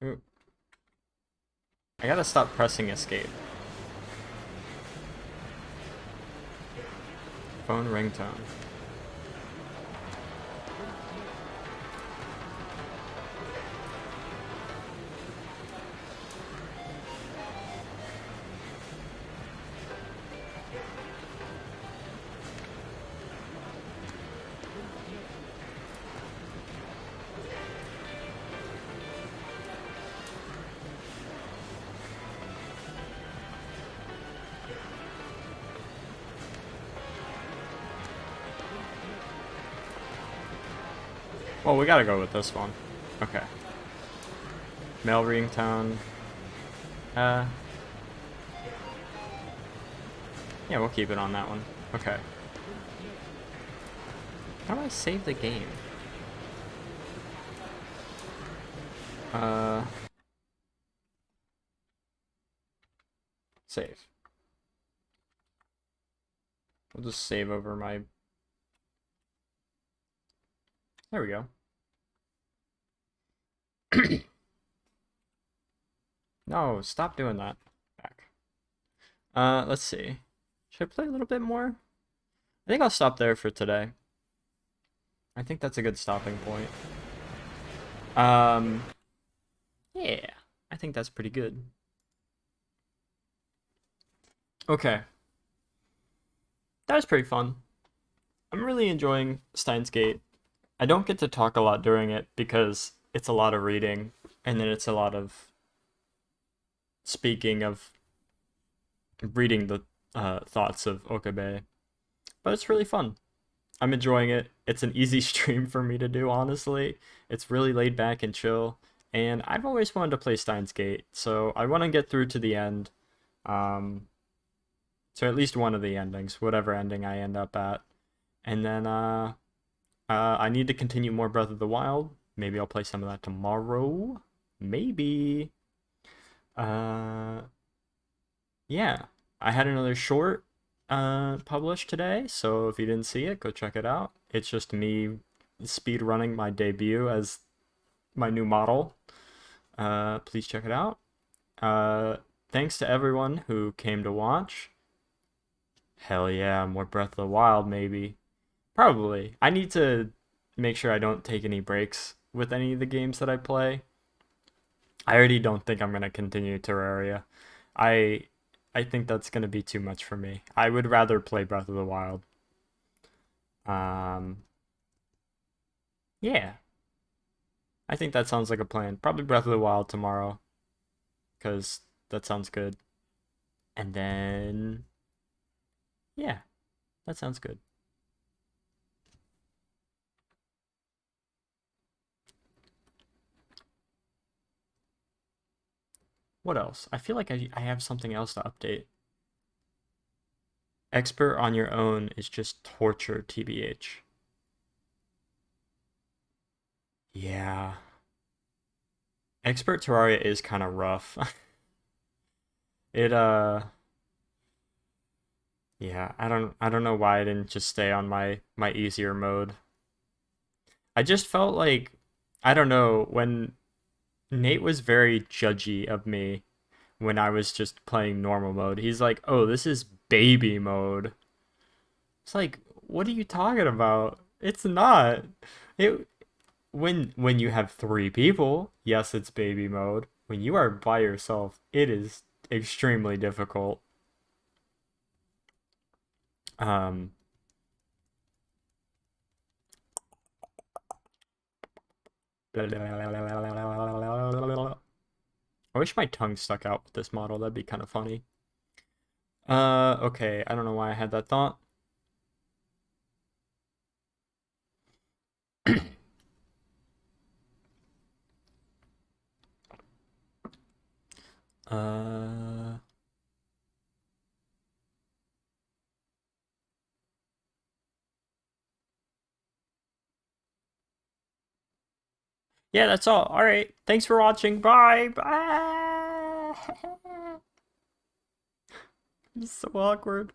Ooh. I gotta stop pressing escape. Phone ringtone. Well, we gotta go with this one. Okay. Mail ringtone. Yeah, we'll keep it on that one. Okay. How do I save the game? Save. We'll just save over my... There we go. No, stop doing that. Back. Let's see. Should I play a little bit more? I think I'll stop there for today. I think that's a good stopping point. Yeah, I think that's pretty good. Okay. That was pretty fun. I'm really enjoying Steins Gate. I don't get to talk a lot during it because it's a lot of reading, and then it's a lot of speaking of reading the thoughts of Okabe. But it's really fun. I'm enjoying it. It's an easy stream for me to do, honestly. It's really laid back and chill. And I've always wanted to play Steins Gate, so I want to get through to the end. So at least one of the endings, whatever ending I end up at. And then I need to continue more Breath of the Wild. Maybe I'll play some of that tomorrow. Maybe. Yeah. I had another short published today, so if you didn't see it, go check it out. It's just me speed running my debut as my new model. Please check it out. Thanks to everyone who came to watch. Hell yeah, more Breath of the Wild, maybe. Probably. I need to make sure I don't take any breaks with any of the games that I play. I already don't think I'm going to continue Terraria. I think that's going to be too much for me. I would rather play Breath of the Wild. Yeah. I think that sounds like a plan. Probably Breath of the Wild tomorrow. Because that sounds good. And then... yeah. That sounds good. What else? I feel like I have something else to update. Expert on your own is just torture, TBH. Yeah. Expert Terraria is kind of rough. It yeah, I don't know why I didn't just stay on my easier mode. I just felt like I don't know, when Nate was very judgy of me when I was just playing normal mode. He's like, "Oh, this is baby mode." It's like, what are you talking about? It's not. It when you have 3 people, yes, it's baby mode. When you are by yourself, it is extremely difficult. Um I wish my tongue stuck out with this model. That'd be kind of funny. Okay. I don't know why I had that thought. Uh, yeah, that's all. All right. Thanks for watching. Bye. Bye. It's so awkward.